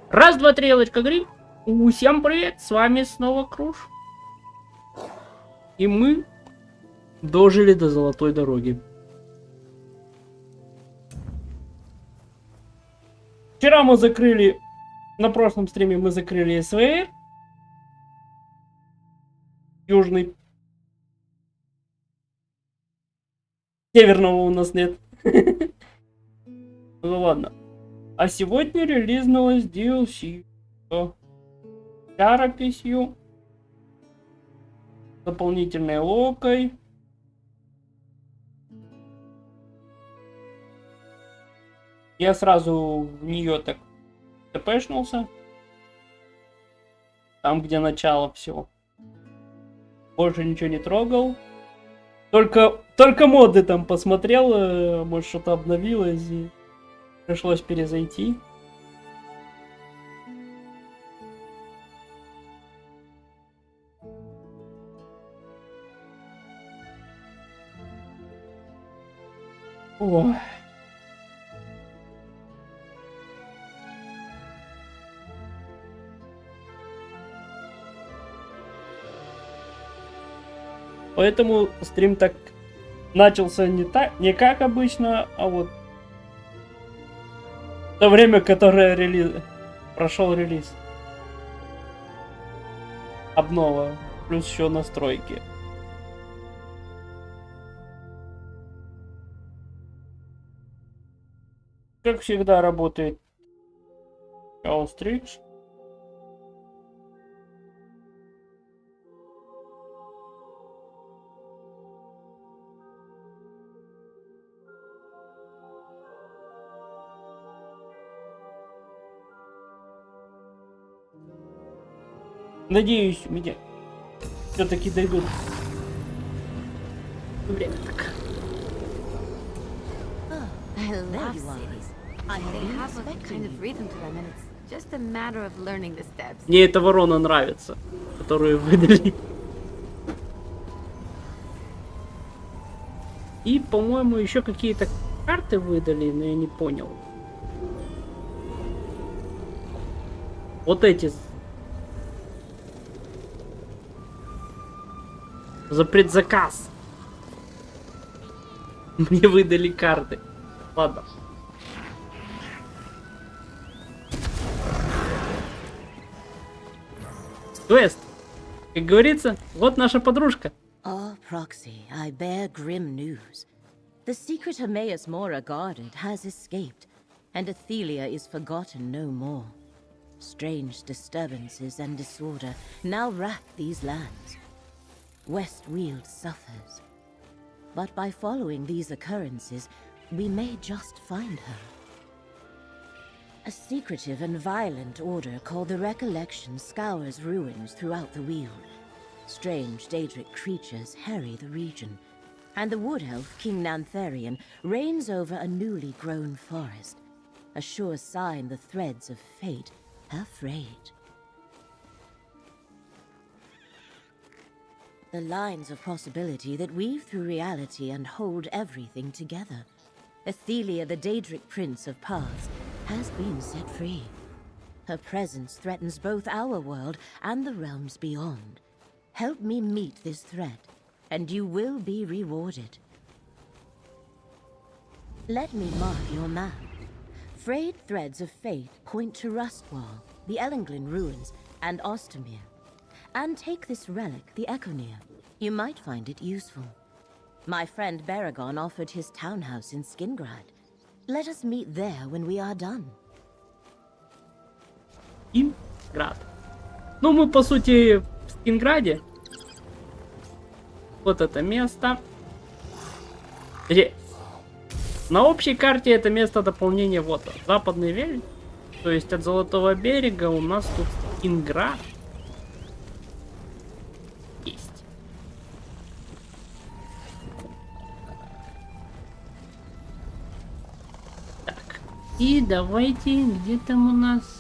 Раз, два, три, елочка, гриль. Всем привет, с вами снова Круш. И мы дожили до золотой дороги. Вчера мы закрыли, на прошлом стриме мы закрыли СВ. Южный. Северного у нас нет. Ну ладно. А сегодня релизнулась DLC. Жарописью. Дополнительной локой. Я сразу в нее так тпшнулся. Там, где начало всего. Больше ничего не трогал. Только моды там посмотрел. Может, что-то обновилось. И пришлось перезайти. О. Поэтому стрим так начался не как обычно, а вот в то время, которое прошел релиз. Обнова, плюс еще настройки. Как всегда работает Стрикс. Надеюсь, меня все-таки дойдут. Время так. Мне эта ворона нравится, которую выдали. И, по-моему, еще какие-то карты выдали, но я не понял. Вот эти. За предзаказ. Мне выдали карты. Ладно. Квест. Как говорится, вот наша подружка. Ah, Proxy, I bear grim news. The secret Hermaeus Mora guarded has escaped, and Athelia is forgotten no more. Strange disturbances and disorder now rack these lands. Westweald suffers. But by following these occurrences, we may just find her. A secretive and violent order called the Recollection scours ruins throughout the Weald. Strange Daedric creatures harry the region, and the wood elf King Nantharian reigns over a newly grown forest, a sure sign the threads of fate are frayed. The lines of possibility that weave through reality and hold everything together. Athelia, the Daedric Prince of Paths, has been set free. Her presence threatens both our world and the realms beyond. Help me meet this threat, and you will be rewarded. Let me mark your map. Frayed threads of fate point to Rustwall, the Ellenglin ruins, and Ostermere. And take this relic, the Echoneer. You might find it useful. My friend Baragon offered his townhouse in Skingrad. Let us meet there when we are done. Скинград. Ну, мы, по сути, в Скинграде. Вот это место. На общей карте это место дополнения вот. Западный Вель. То есть от Золотого берега у нас тут Скинград. Есть. Так. И давайте, где там у нас...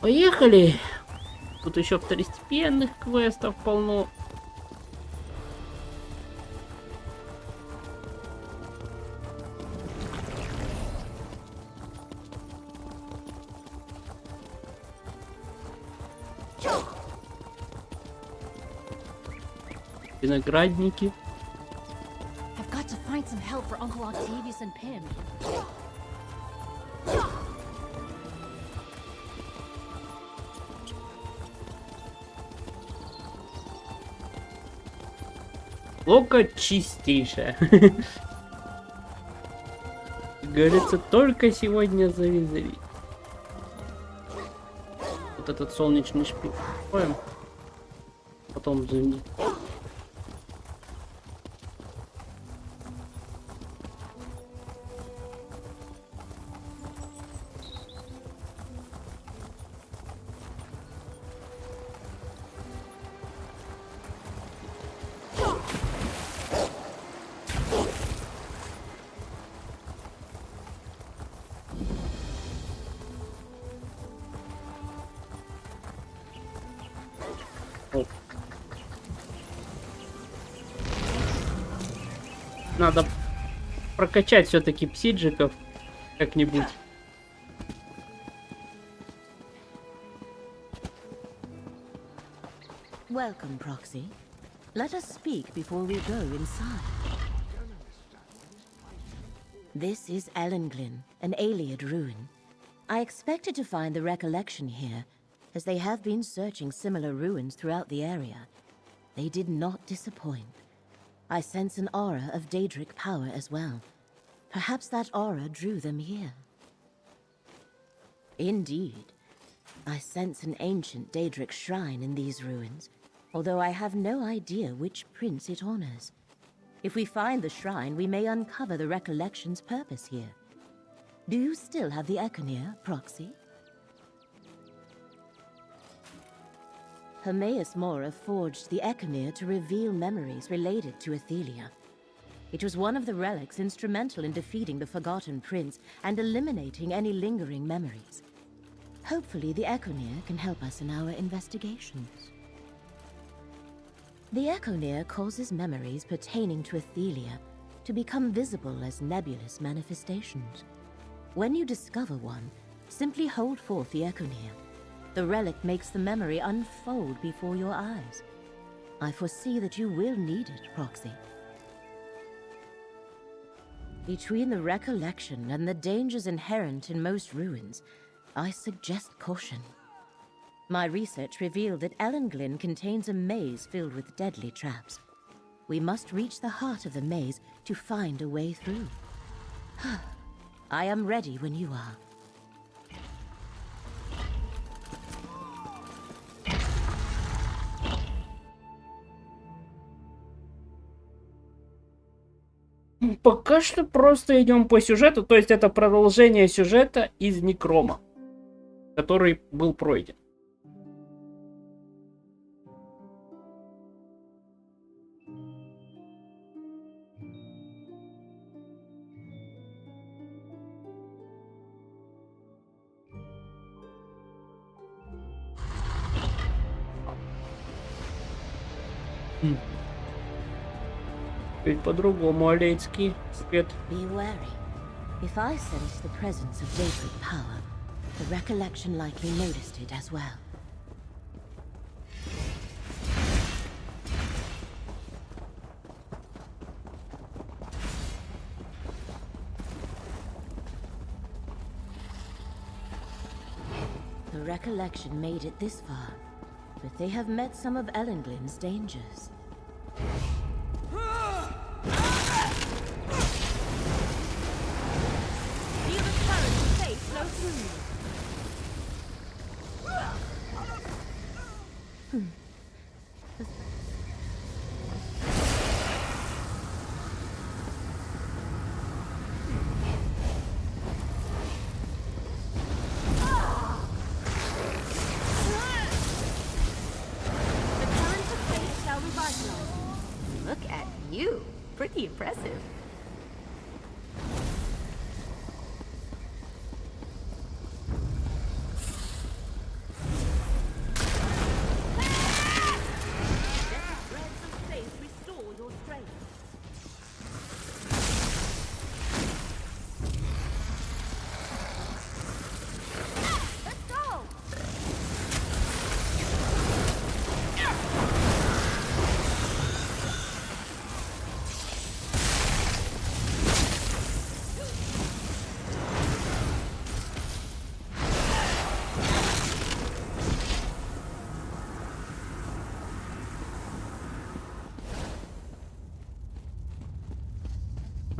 Поехали. Тут еще второстепенных квестов полно. Виноградники. I've got to find some help for Uncle Octavius and Pim. Лока чистейшая. Говорится, только сегодня зови. Вот этот солнечный шпиль. Потом зови. Надо прокачать все-таки псиджиков как-нибудь. Welcome, Proxy. Let us speak before we go inside. This is Ellenglyn, an Iliad ruin. I expected to find the recollection here, as they have been searching similar ruins throughout the area. They did not disappoint. I sense an aura of Daedric power as well. Perhaps that aura drew them here. Indeed. I sense an ancient Daedric shrine in these ruins, although I have no idea which prince it honors. If we find the shrine, we may uncover the recollection's purpose here. Do you still have the Econir, Proxy? Hermaeus Mora forged the Econir to reveal memories related to Athelia. It was one of the relics instrumental in defeating the Forgotten Prince and eliminating any lingering memories. Hopefully the Econir can help us in our investigations. The Econir causes memories pertaining to Athelia to become visible as nebulous manifestations. When you discover one, simply hold forth the Econir. The relic makes the memory unfold before your eyes. I foresee that you will need it, Proxy. Between the recollection and the dangers inherent in most ruins, I suggest caution. My research revealed that Ellenglyn contains a maze filled with deadly traps. We must reach the heart of the maze to find a way through. I am ready when you are. Пока что просто идем по сюжету, то есть это продолжение сюжета из Некрома, который был пройден. Ведь по-другому алейский свет. Be wary. If I sensed the presence of Daedric power, the recollection likely noticed it as well. The recollection made it this far, but they have met some of Ellenglyn's dangers. Feel the courage to face flow through you. Look at you. Pretty impressive.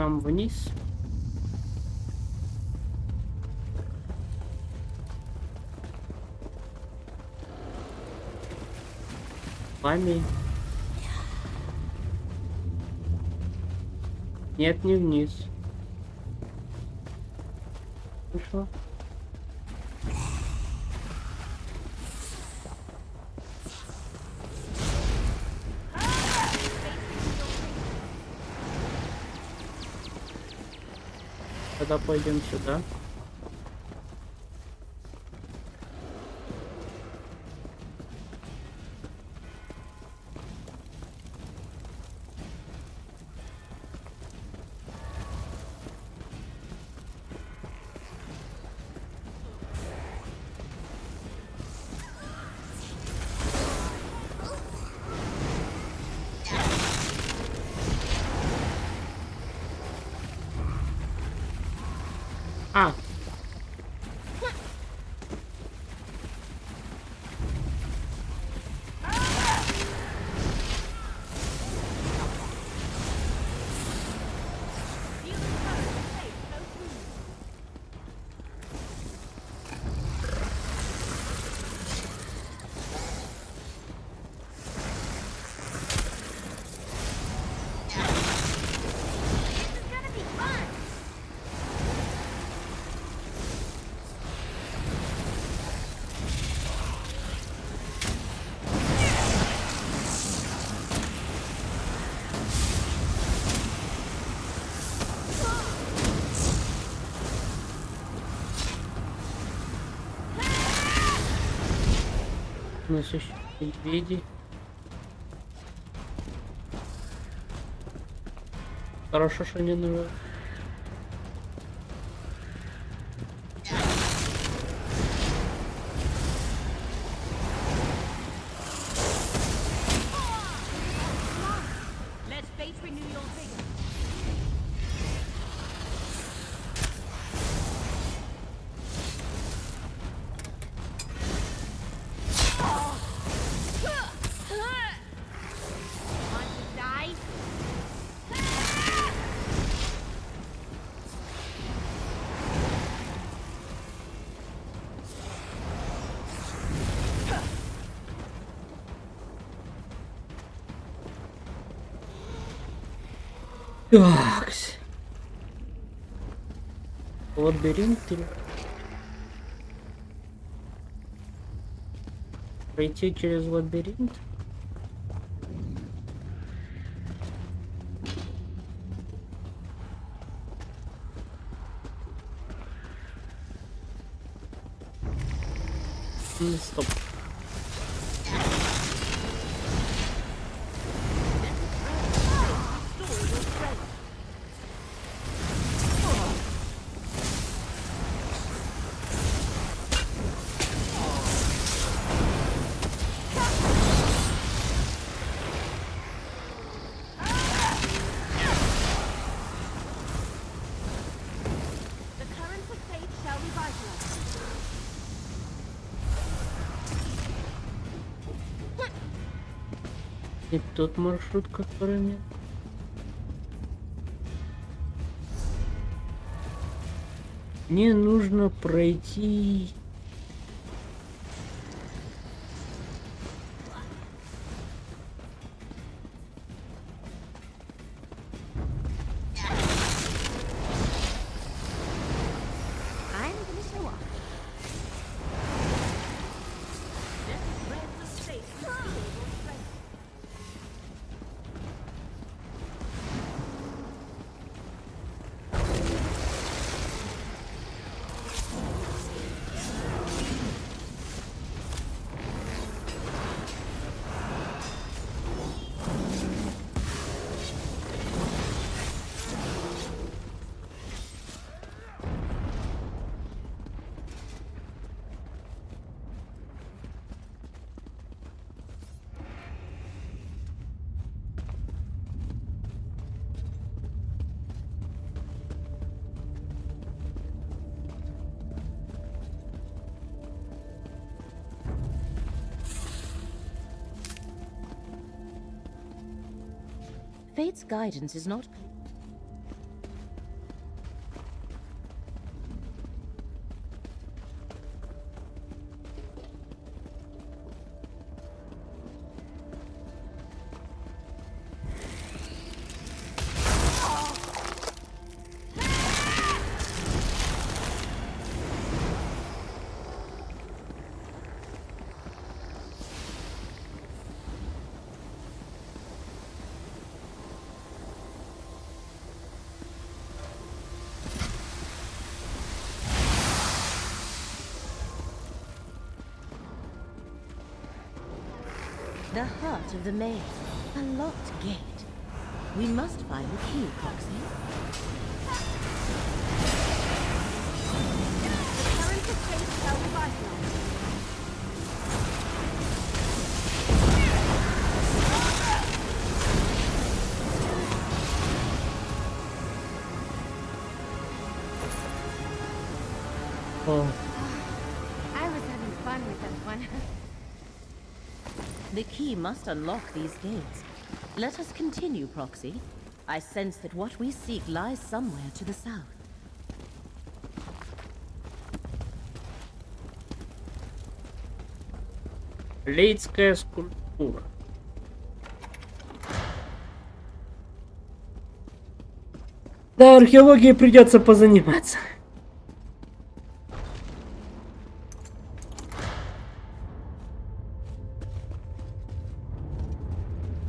Там вниз. Вами. Нет, не вниз. Хорошо. Тогда пойдем сюда. А. У нас еще медведи. Хорошо, что не нужно. Так. Лабиринт. Пройти через лабиринт. Стоп. И тут маршрут, который нет. Мне нужно пройти. Fate's guidance is not... The heart of the maze. A locked gate. We must find the key, Proxy. Current of taste shall be vitalized. Oh. I was having fun with that one. The key must unlock these gates. Let us continue, Proxy. I sense that what we seek lies somewhere to the south. Лейдская скульптура. Да, археологией придется позаниматься.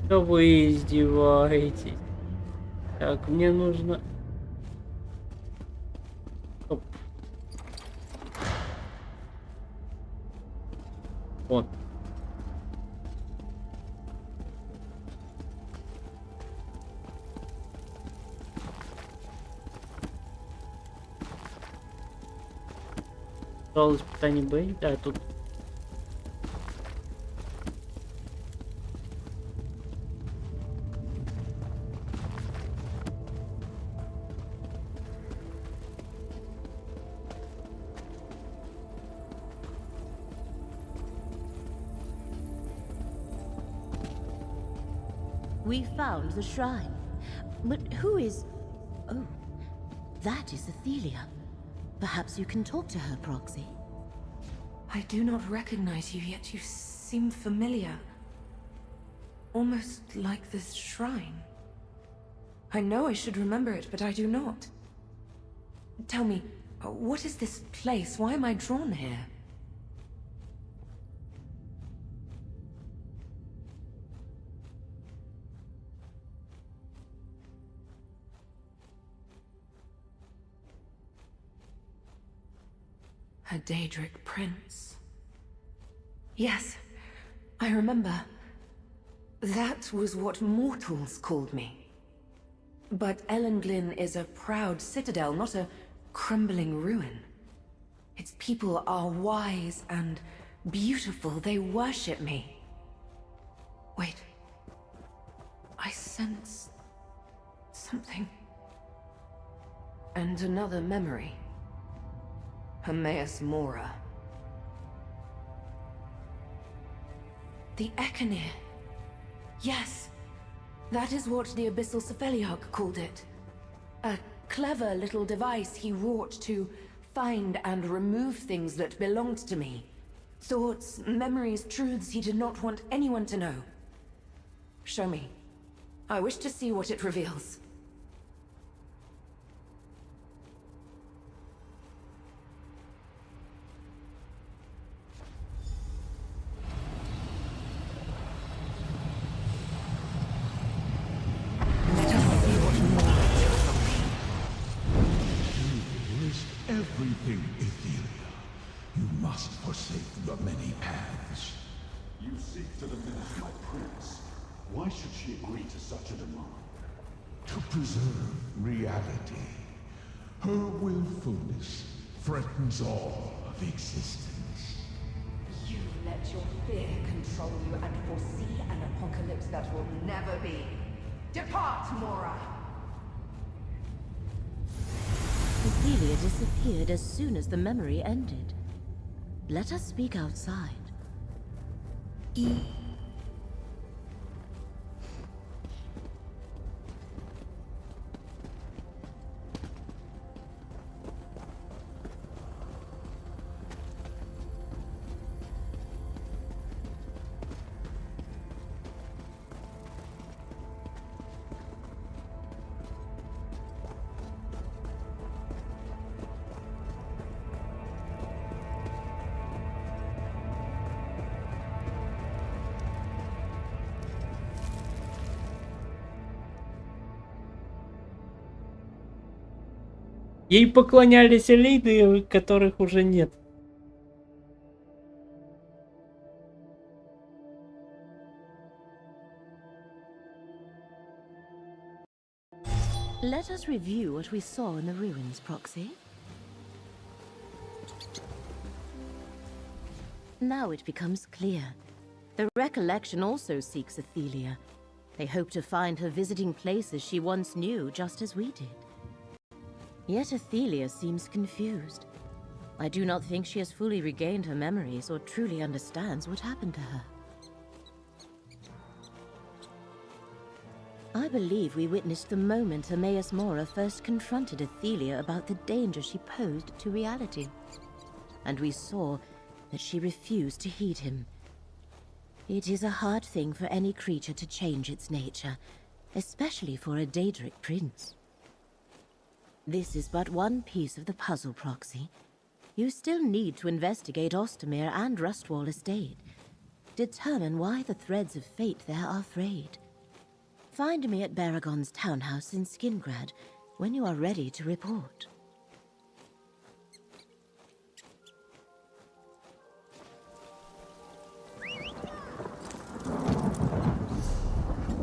Да вы издеваетесь. Так, мне нужно... Оп. Вот. Зал испытаний Б. Да, тут. We found the shrine. But who is... Oh, that is Athelia. Perhaps you can talk to her, Proxy. I do not recognize you, yet you seem familiar. Almost like this shrine. I know I should remember it, but I do not. Tell me, what is this place? Why am I drawn here? A Daedric prince. Yes, I remember. That was what mortals called me. But Ellenglyn is a proud citadel, not a crumbling ruin. Its people are wise and beautiful. They worship me. Wait. I sense... something. And another memory. Hermaeus Mora. The Echenir. Yes, that is what the Abyssal Cephaliarch called it. A clever little device he wrought to find and remove things that belonged to me. Thoughts, memories, truths he did not want anyone to know. Show me. I wish to see what it reveals. Everything, Athelia. You must forsake the many paths. You seek to diminish my prince. Why should she agree to such a demand? To preserve reality. Her willfulness threatens all of existence. You let your fear control you and foresee an apocalypse that will never be. Depart, Mora! Athelia disappeared as soon as the memory ended. Let us speak outside. Ей поклонялись элиты, которых уже нет. Let us review what we saw in the ruins, Proxy. Now it becomes clear. The recollection also seeks Athelia. They hope to find her visiting places she once knew, just as we did. Yet Athelia seems confused. I do not think she has fully regained her memories or truly understands what happened to her. I believe we witnessed the moment Emmaus Mora first confronted Athelia about the danger she posed to reality. And we saw that she refused to heed him. It is a hard thing for any creature to change its nature, especially for a Daedric prince. This is but one piece of the puzzle, Proxy. You still need to investigate Ostermere and Rustwall Estate. Determine why the threads of fate there are frayed. Find me at Baragon's townhouse in Skingrad when you are ready to report.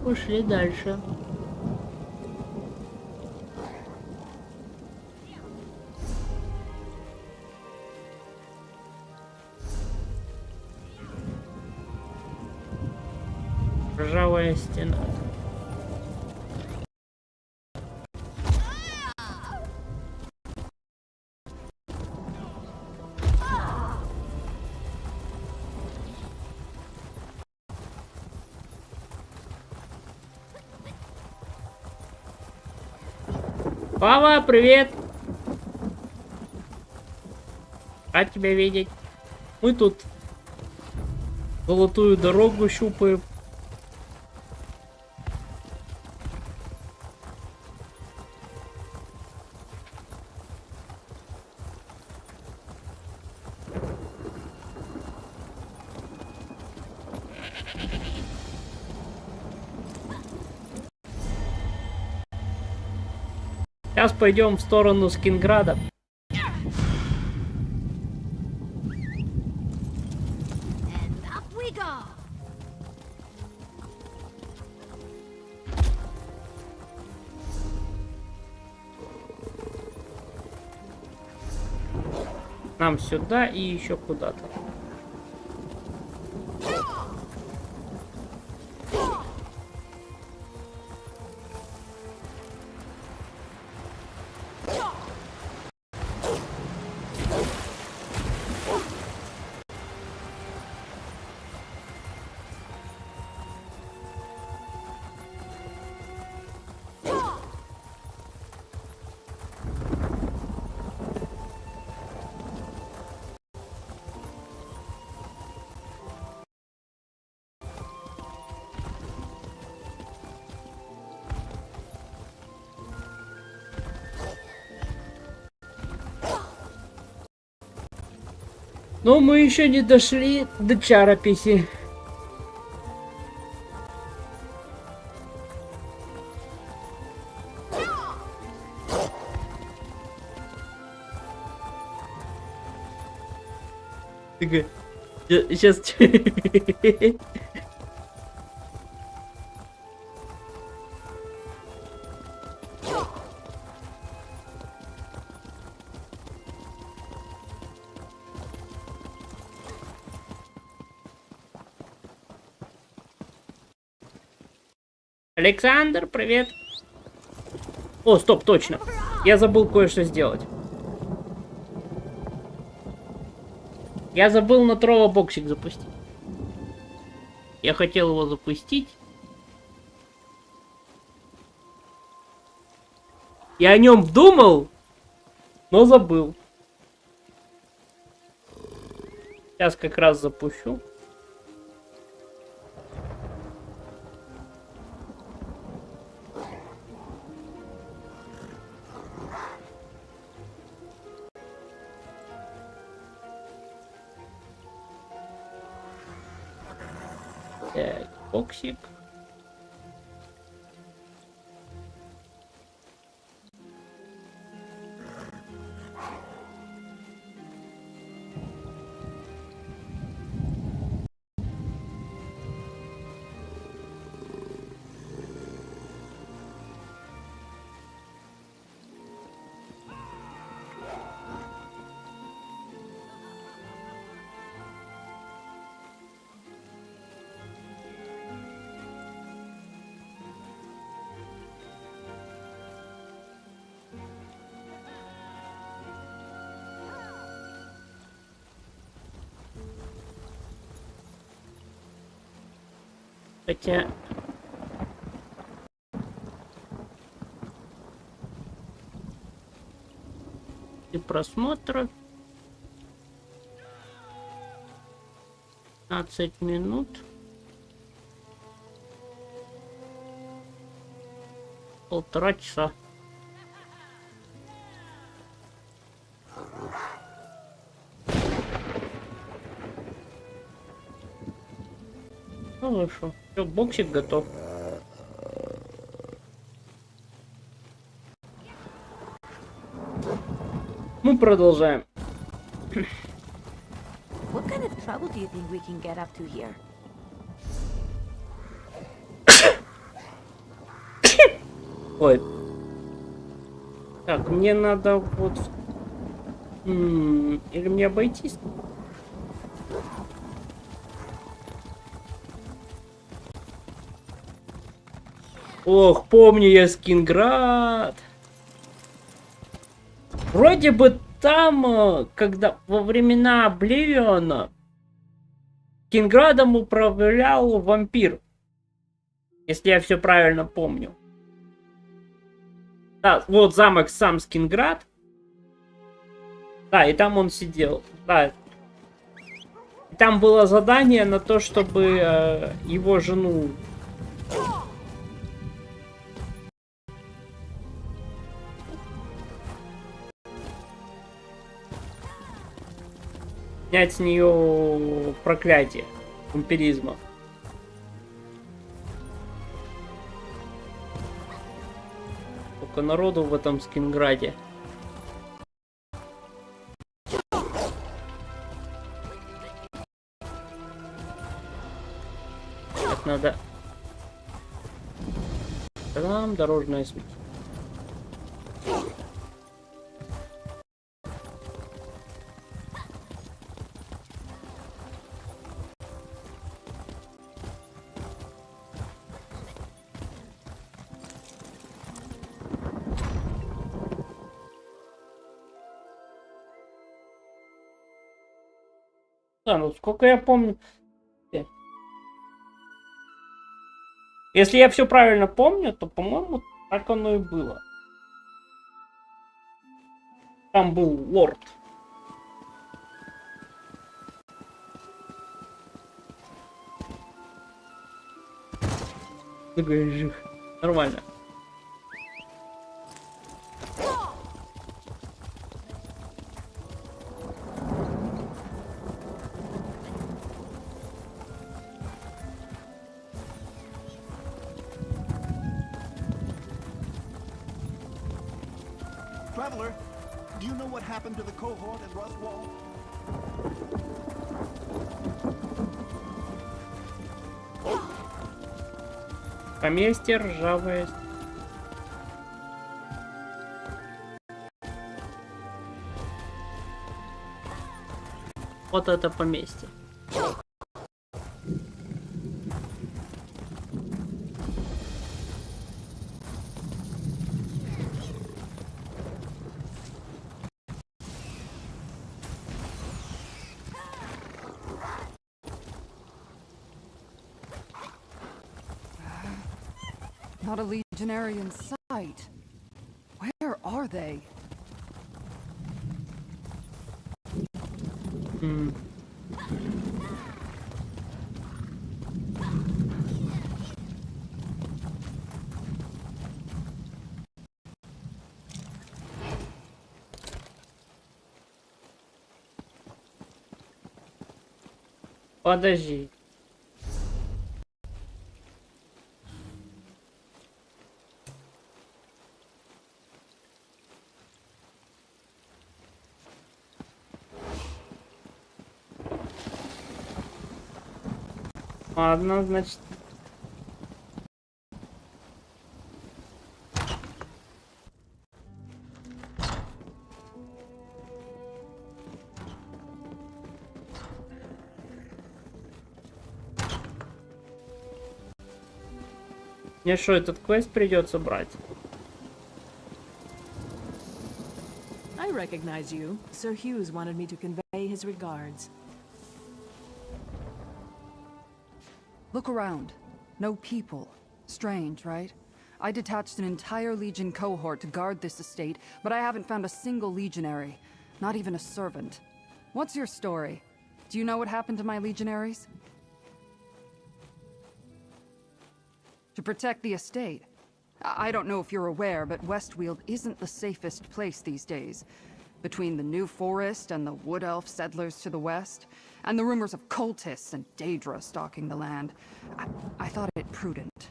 Пошли дальше. Ржавая стена. Пава, привет! Рад тебя видеть. Мы тут золотую дорогу щупаем. Сейчас пойдем в сторону Скинграда. And up we go. Нам сюда и еще куда-то. Но мы еще не дошли до чарописи. Сейчас. Александр, привет. О, стоп, точно. Я забыл кое-что сделать. Я забыл на трово боксик запустить. Я хотел его запустить. Я о нем думал, но забыл. Сейчас как раз запущу. Так, боксик. Хотя... И просмотра 15 минут. Полтора часа. Ну хорошо. Все, боксик готов. Мы продолжаем. What kind of trouble do you think we can get up to here? Ой. Так, мне надо вот... Или мне обойтись? Ох, помню я Скинград. Вроде бы там, когда во времена Обливиона Скинградом управлял вампир. Если я все правильно помню. Да, вот замок сам Скинград. Да, и там он сидел. Да. И там было задание на то, чтобы его жену... снять с нее проклятие вампиризма. Сколько народу в этом Скинграде. Так надо. Там дорожная суть. Да, ну сколько я помню. Если я все правильно помню, то, по-моему, так оно и было. Там был лорд. Нормально. Traveler, do you know what happened to the cohort at Roswall? Поместье ржавое. Вот это поместье. Not a legionary in sight. Where are they? Подожди. Ладно, значит. Мне что, этот квест придется брать? I recognize you. Sir Hughes wanted me to convey his regards. Look around. No people. Strange, right? I detached an entire Legion cohort to guard this estate, but I haven't found a single legionary. Not even a servant. What's your story? Do you know what happened to my legionaries? To protect the estate. I don't know if you're aware, but Westweald isn't the safest place these days. Between the New Forest and the Wood Elf settlers to the west, and the rumors of cultists and Daedra stalking the land, I thought it prudent.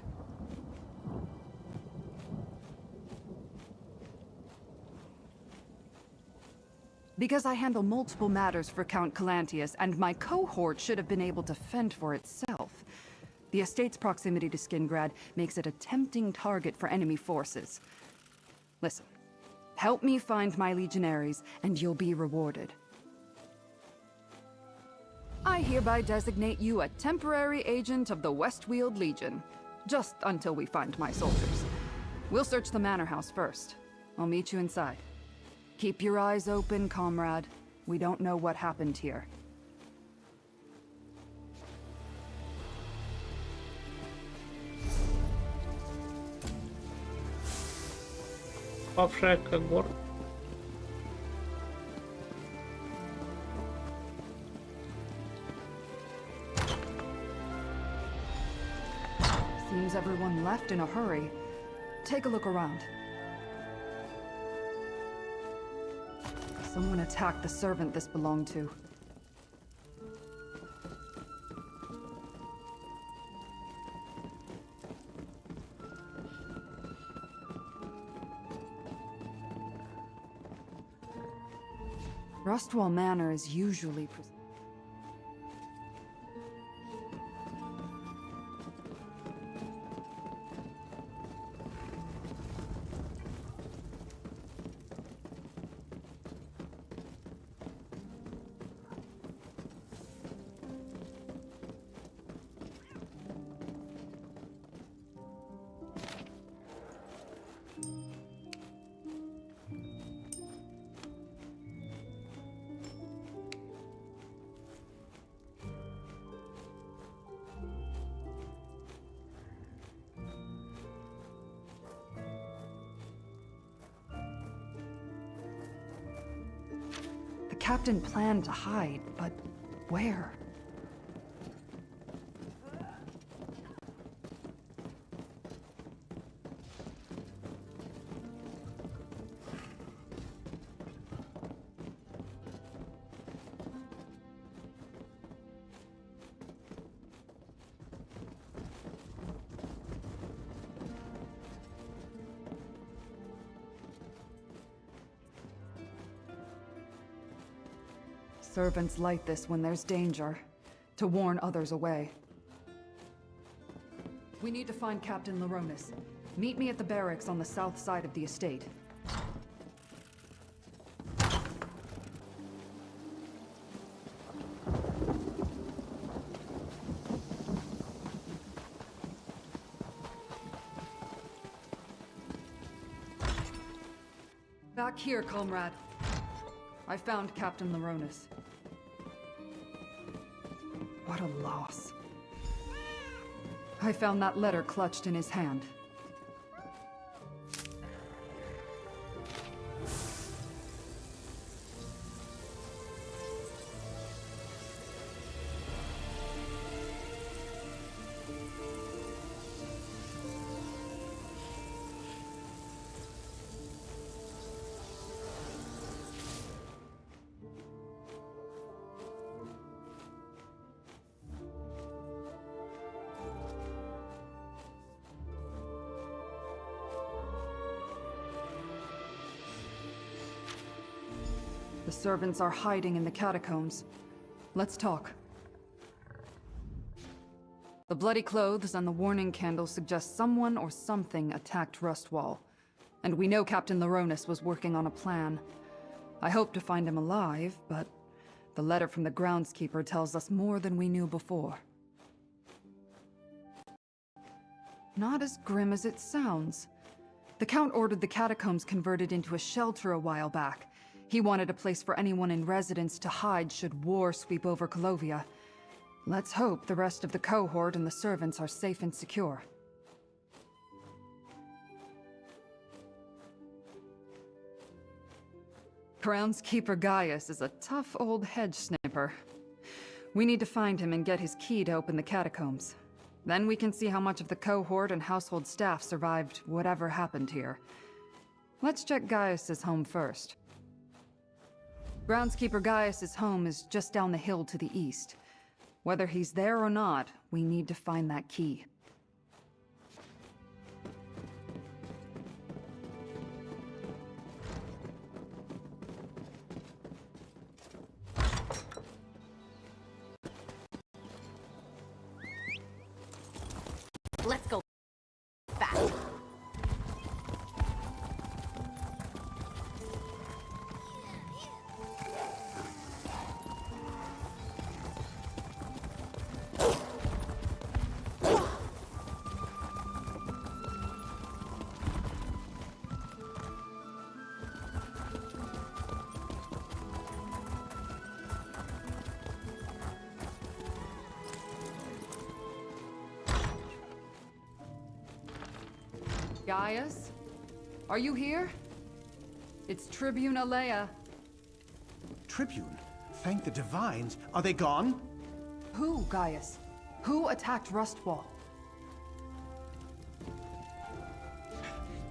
Because I handle multiple matters for Count Calantius, and my cohort should have been able to fend for itself. The estate's proximity to Skingrad makes it a tempting target for enemy forces. Listen, help me find my legionaries, and you'll be rewarded. I hereby designate you a temporary agent of the Westweald Legion. Just until we find my soldiers. We'll search the manor house first. I'll meet you inside. Keep your eyes open, comrade. We don't know what happened here. Павшая когорта. Seems everyone left in a hurry. Take a look around. Someone attacked the servant this belonged to. Rustwall Manor is usually The captain planned to hide, but where? Servants light this when there's danger, to warn others away. We need to find Captain Laronis. Meet me at the barracks on the south side of the estate. Back here, comrade. I found Captain Laronis. What a loss. I found that letter clutched in his hand. The servants are hiding in the catacombs. Let's talk. The bloody clothes and the warning candles suggest someone or something attacked Rustwall. And we know Captain Laronis was working on a plan. I hope to find him alive, but the letter from the groundskeeper tells us more than we knew before. Not as grim as it sounds. The Count ordered the catacombs converted into a shelter a while back. He wanted a place for anyone in residence to hide should war sweep over Colovia. Let's hope the rest of the cohort and the servants are safe and secure. Groundskeeper Gaius is a tough old hedge snipper. We need to find him and get his key to open the catacombs. Then we can see how much of the cohort and household staff survived whatever happened here. Let's check Gaius's home first. Groundskeeper Gaius's home is just down the hill to the east. Whether he's there or not, we need to find that key. Let's go fast. Gaius? Are you here? It's Tribune Alea. Tribune? Thank the divines. Are they gone? Who, Gaius? Who attacked Rustwall?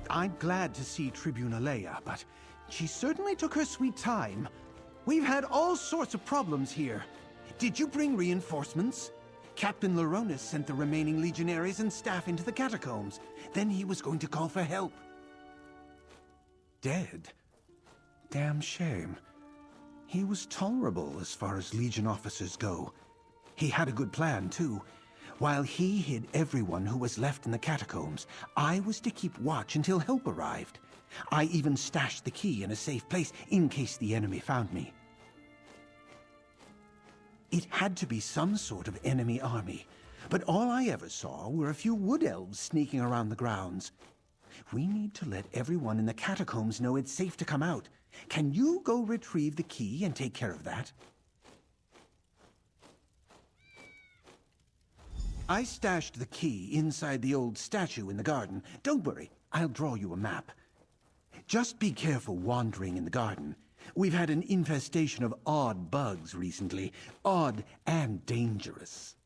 I'm glad to see Tribune Alea, but she certainly took her sweet time. We've had all sorts of problems here. Did you bring reinforcements? Captain Laronis sent the remaining legionaries and staff into the catacombs. Then he was going to call for help. Dead? Damn shame. He was tolerable as far as Legion officers go. He had a good plan, too. While he hid everyone who was left in the catacombs, I was to keep watch until help arrived. I even stashed the key in a safe place in case the enemy found me. It had to be some sort of enemy army, but all I ever saw were a few wood elves sneaking around the grounds. We need to let everyone in the catacombs know it's safe to come out. Can you go retrieve the key and take care of that? I stashed the key inside the old statue in the garden. Don't worry, I'll draw you a map. Just be careful wandering in the garden. We've had an infestation of odd bugs recently. Odd and dangerous.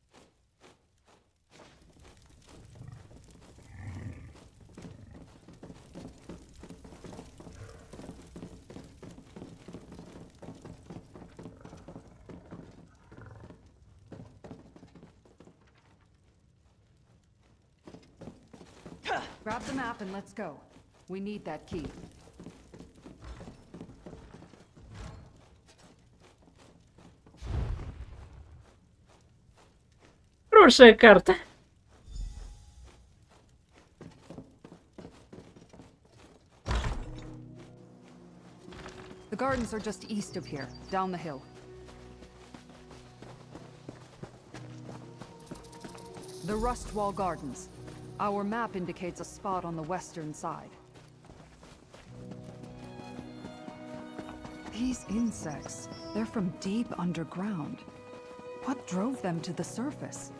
Grab the map and let's go. We need that key. Хорошая карта. The gardens are just east of here, down the hill. The Rustwall Gardens. Our map indicates a spot on the western side. These insects, they're from deep underground. What drove them to the surface?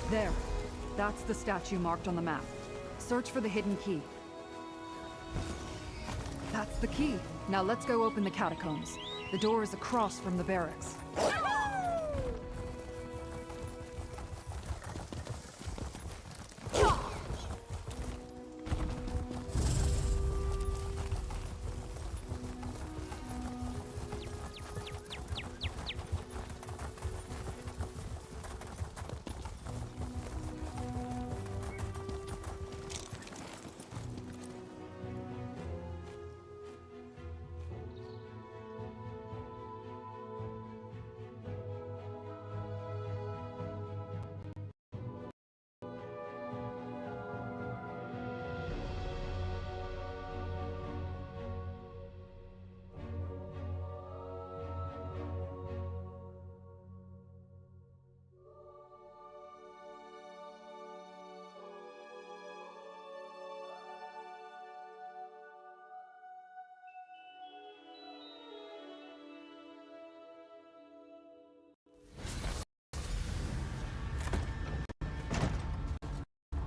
There. That's the statue marked on the map. Search for the hidden key. That's the key. Now let's go open the catacombs. The door is across from the barracks.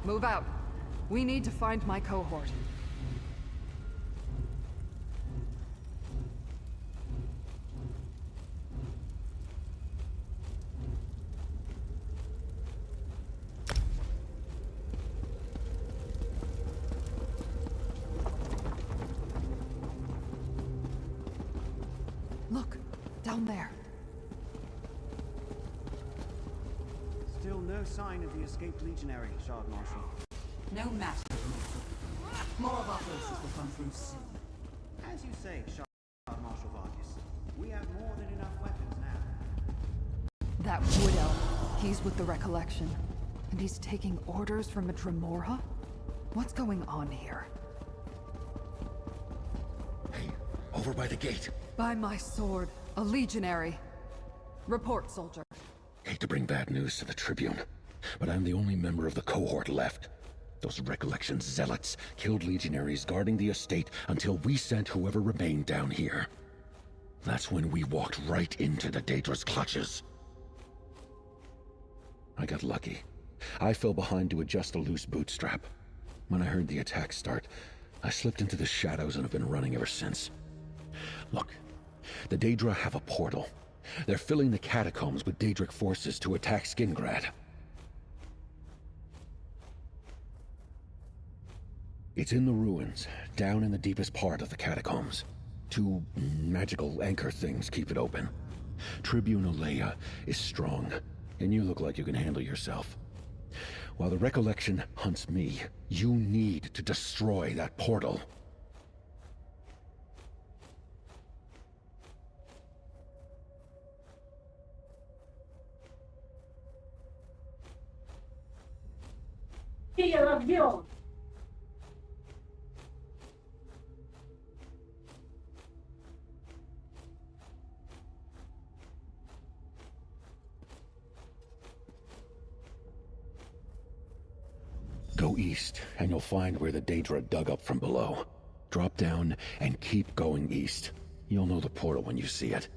Move out. We need to find my cohort. Look, down there. Still no sign of the escaped legionary, Shard Marshal. No matter. More of our forces will come through soon. As you say, Shard Marshal Vargas, we have more than enough weapons now. That wood elf. He's with the Recollection. And he's taking orders from a Dremora? What's going on here? Hey, over by the gate. By my sword, a legionary. Report, soldier. Hate to bring bad news to the Tribune, but I'm the only member of the cohort left. Those Recollection zealots killed legionaries guarding the estate until we sent whoever remained down here. That's when we walked right into the Daedra's clutches. I got lucky. I fell behind to adjust a loose bootstrap. When I heard the attack start, I slipped into the shadows and have been running ever since. Look, the Daedra have a portal. They're filling the catacombs with Daedric forces to attack Skingrad. It's in the ruins, down in the deepest part of the catacombs. Two magical anchor things keep it open. Tribune Alea is strong, and you look like you can handle yourself. While the Recollection hunts me, you need to destroy that portal. Go east, and you'll find where the Daedra dug up from below. Drop down and keep going east. You'll know the portal when you see it.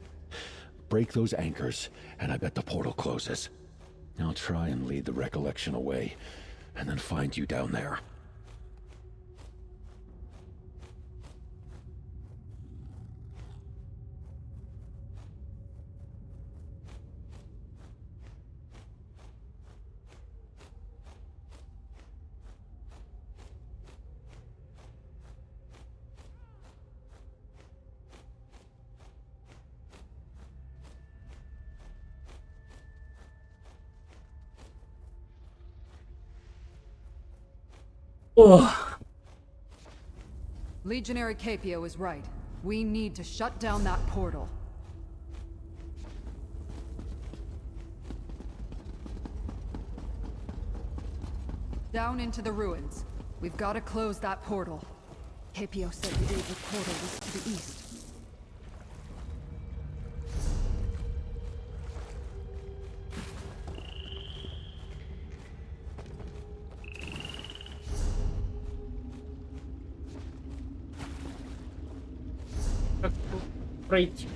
Break those anchors, and I bet the portal closes. I'll try and lead the Recollection away, and then find you down there. Oh. Legionary Capio is right. We need to shut down that portal. Down into the ruins. We've got to close that portal. Capio said the Daedric portal was to the east. Как пройти?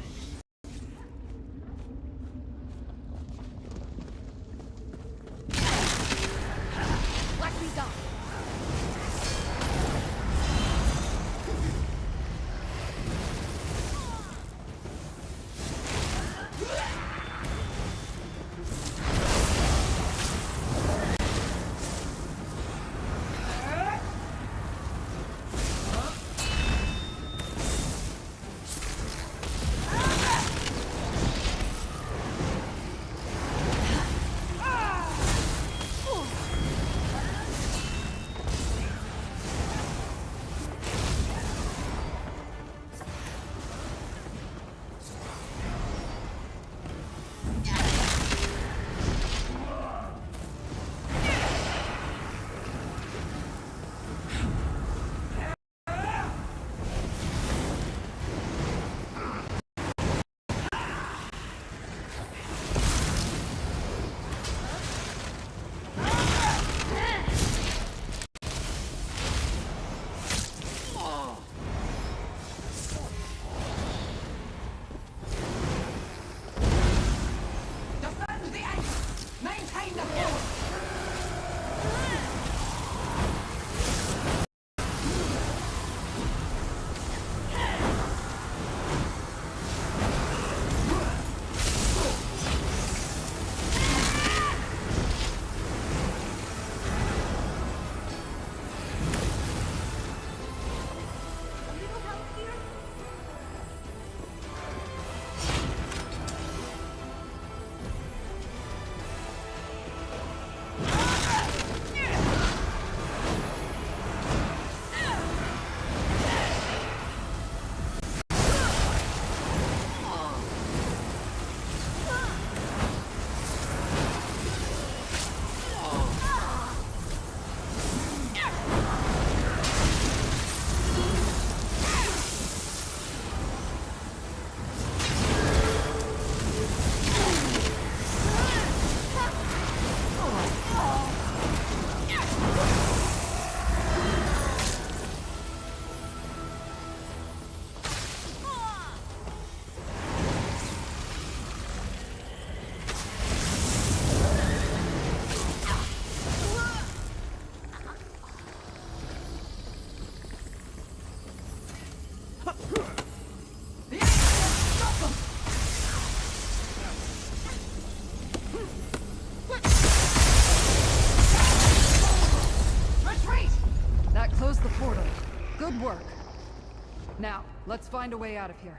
Let's find a way out of here.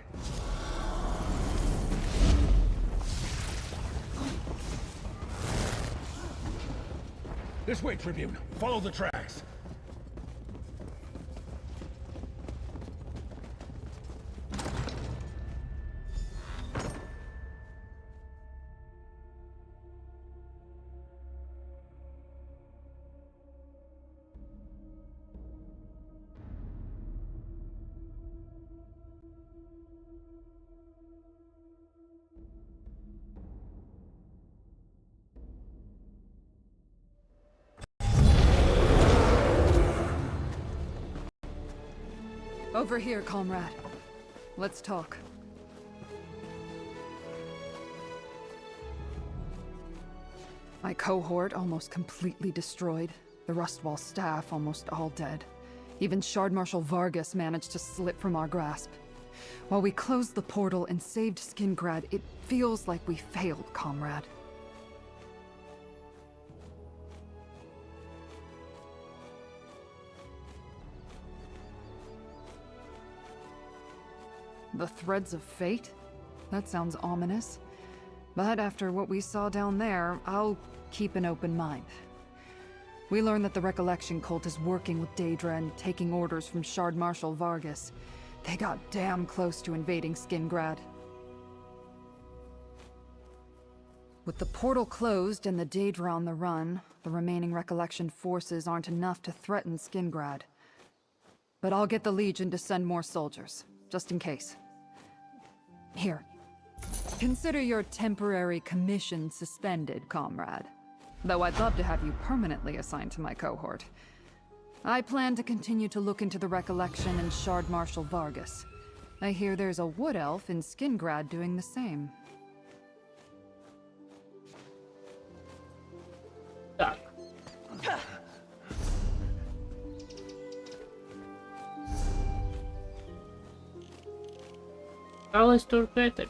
This way, Tribune. Follow the tracks. Over here, comrade. Let's talk. My cohort almost completely destroyed. The Rustwall staff almost all dead. Even Shard Marshal Vargas managed to slip from our grasp. While we closed the portal and saved Skingrad, it feels like we failed, comrade. The threads of fate? That sounds ominous. But after what we saw down there, I'll keep an open mind. We learned that the Recollection Cult is working with Daedra and taking orders from Shard Marshal Vargas. They got damn close to invading Skingrad. With the portal closed and the Daedra on the run, the remaining Recollection forces aren't enough to threaten Skingrad. But I'll get the Legion to send more soldiers, just in case. Here. Consider your temporary commission suspended, comrade. Though I'd love to have you permanently assigned to my cohort. I plan to continue to look into the Recollection and Shard Marshal Vargas. I hear there's a wood elf in Skingrad doing the same. Так. Осталось только это.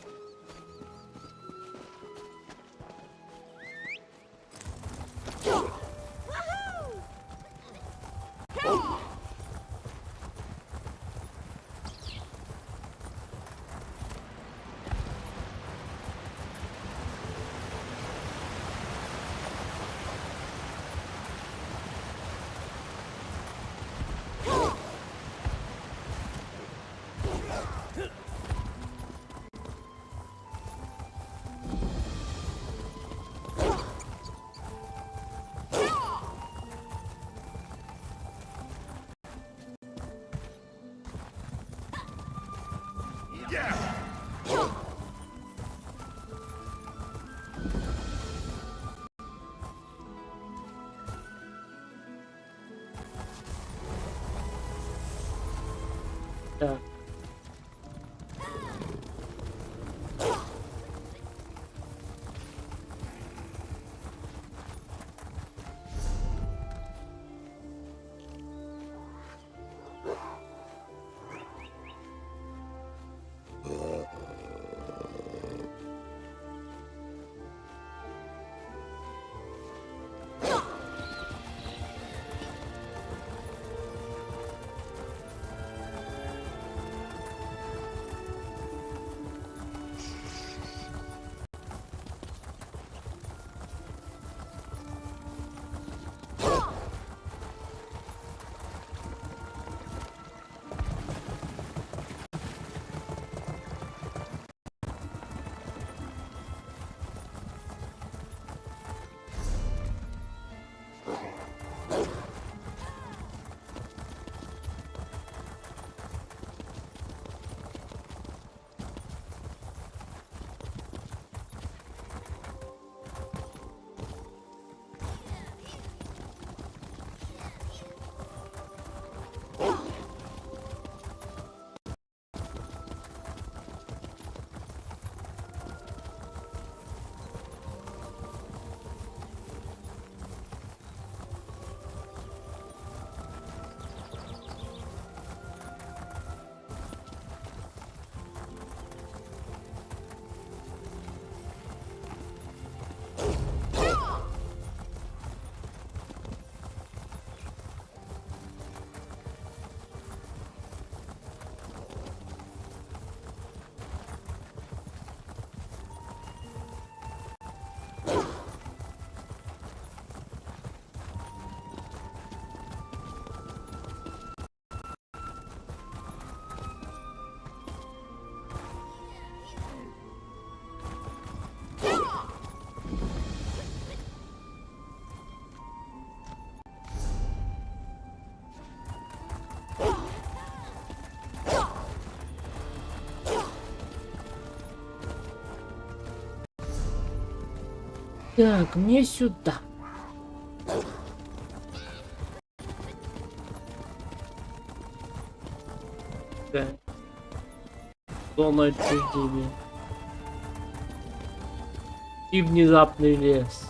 Так. Так, мне сюда. Да. Зона отчуждения. И внезапный лес.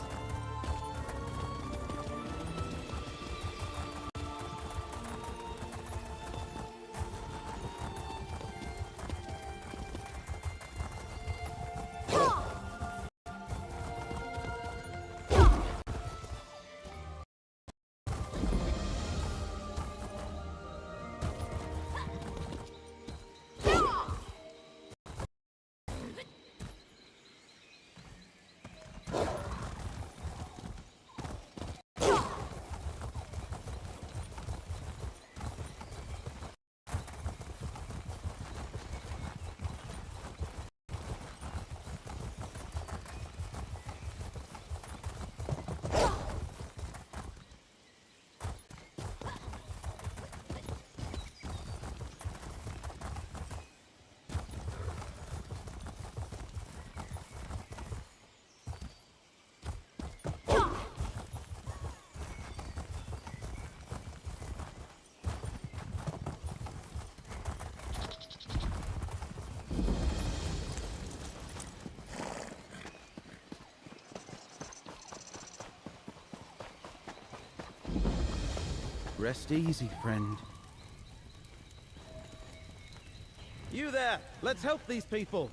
Rest easy, friend. You there! Let's help these people!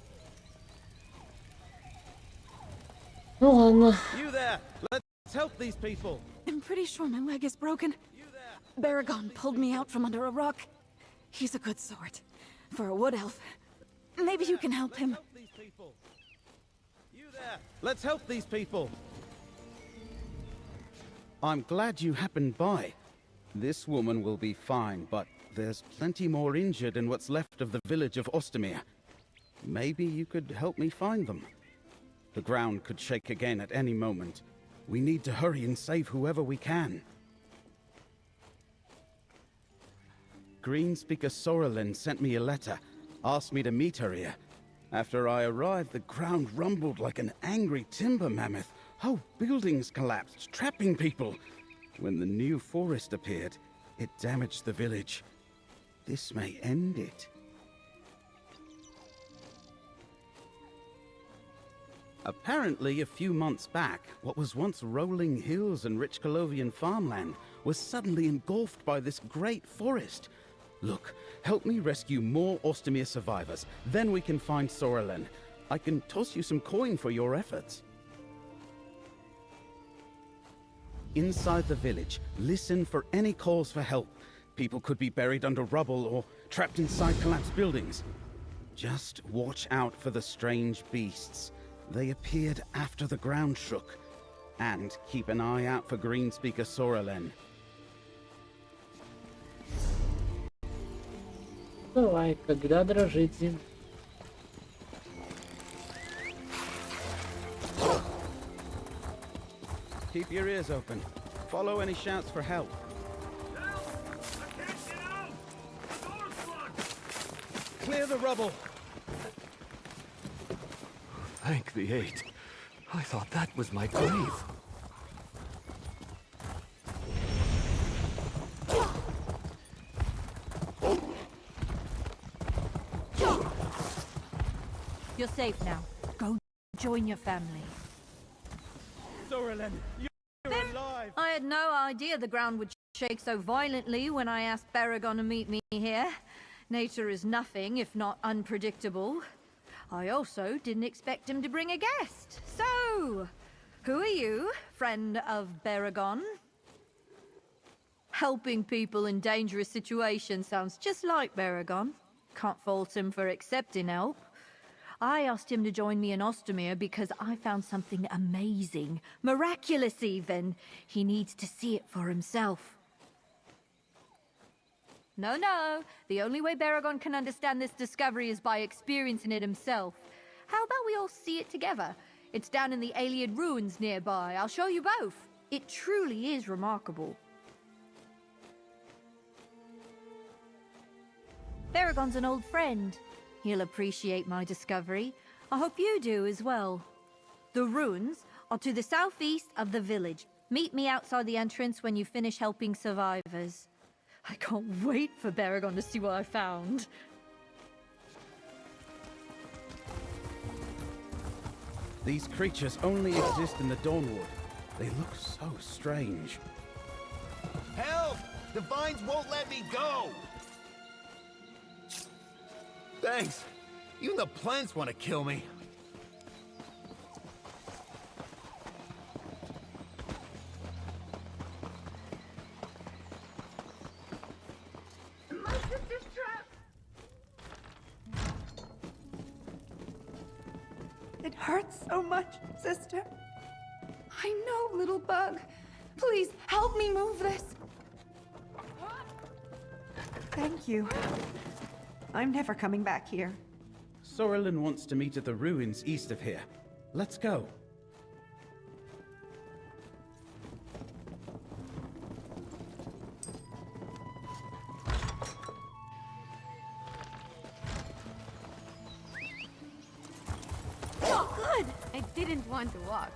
Ну ладно. You there! Let's help these people! I'm pretty sure my leg is broken. Baragon pulled me out from under a rock. He's a good sort. For a wood elf. Maybe you can help him. You there! Let's help these people! I'm glad you happened by. This woman will be fine, but there's plenty more injured in what's left of the village of Ostamir. Maybe you could help me find them. The ground could shake again at any moment. We need to hurry and save whoever we can. Greenspeaker Sorrelin sent me a letter, asked me to meet her here. After I arrived, the ground rumbled like an angry timber mammoth. Whole buildings collapsed, trapping people. When the new forest appeared, it damaged the village. This may end it. Apparently, a few months back, what was once rolling hills and rich Colovian farmland was suddenly engulfed by this great forest. Look, help me rescue more Ostamir survivors. Then we can find Sorrelin. I can toss you some coin for your efforts. Inside the village, listen for any calls for help. People could be buried under rubble or trapped inside collapsed buildings. Just watch out for the strange beasts. They appeared after the ground shook. And keep an eye out for Greenspeaker Sorrelin. Давай, когда дрожит земля. Keep your ears open. Follow any shouts for help. Clear the rubble. Thank the eight. I thought that was my grave. You're safe now. Go join your family. Sorrelin, you're alive! I had no idea the ground would shake so violently when I asked Baragon to meet me here. Nature is nothing if not unpredictable. I also didn't expect him to bring a guest. So, who are you, friend of Baragon? Helping people in dangerous situations sounds just like Baragon. Can't fault him for accepting help. I asked him to join me in Ostamir because I found something amazing, miraculous even. He needs to see it for himself. No. The only way Baragon can understand this discovery is by experiencing it himself. How about we all see it together? It's down in the Iliad ruins nearby. I'll show you both. It truly is remarkable. Baragon's an old friend. He'll appreciate my discovery. I hope you do as well. The ruins or to the southeast of the village. Meet me outside the entrance when you finish helping survivors. I can't wait for Baragon to see what I found. These creatures only exist in the Dawnwood. They look so strange. Help! The vines won't let me go! Thanks. Even the plants want to kill me. My sister's trapped! It hurts so much, sister. I know, little bug. Please, help me move this. Thank you. I'm never coming back here. Sorrelin wants to meet at the ruins east of here. Let's go. Oh, good! I didn't want to walk.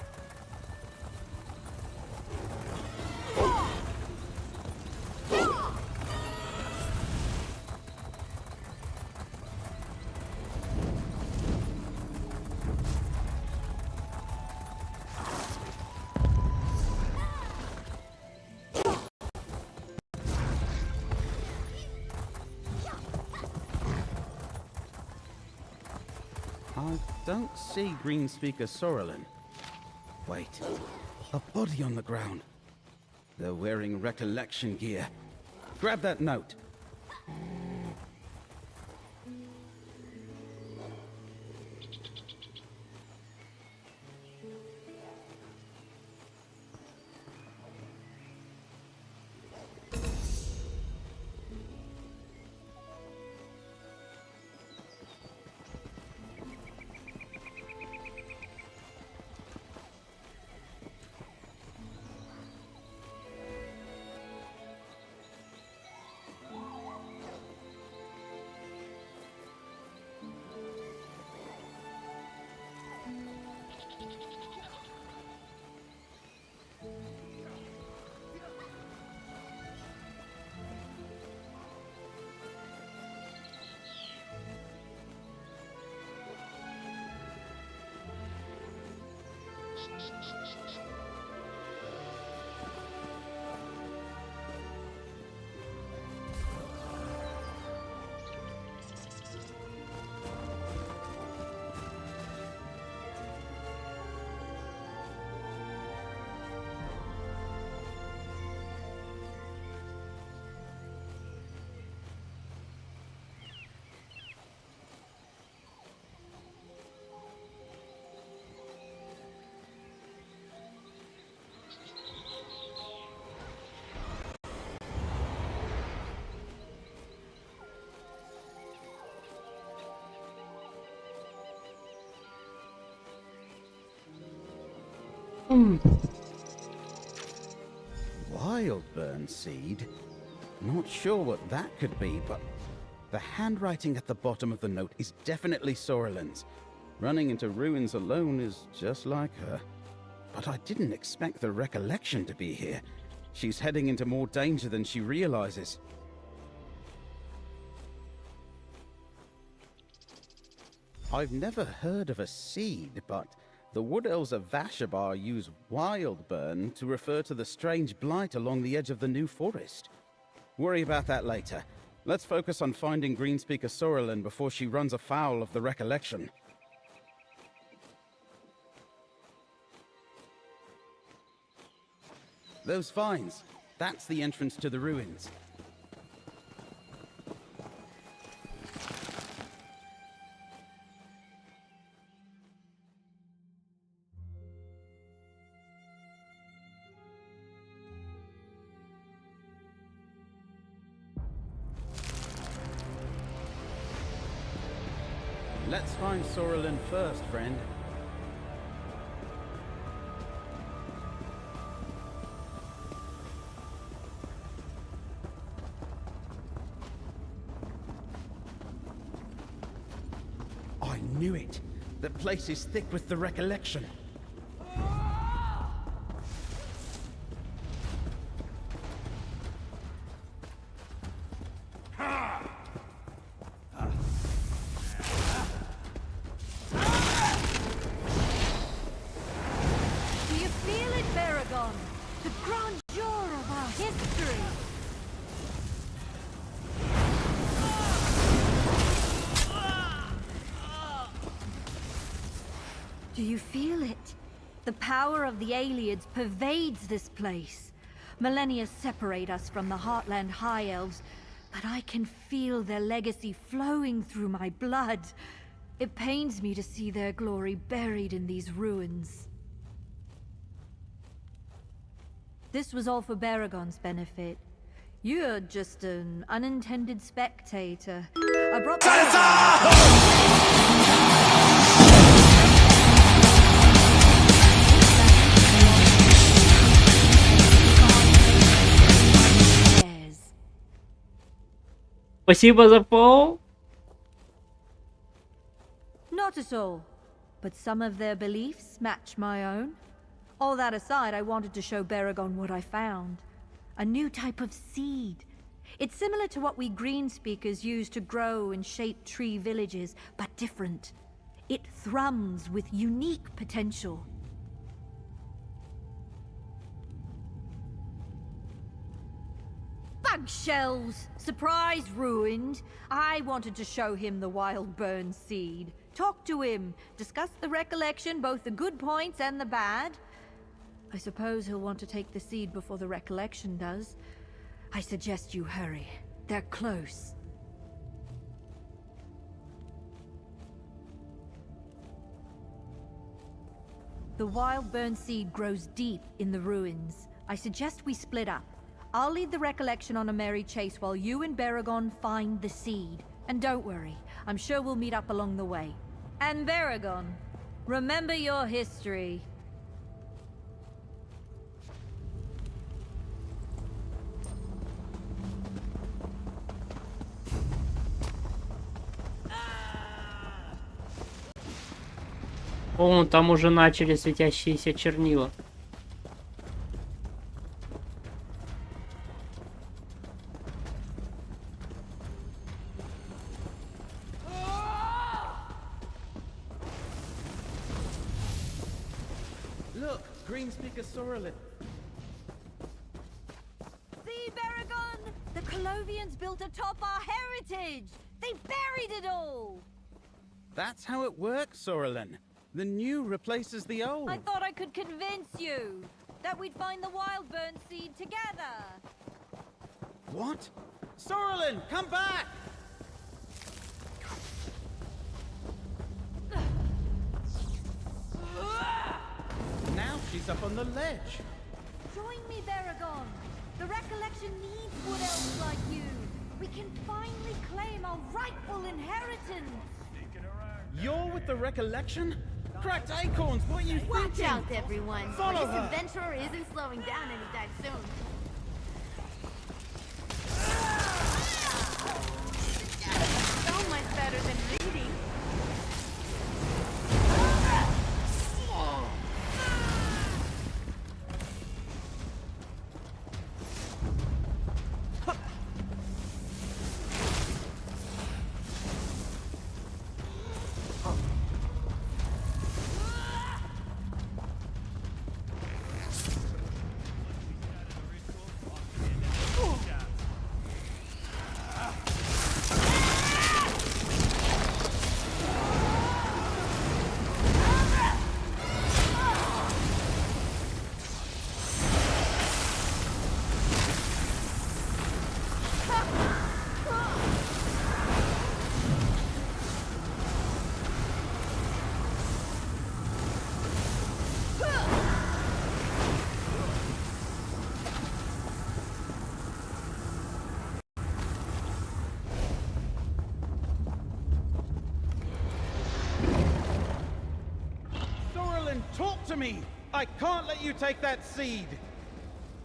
I don't see Greenspeaker Sorrelin. Wait, a body on the ground. They're wearing recollection gear. Grab that note. Wildburn seed? Not sure what that could be, but the handwriting at the bottom of the note is definitely Sorrelin's. Running into ruins alone is just like her. But I didn't expect the recollection to be here. She's heading into more danger than she realizes. I've never heard of a seed, but the Wood Elves of Vashabar use Wildburn to refer to the strange blight along the edge of the New Forest. Worry about that later. Let's focus on finding Greenspeaker Sorrelin before she runs afoul of the recollection. Those vines, that's the entrance to the ruins. Let's find Sorrelin first, friend. I knew it. The place is thick with the recollection. Do you feel it? The power of the Aliens pervades this place. Millennia separate us from the Heartland High Elves, but I can feel their legacy flowing through my blood. It pains me to see their glory buried in these ruins. This was all for Baragon's benefit. You're just an unintended spectator. I brought Спасибо за пол. Not at all, but some of their beliefs match my own. All that aside, I wanted to show Baragon what I found. A new type of seed. It's similar to what we green speakers use to grow and shape tree villages, but different. It thrums with unique potential. Bug shells! Surprise ruined. I wanted to show him the wild burn seed. Talk to him. Discuss the recollection, both the good points and the bad. I suppose he'll want to take the seed before the recollection does. I suggest you hurry. They're close. The wild burn seed grows deep in the ruins. I suggest we split up. I'll lead the recollection on a merry chase while you and Baragon find the seed. And don't worry, I'm sure we'll meet up along the way. And Baragon, remember your history. О, там уже начали светящиеся чернила. Look, green speaker Sorrelin. See, Baragon? The Colovians built atop our heritage! They buried it all! That's how it works, Sorrelin. The new replaces the old. I thought I could convince you that we'd find the wild burn seed together. What? Sorrelin, come back! Now she's up on the ledge. Join me, Baragon. The recollection needs wood elves like you. We can finally claim our rightful inheritance. You're with the recollection? Cracked acorns, what are you thinking? Watch out, everyone. Follow this her. adventurer isn't slowing down anytime soon. So much better than reading. Talk to me! I can't let you take that seed!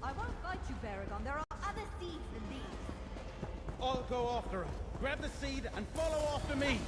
I won't fight you, Baragon. There are other seeds than these. I'll go after her. Grab the seed and follow after me!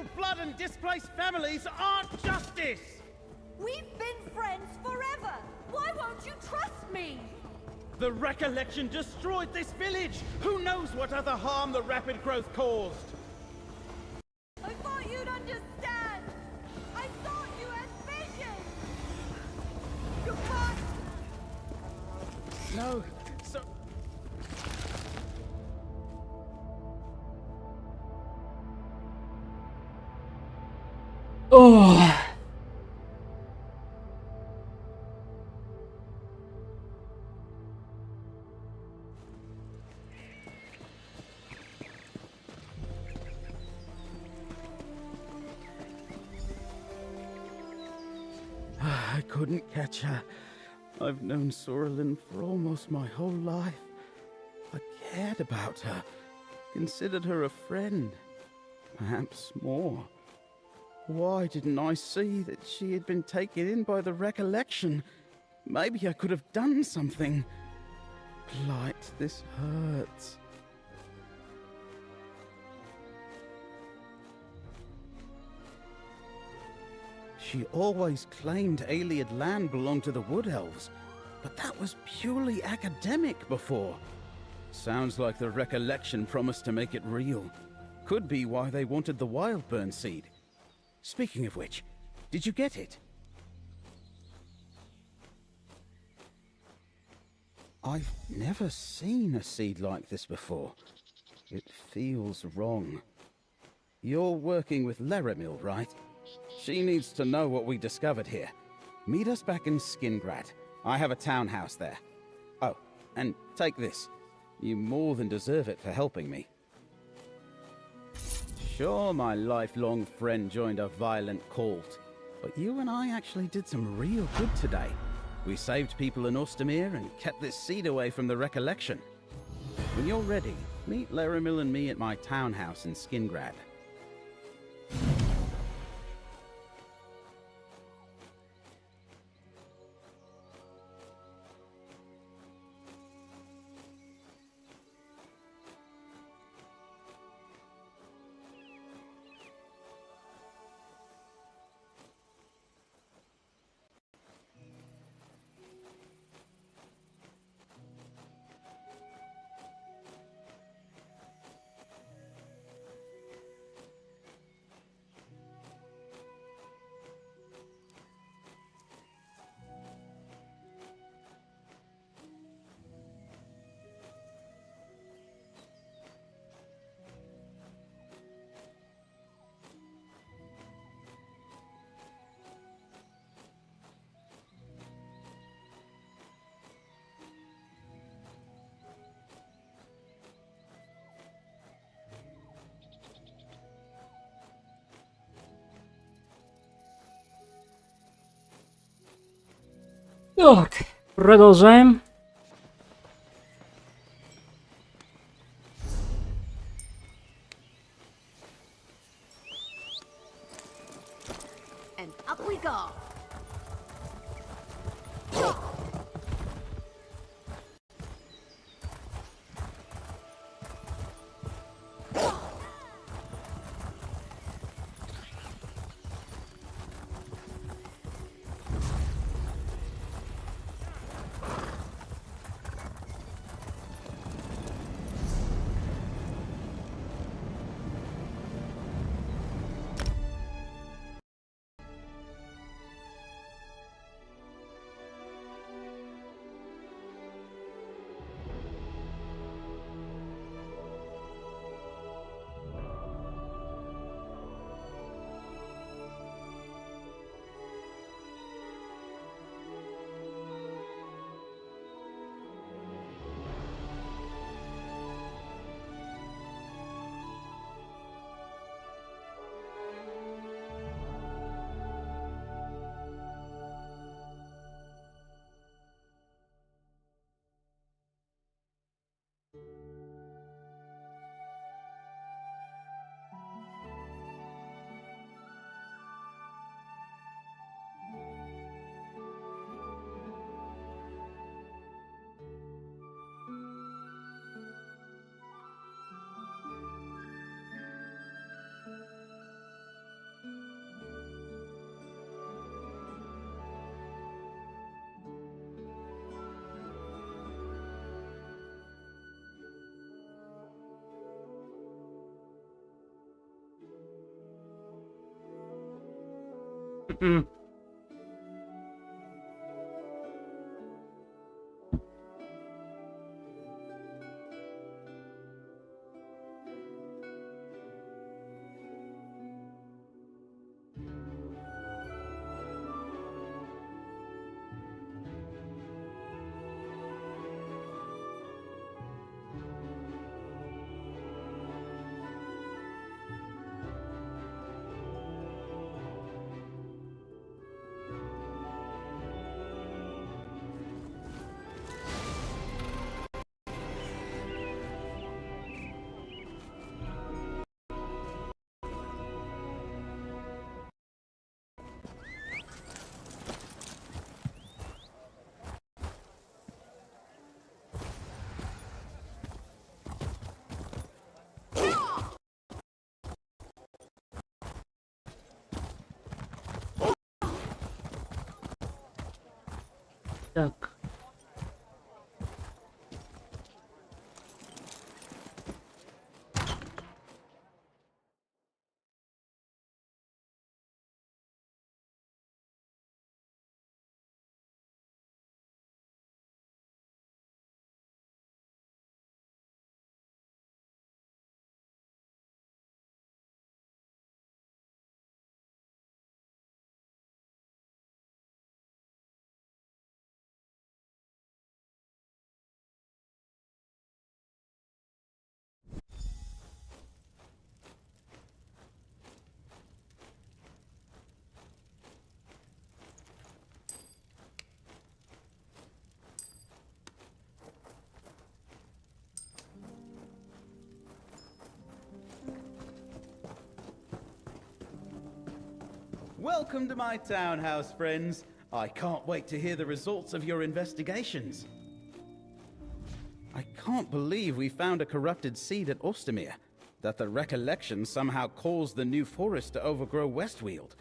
Spilled blood and displaced families aren't justice! We've been friends forever! Why won't you trust me? The recollection destroyed this village! Who knows what other harm the rapid growth caused? I thought you'd understand! I thought you had vision! Goodbye! No, so... Oh. I couldn't catch her. I've known Sorlin for almost my whole life. I cared about her, considered her a friend, perhaps more. Why didn't I see that she had been taken in by the recollection? Maybe I could have done something. Blight, this hurts. She always claimed Ayleid land belonged to the Wood Elves, but that was purely academic before. Sounds like the recollection promised to make it real. Could be why they wanted the Wildburn seed. Speaking of which, did you get it? I've never seen a seed like this before. It feels wrong. You're working with Laramil, right? She needs to know what we discovered here. Meet us back in Skingrad. I have a townhouse there. Oh, and take this. You more than deserve it for helping me. Sure, my lifelong friend joined a violent cult, but you and I actually did some real good today. We saved people in Ostermere and kept this seed away from the recollection. When you're ready, meet Laramil and me at my townhouse in Skingrad. Так, продолжаем. And up we go. Mm-mm. Так. Welcome to my townhouse, friends. I can't wait to hear the results of your investigations. I can't believe we found a corrupted seed at Ostermere. That the recollection somehow caused the new forest to overgrow Westweald.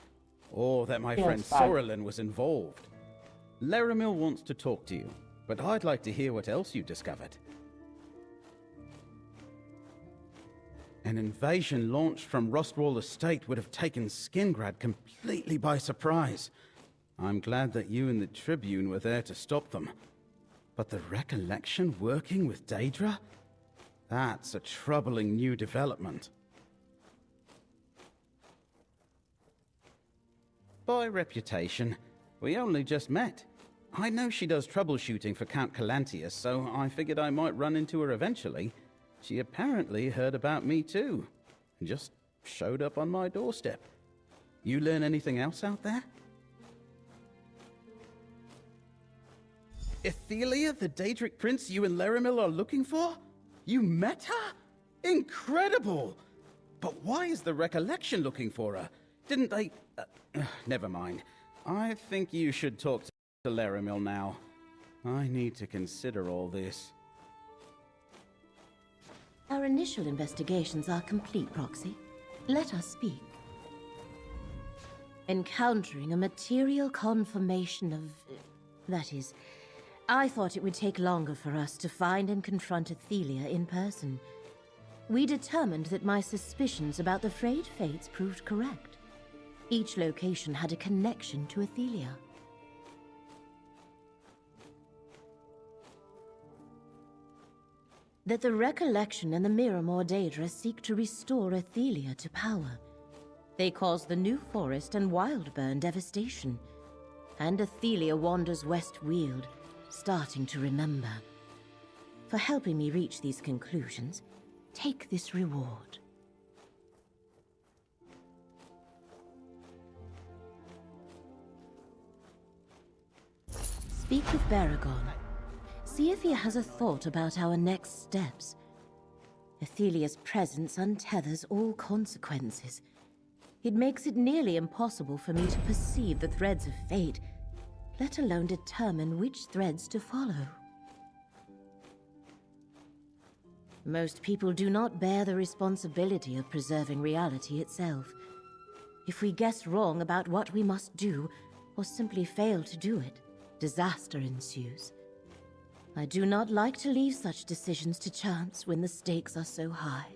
Or that my friend Sorrelin was involved. Laramil wants to talk to you, but I'd like to hear what else you discovered. An invasion launched from Rostwall Estate would have taken Skingrad completely by surprise. I'm glad that you and the Tribune were there to stop them. But the recollection working with Daedra? That's a troubling new development. By reputation, we only just met. I know she does troubleshooting for Count Calantius, so I figured I might run into her eventually. She apparently heard about me too, and just showed up on my doorstep. You learn anything else out there? Ethelia, the Daedric prince you and Laramil are looking for? You met her? Incredible! But why is the recollection looking for her? Didn't they... never mind. I think you should talk to Laramil now. I need to consider all this. Our initial investigations are complete, Proxy. Let us speak. Encountering a material confirmation of... that is, I thought it would take longer for us to find and confront Ethelia in person. We determined that my suspicions about the frayed fates proved correct. Each location had a connection to Ethelia. That the recollection and the Miramor Daedra seek to restore Ethelia to power. They cause the New Forest and Wildburn devastation. And Ethelia wanders Westweald, starting to remember. For helping me reach these conclusions, take this reward. Speak with Baragon. See if he has a thought about our next steps. Ethelia's presence untethers all consequences. It makes it nearly impossible for me to perceive the threads of fate, let alone determine which threads to follow. Most people do not bear the responsibility of preserving reality itself. If we guess wrong about what we must do, or simply fail to do it, disaster ensues. I do not like to leave such decisions to chance when the stakes are so high.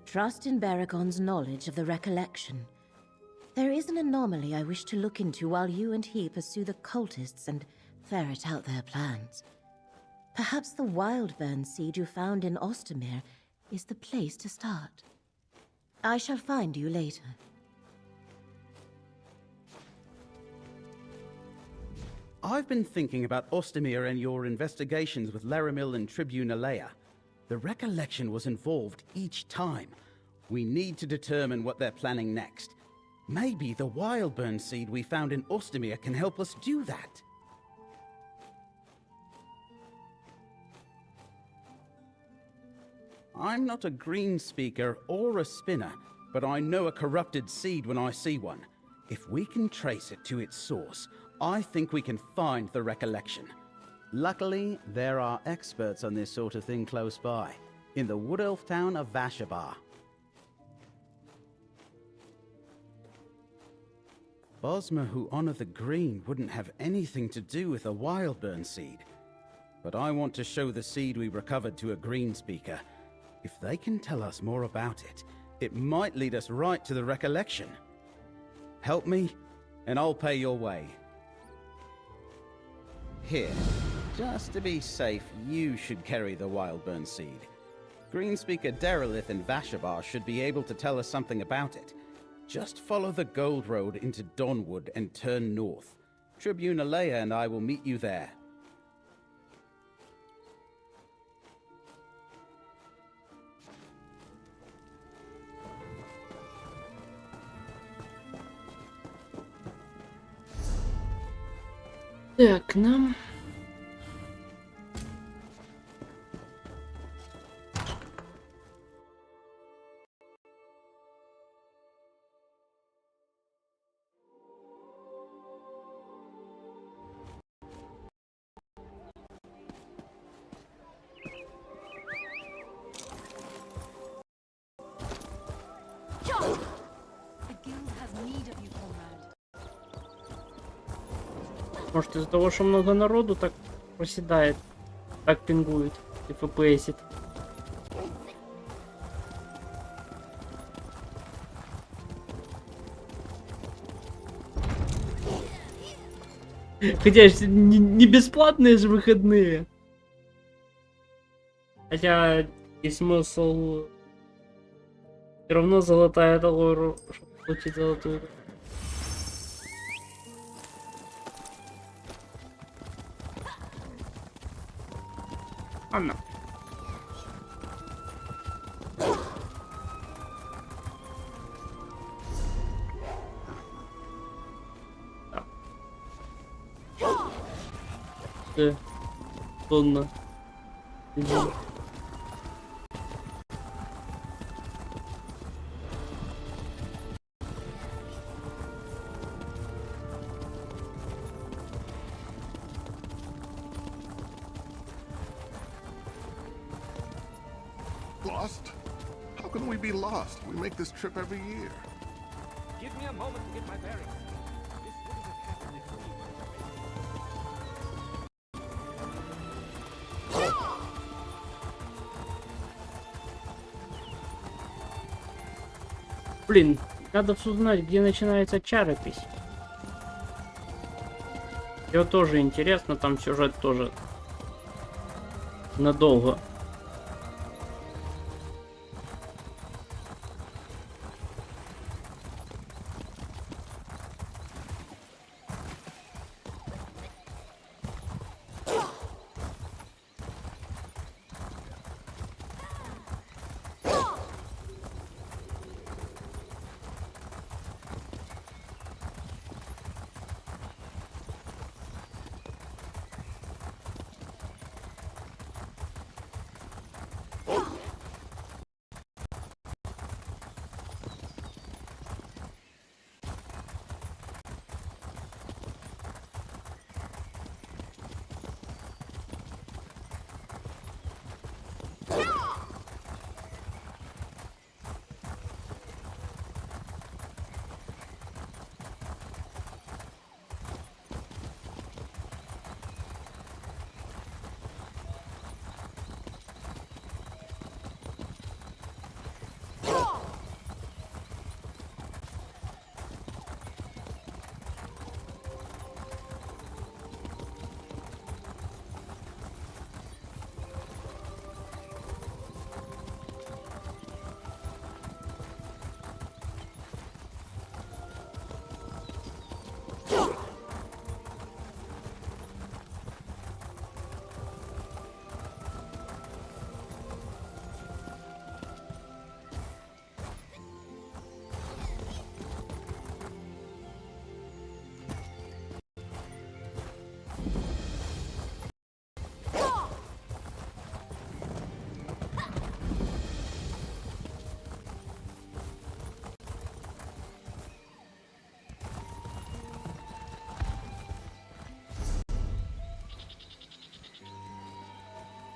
Trust in Baragon's knowledge of the recollection. There is an anomaly I wish to look into while you and he pursue the cultists and ferret out their plans. Perhaps the Wildburn seed you found in Ostermere is the place to start. I shall find you later. I've been thinking about Ostermere and your investigations with Laramil and Tribune Alea. The recollection was involved each time. We need to determine what they're planning next. Maybe the Wildburn seed we found in Ostermere can help us do that. I'm not a green speaker or a spinner, but I know a corrupted seed when I see one. If we can trace it to its source, I think we can find the recollection. Luckily, there are experts on this sort of thing close by, in the wood elf town of Vashabar. Bosma, who honor the green, wouldn't have anything to do with a Wildburn seed. But I want to show the seed we recovered to a green speaker. If they can tell us more about it, it might lead us right to the recollection. Help me, and I'll pay your way. Here, just to be safe, you should carry the Wildburn seed. Greenspeaker Derelith in Vashabar should be able to tell us something about it. Just follow the Gold Road into Dawnwood and turn north. Tribune Alea and I will meet you there. Так, нам... Может, из-за того, что много народу так проседает, так пингует и фпсит. Хотя не бесплатные же выходные. Хотя есть смысл. Все равно золотая доллар, чтобы получить золотую. Ладно. Да. Ладно. Lost? How can we be lost? We make this trip every year. Give me a moment to get my bearings. This wouldn't have happened if we Блин, надо узнать, где начинается чаропись. Ее тоже интересно, там сюжет тоже надолго.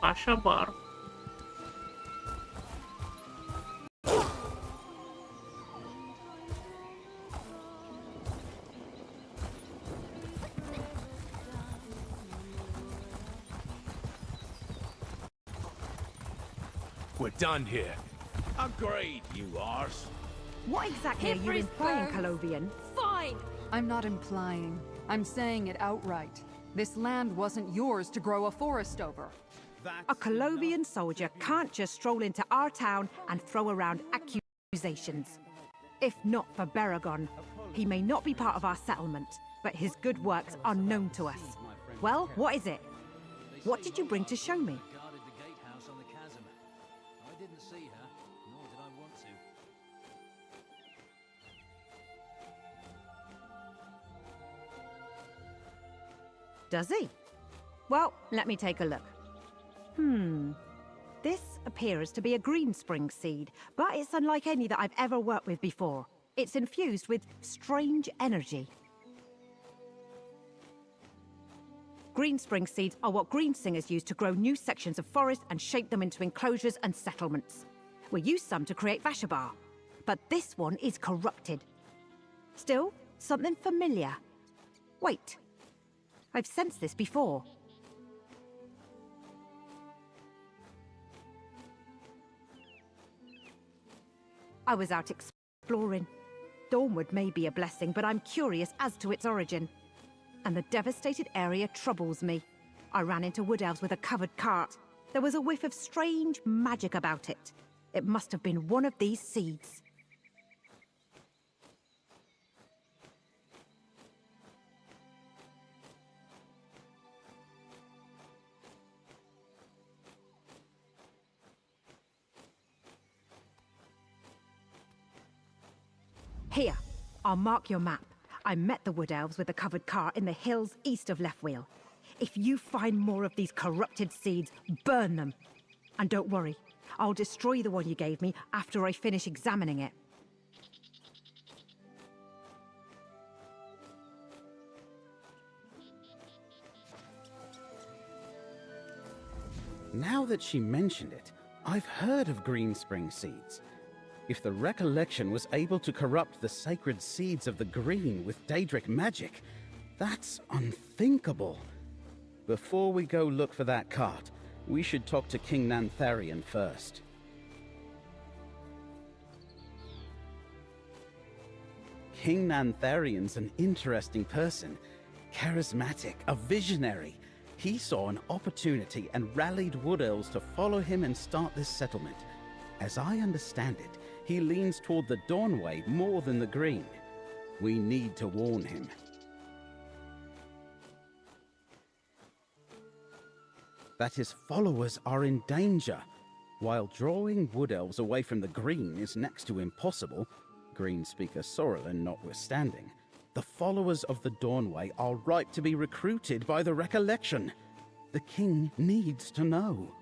Паша бар. We're done here. Agreed, you arse. What exactly are you implying, Colovian? Fine! I'm not implying. I'm saying it outright. This land wasn't yours to grow a forest over. A Colovian soldier can't just stroll into our town and throw around accusations. If not for Baragon, he may not be part of our settlement, but his good works are known to us. Well, what is it? What did you bring to show me? Does he? Well, let me take a look. This appears to be a green spring seed, but it's unlike any that I've ever worked with before. It's infused with strange energy. Green spring seeds are what green singers use to grow new sections of forest and shape them into enclosures and settlements. We use some to create Vashabar, but this one is corrupted. Still, something familiar. Wait. I've sensed this before. I was out exploring. Dawnwood may be a blessing, but I'm curious as to its origin. And the devastated area troubles me. I ran into wood elves with a covered cart. There was a whiff of strange magic about it. It must have been one of these seeds. Here, I'll mark your map. I met the wood elves with the covered cart in the hills east of Leftwheel. If you find more of these corrupted seeds, burn them. And don't worry, I'll destroy the one you gave me after I finish examining it. Now that she mentioned it, I've heard of green spring seeds. If the recollection was able to corrupt the sacred seeds of the green with Daedric magic, that's unthinkable. Before we go look for that cart, we should talk to King Nantharian first. King Nantharian's an interesting person. Charismatic, a visionary. He saw an opportunity and rallied wood elves to follow him and start this settlement. As I understand it, he leans toward the Dawnway more than the Green. We need to warn him. That his followers are in danger. While drawing wood elves away from the Green is next to impossible, Green speaker Sorrelin notwithstanding, the followers of the Dawnway are ripe to be recruited by the recollection. The king needs to know.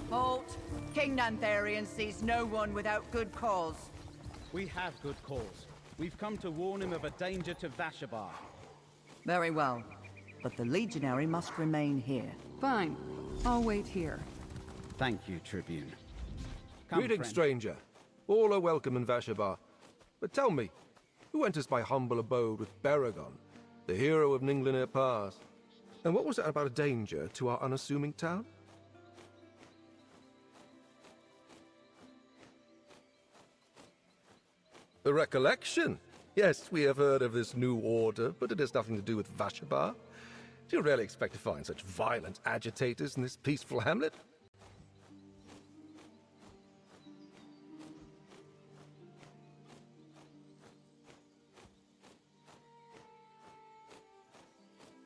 Halt! King Nantharian sees no one without good cause. We have good cause. We've come to warn him of a danger to Vashabar. Very well. But the legionary must remain here. Fine. I'll wait here. Thank you, Tribune. Greetings, stranger. All are welcome in Vashabar. But tell me, who enters my humble abode with Baragon, the hero of Ninglinir Pass? And what was that about a danger to our unassuming town? The recollection? Yes, we have heard of this new order, but it has nothing to do with Vashabar. Do you really expect to find such violent agitators in this peaceful hamlet?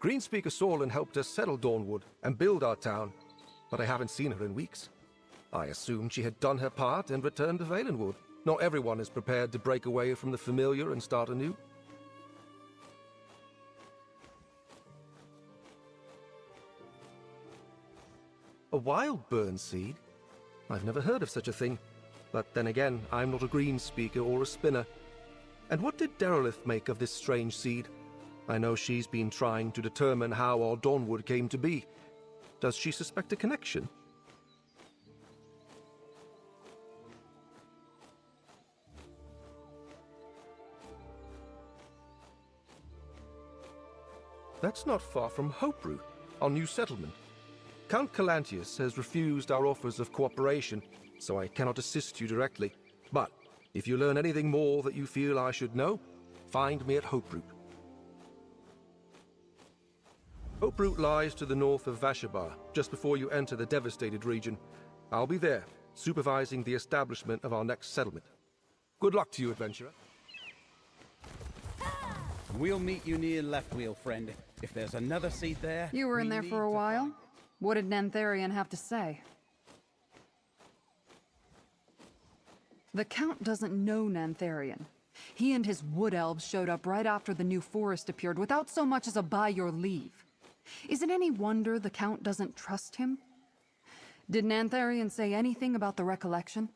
Greenspeaker Sorlin helped us settle Dawnwood and build our town, but I haven't seen her in weeks. I assumed she had done her part and returned to Valenwood. Not everyone is prepared to break away from the familiar and start anew. A wild burn seed? I've never heard of such a thing. But then again, I'm not a Greenspeaker or a spinner. And what did Derelith make of this strange seed? I know she's been trying to determine how our Dawnwood came to be. Does she suspect a connection? That's not far from Hoperoot, our new settlement. Count Calantius has refused our offers of cooperation, so I cannot assist you directly. But if you learn anything more that you feel I should know, find me at Hoperoot. Hoperoot lies to the north of Vashabar, just before you enter the devastated region. I'll be there, supervising the establishment of our next settlement. Good luck to you, adventurer. We'll meet you near Leftwheel, friend. If there's another seat there... You were in there for a while? What did Nantharian have to say? The Count doesn't know Nantharian. He and his wood elves showed up right after the new forest appeared without so much as a by your leave. Is it any wonder the Count doesn't trust him? Did Nantharian say anything about the recollection?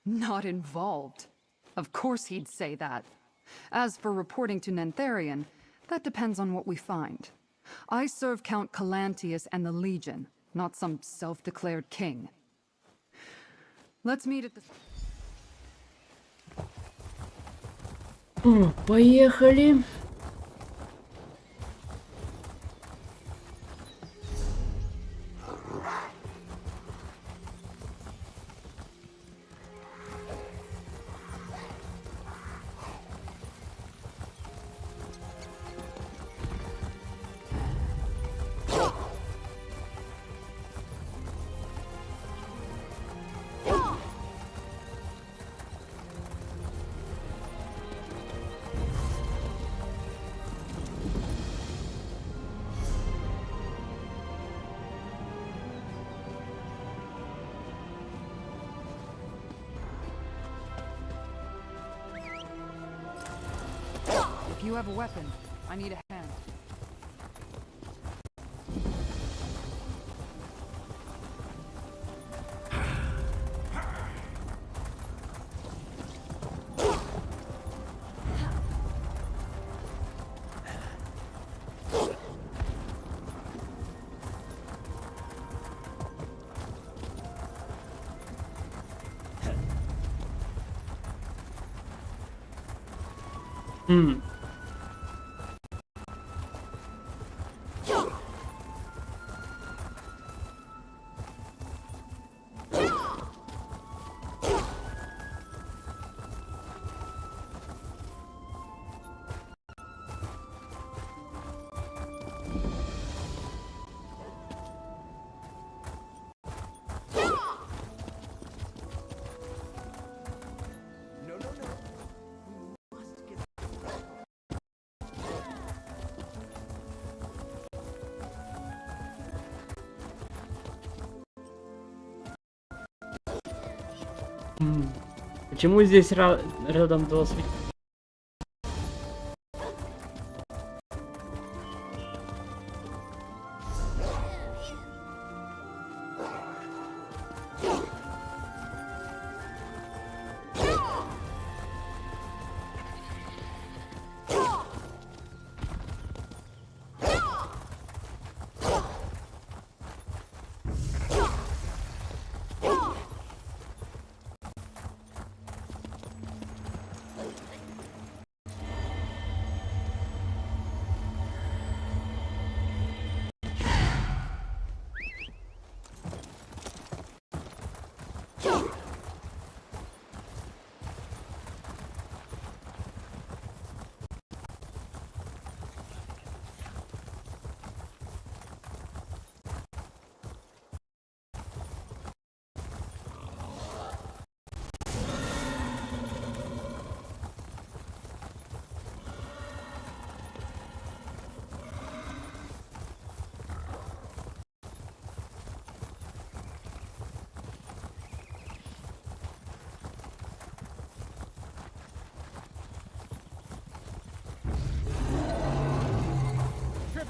Not involved. Of course he'd say that. As for reporting to Nantharian, that depends on what we find. I serve Count Calantius and the Legion, not some self-declared king. Let's meet at the... Поехали. If you have a weapon, I need a hand. Почему здесь рядом два светильника?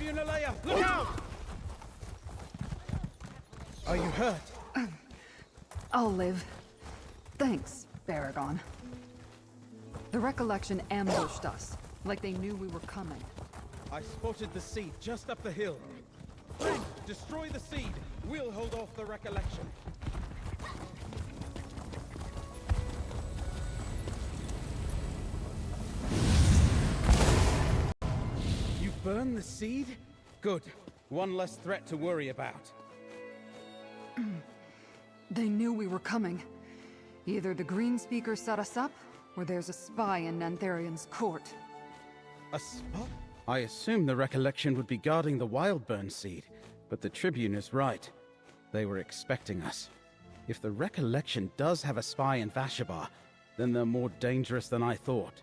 Tribune Alea, look out! Are you hurt? I'll live. Thanks, Baragon. The recollection ambushed us, like they knew we were coming. I spotted the seed just up the hill. Friend, destroy the seed. We'll hold off the recollection. You burn the seed? Good. One less threat to worry about. They knew we were coming. Either the Green Speaker set us up, or there's a spy in Nantharian's court. A spy? I assume the recollection would be guarding the Wildburn seed, but the Tribune is right. They were expecting us. If the recollection does have a spy in Vashabar, then they're more dangerous than I thought.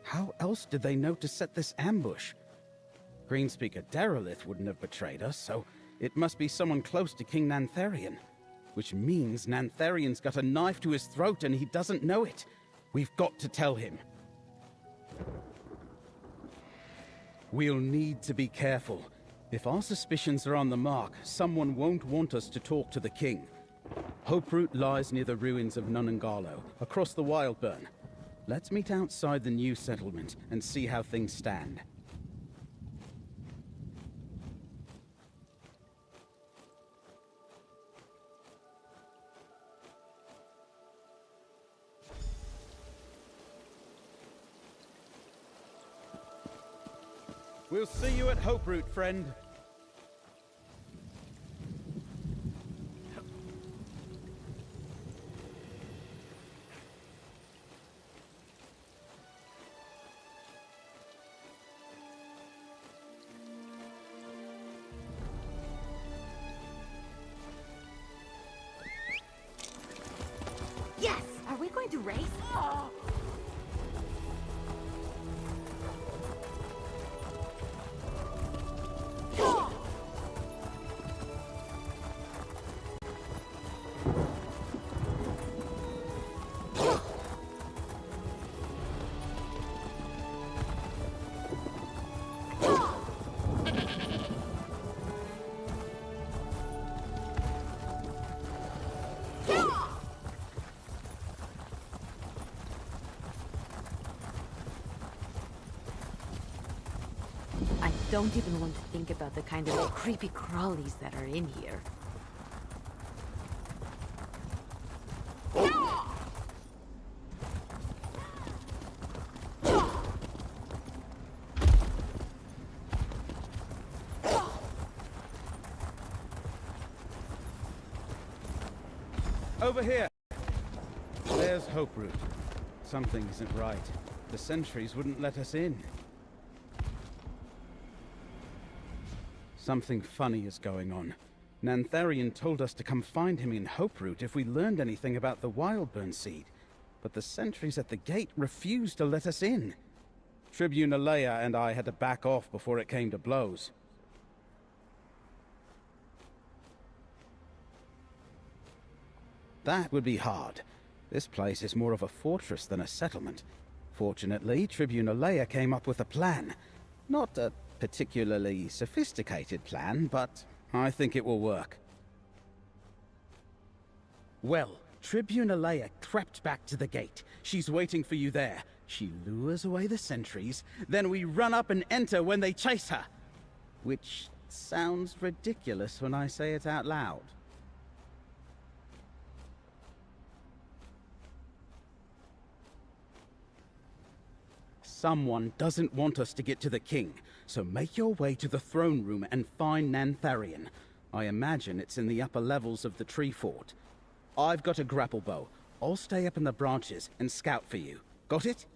How else did they know to set this ambush? Greenspeaker Derelith wouldn't have betrayed us, so it must be someone close to King Nantharian. Which means Nantharian's got a knife to his throat and he doesn't know it. We've got to tell him. We'll need to be careful. If our suspicions are on the mark, someone won't want us to talk to the king. Hoperoot lies near the ruins of Nunangalo, across the Wildburn. Let's meet outside the new settlement and see how things stand. We'll see you at Hoperoot, friend. race? I don't even want to think about the kind of creepy crawlies that are in here. Over here! There's Hope Root. Something isn't right. The sentries wouldn't let us in. Something funny is going on. Nantharian told us to come find him in Hope Root if we learned anything about the Wildburn seed, but the sentries at the gate refused to let us in. Tribune Alea and I had to back off before it came to blows. That would be hard. This place is more of a fortress than a settlement. Fortunately, Tribune Alea came up with a plan. Not a particularly sophisticated plan, but I think it will work. Well, Tribune Alea crept back to the gate. She's waiting for you there. She lures away the sentries, then we run up and enter when they chase her. Which sounds ridiculous when I say it out loud. Someone doesn't want us to get to the king, so make your way to the throne room and find Nantharian. I imagine it's in the upper levels of the tree fort. I've got a grapple bow. I'll stay up in the branches and scout for you. Got it?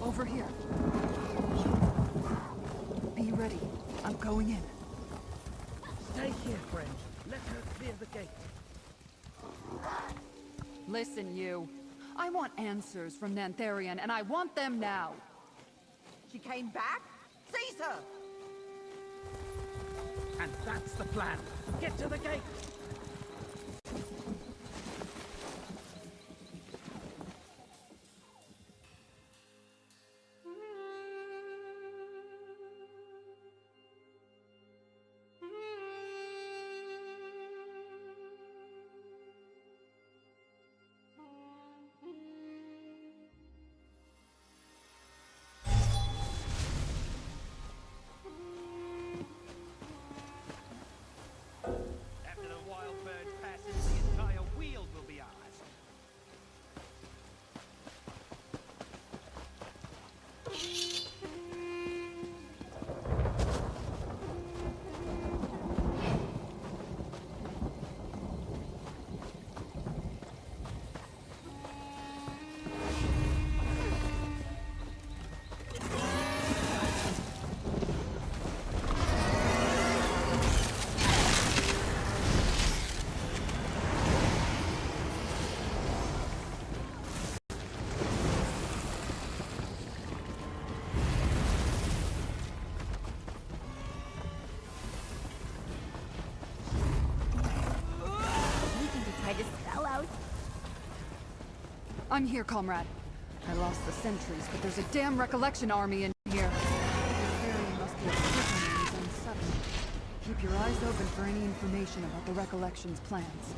Over here. Be ready. I'm going in. Stay here, friend. Let her clear the gate. Listen, you. I want answers from Nantharian, and I want them now. She came back? Seize her! And that's the plan. Get to the gate! After the wild bird passes, the entire wheel will be ours. I'm here, comrade. I lost the sentries, but there's a damn recollection army in here. Your ferry must be a zone 7. Keep your eyes open for any information about the recollection's plans.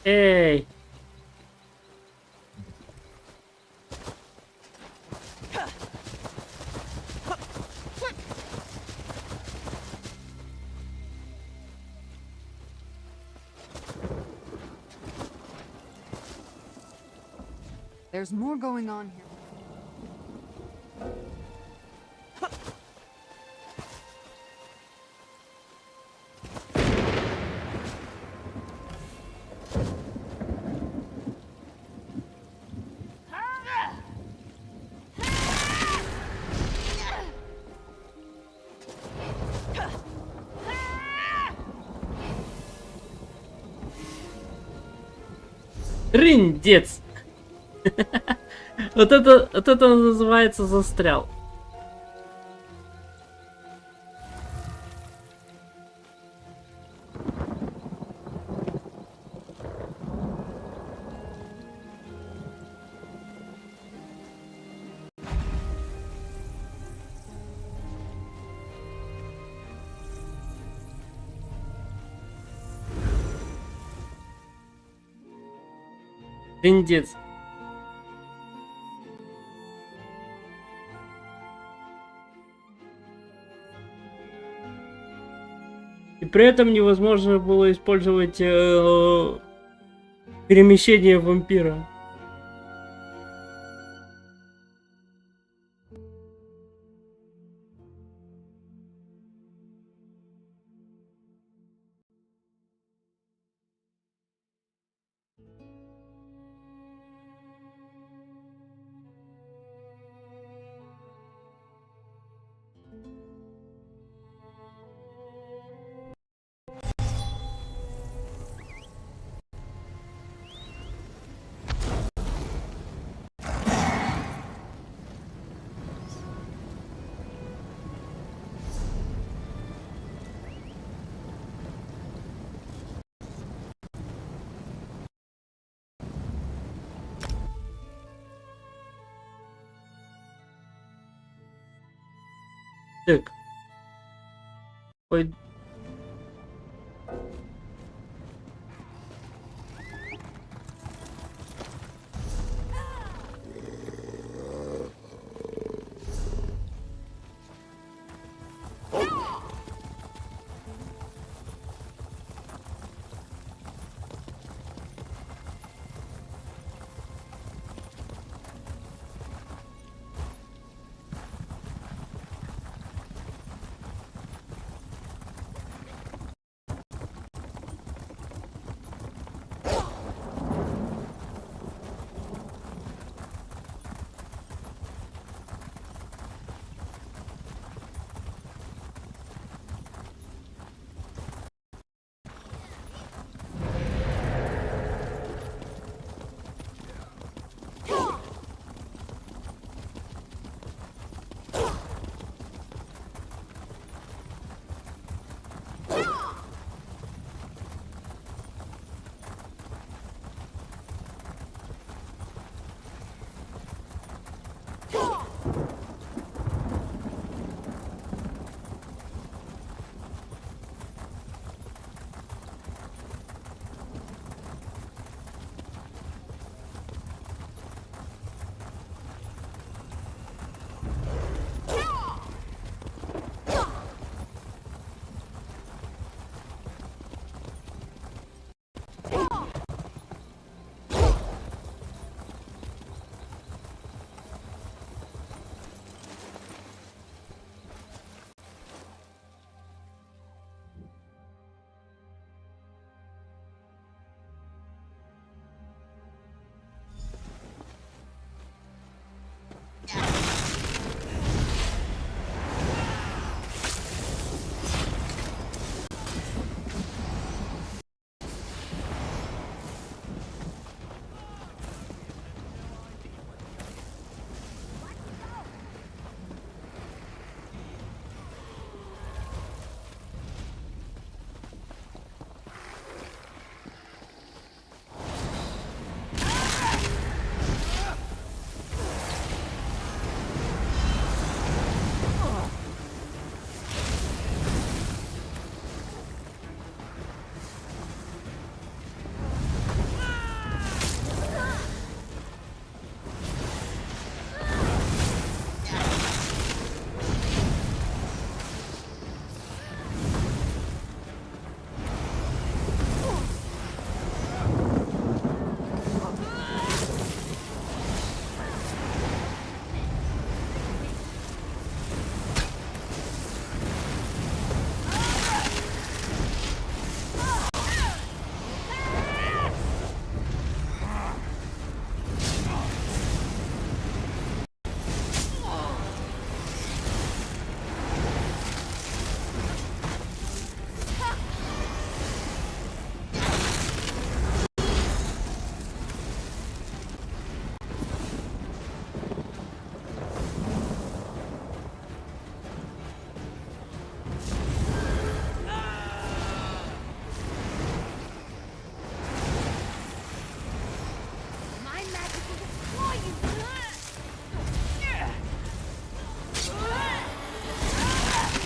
Эй! There's more going on here. Триндец! Вот это называется застрял. Триндец. И при этом невозможно было использовать перемещение вампира. Так. Ой.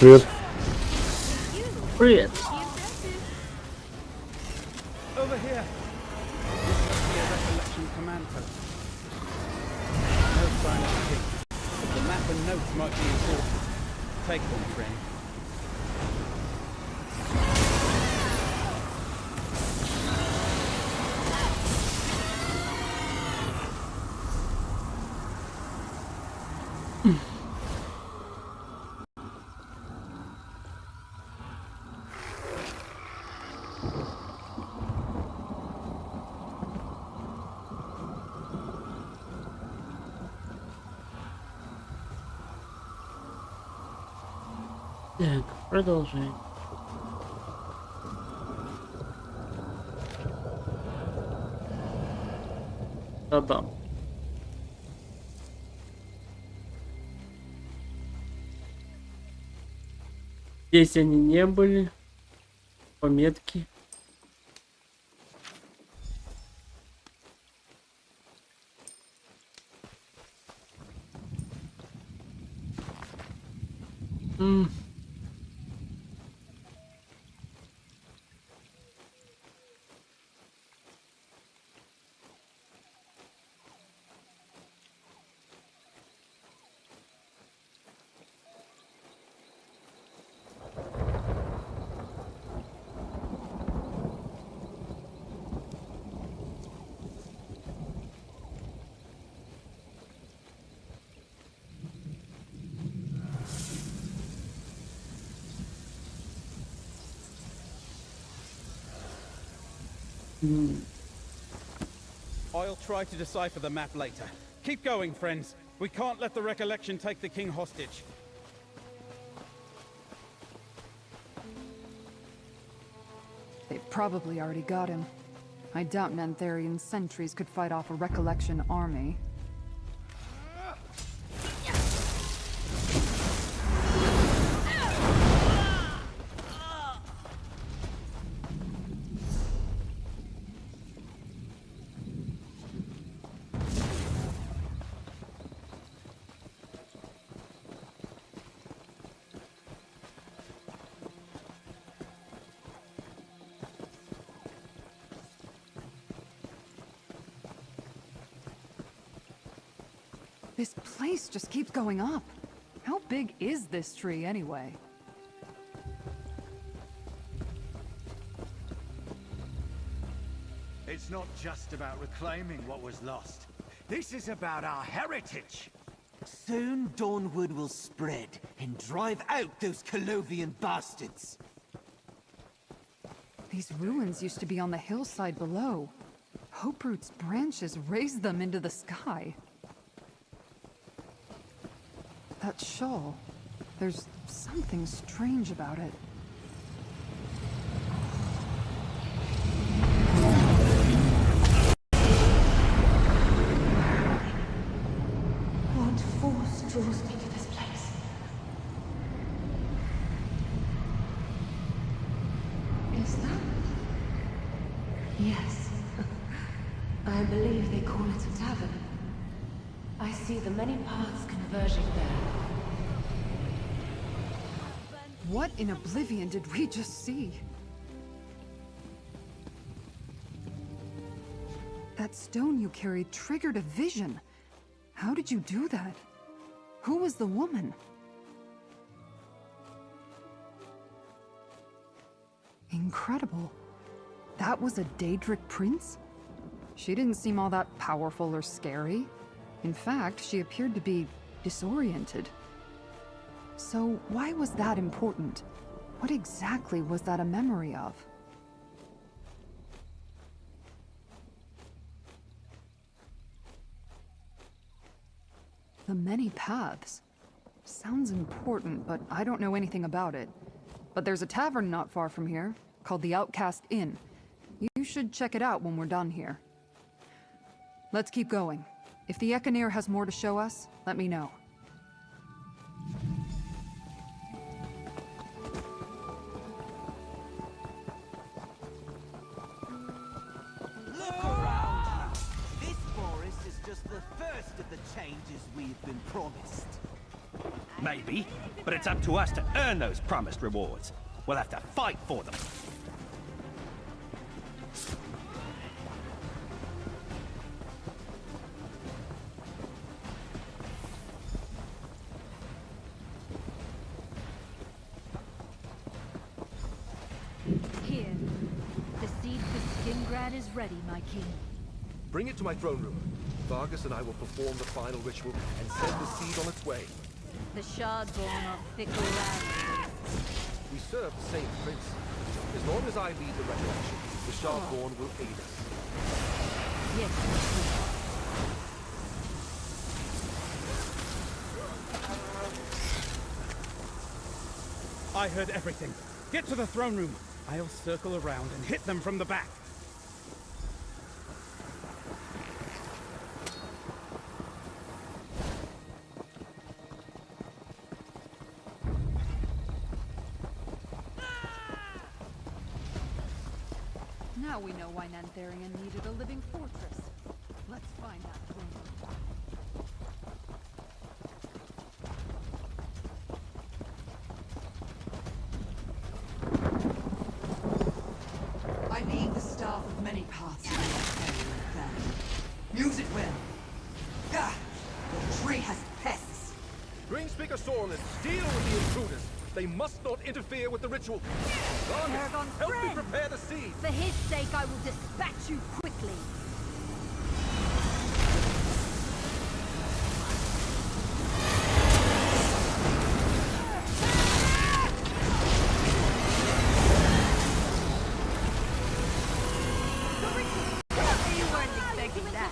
Привет. Привет. Over here. This must be a recollection command post. No sign of the king. But the map and notes might be important. Take them, friend. Так, продолжаем. Да-да. Здесь они не были. Пометки. I'll try to decipher the map later. Keep going, friends. We can't let the recollection take the king hostage. They've probably already got him. I doubt Nantharian sentries could fight off a recollection army. This place just keeps going up. How big is this tree, anyway? It's not just about reclaiming what was lost. This is about our heritage. Soon Dawnwood will spread and drive out those Colovian bastards. These ruins used to be on the hillside below. Hoperoot's branches raised them into the sky. That shawl, there's something strange about it. What force draws me to this place? Is that? Yes. I believe they call it a tavern. I see the many paths converging there. What in oblivion did we just see? That stone you carried triggered a vision. How did you do that? Who was the woman? Incredible. That was a Daedric prince? She didn't seem all that powerful or scary. In fact, she appeared to be disoriented. So why was that important? What exactly was that a memory of? The many paths. Sounds important, but I don't know anything about it. But there's a tavern not far from here, called the Outcast Inn. You should check it out when we're done here. Let's keep going. If the Ekaneer has more to show us, let me know. Look around you. This forest is just the first of the changes we've been promised. Maybe, but it's up to us to earn those promised rewards. We'll have to fight for them. Here. The seed for Skingrad is ready, my king. Bring it to my throne room. Vargas and I will perform the final ritual and send the seed on its way. The Shardborn are fickle lads. We serve the same prince. As long as I lead the recollection, the Shardborn will aid us. Yes, I heard everything. Get to the throne room. I'll circle around and hit them from the back. Now we know why Nantharian needed a living fortress. Let's find that throne room. I need the staff of many paths in my plan. Use it well. Ah, the tree has pests. Greenspeaker Sorlin, deal with the intruders. They must not interfere with the ritual. Vargas, help me prepare the seed. For his sake, I will dispatch you quickly. You weren't expecting that.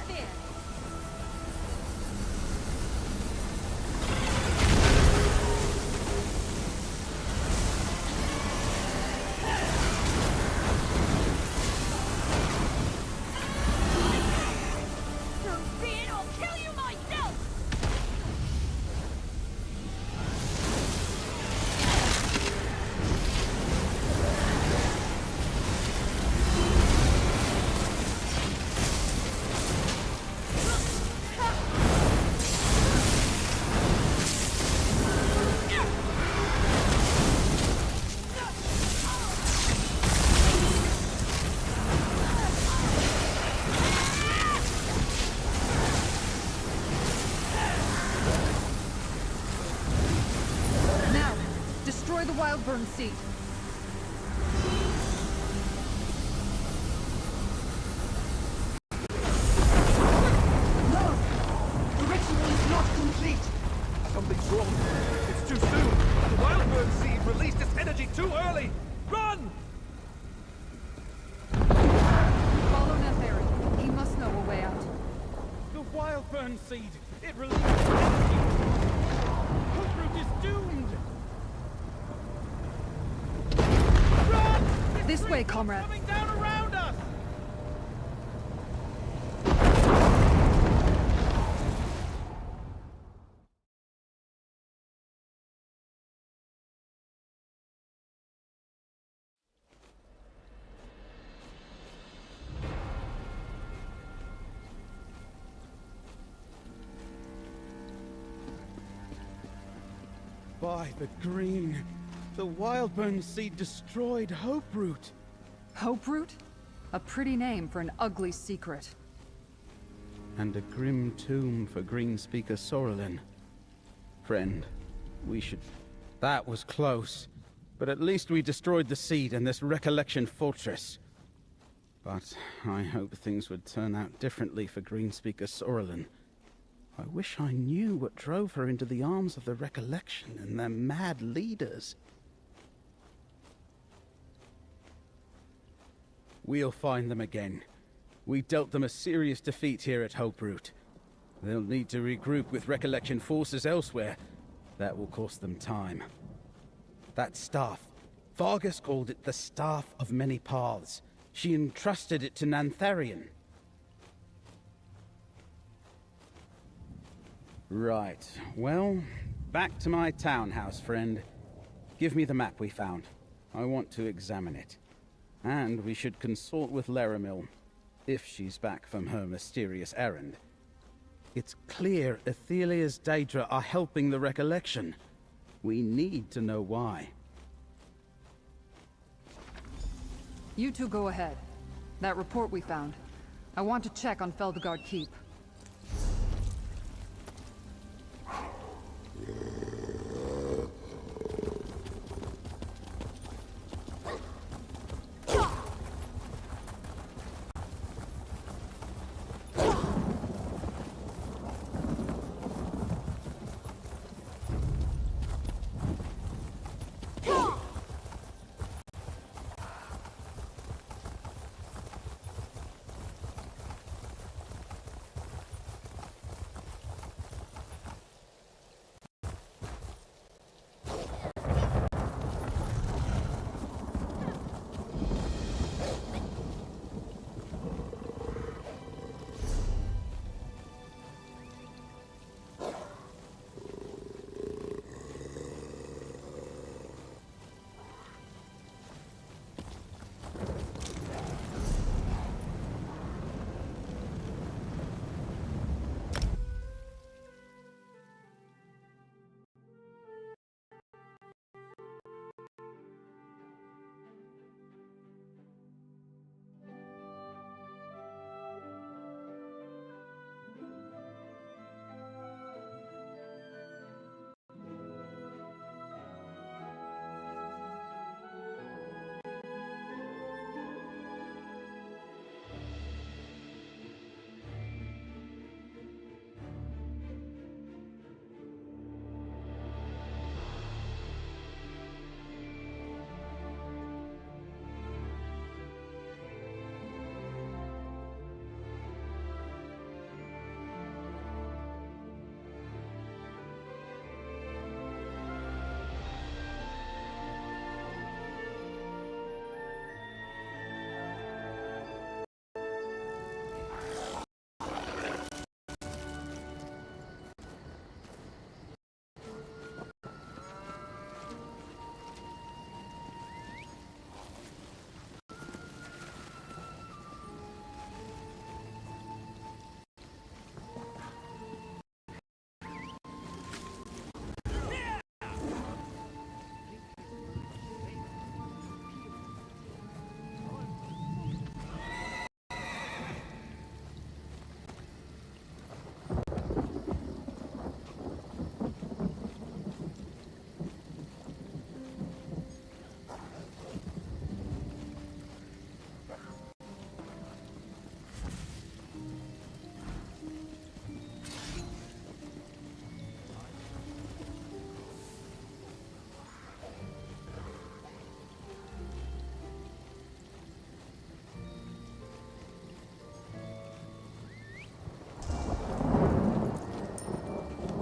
Destroy the Wildburn seed. No! The ritual is not complete. Something's wrong. It's too soon. The Wildburn seed released its energy too early. Run! Follow Nantharian. He must know a way out. The Wildburn seed! It released energy! Hoperoot is doomed! Run! This way, comrade. Coming down around us! By the green, the Wildburn seed destroyed Hoperoot. Hoperoot? A pretty name for an ugly secret. And a grim tomb for Greenspeaker Sorlin. Friend, we should... That was close. But at least we destroyed the seed and this recollection fortress. But I hope things would turn out differently for Greenspeaker Sorlin. I wish I knew what drove her into the arms of the recollection and their mad leaders. We'll find them again. We dealt them a serious defeat here at Hoperoot. They'll need to regroup with recollection forces elsewhere. That will cost them time. That staff. Vargas called it the Staff of Many Paths. She entrusted it to Nantharian. Right. Well, back to my townhouse, friend. Give me the map we found. I want to examine it. And we should consult with Laramil, if she's back from her mysterious errand. It's clear Athelia's Daedra are helping the recollection. We need to know why. You two go ahead. That report we found. I want to check on Feldegard Keep.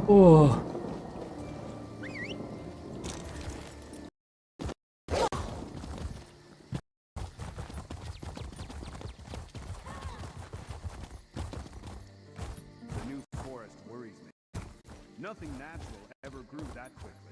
О. The new forest worries me. Nothing natural ever grew that quickly.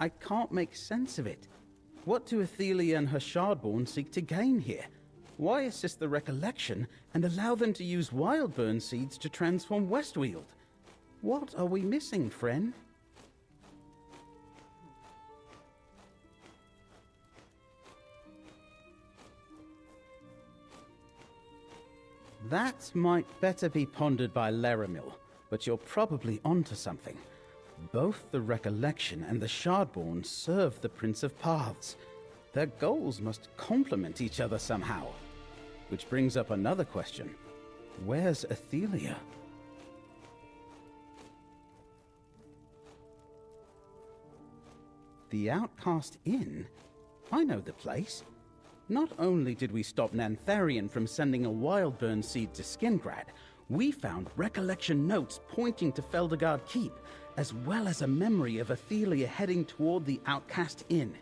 I can't make sense of it. What do Athelia and her Shardborn seek to gain here? Why assist the recollection and allow them to use Wildburn seeds to transform Westweald? What are we missing, friend? That might better be pondered by Laramil, but you're probably onto something. Both the Recollection and the Shardborn serve the Prince of Paths. Their goals must complement each other somehow. Which brings up another question. Where's Athelia? The Outcast Inn? I know the place. Not only did we stop Nantharian from sending a Wildburn seed to Skingrad, we found recollection notes pointing to Feldegard Keep, as well as a memory of Athelia heading toward the Outcast Inn.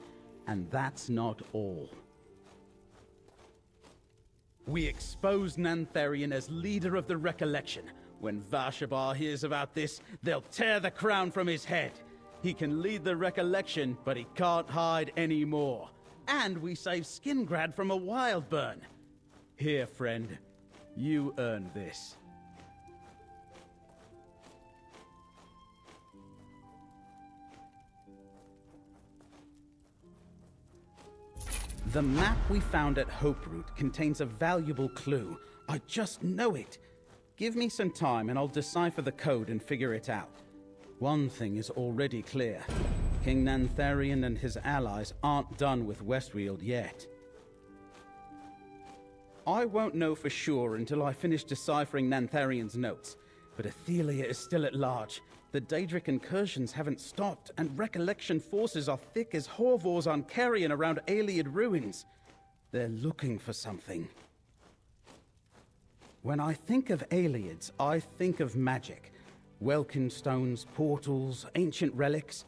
And that's not all. We expose Nantharian as leader of the Recollection. When Vashabar hears about this, they'll tear the crown from his head. He can lead the Recollection, but he can't hide anymore. And we save Skingrad from a wild burn. Here, friend. You earned this. The map we found at Hoperoot contains a valuable clue. I just know it. Give me some time and I'll decipher the code and figure it out. One thing is already clear. King Nantharian and his allies aren't done with Westweald yet. I won't know for sure until I finish deciphering Nantharian's notes, but Athelia is still at large. The Daedric incursions haven't stopped, and Recollection forces are thick as Horvors on Carrion around Ayleid ruins. They're looking for something. When I think of Ayleids, I think of magic. Welkin stones, portals, ancient relics.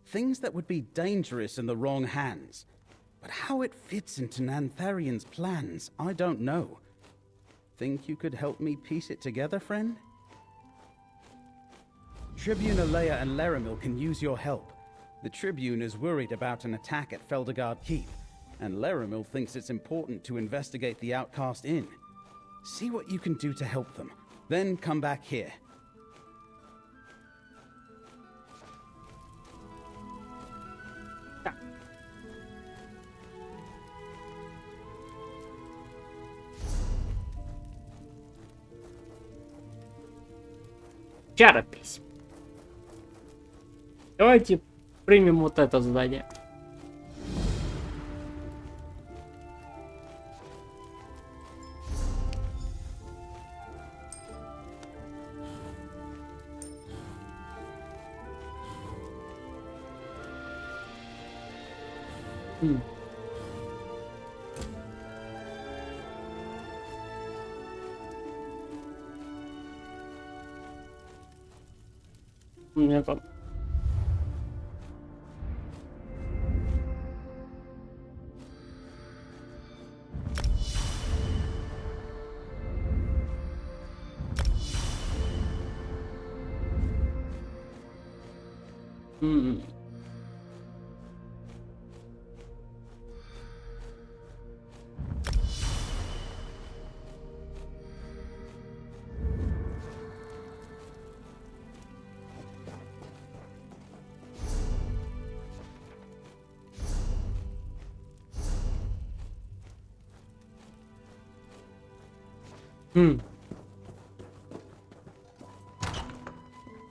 Things that would be dangerous in the wrong hands. But how it fits into Nantharian's plans, I don't know. Think you could help me piece it together, friend? Tribune Alea and Laramil can use your help. The Tribune is worried about an attack at Feldegard Keep, and Laramil thinks it's important to investigate the Outcast Inn. See what you can do to help them, then come back here. Чаропись. Давайте примем вот это здание. Нет.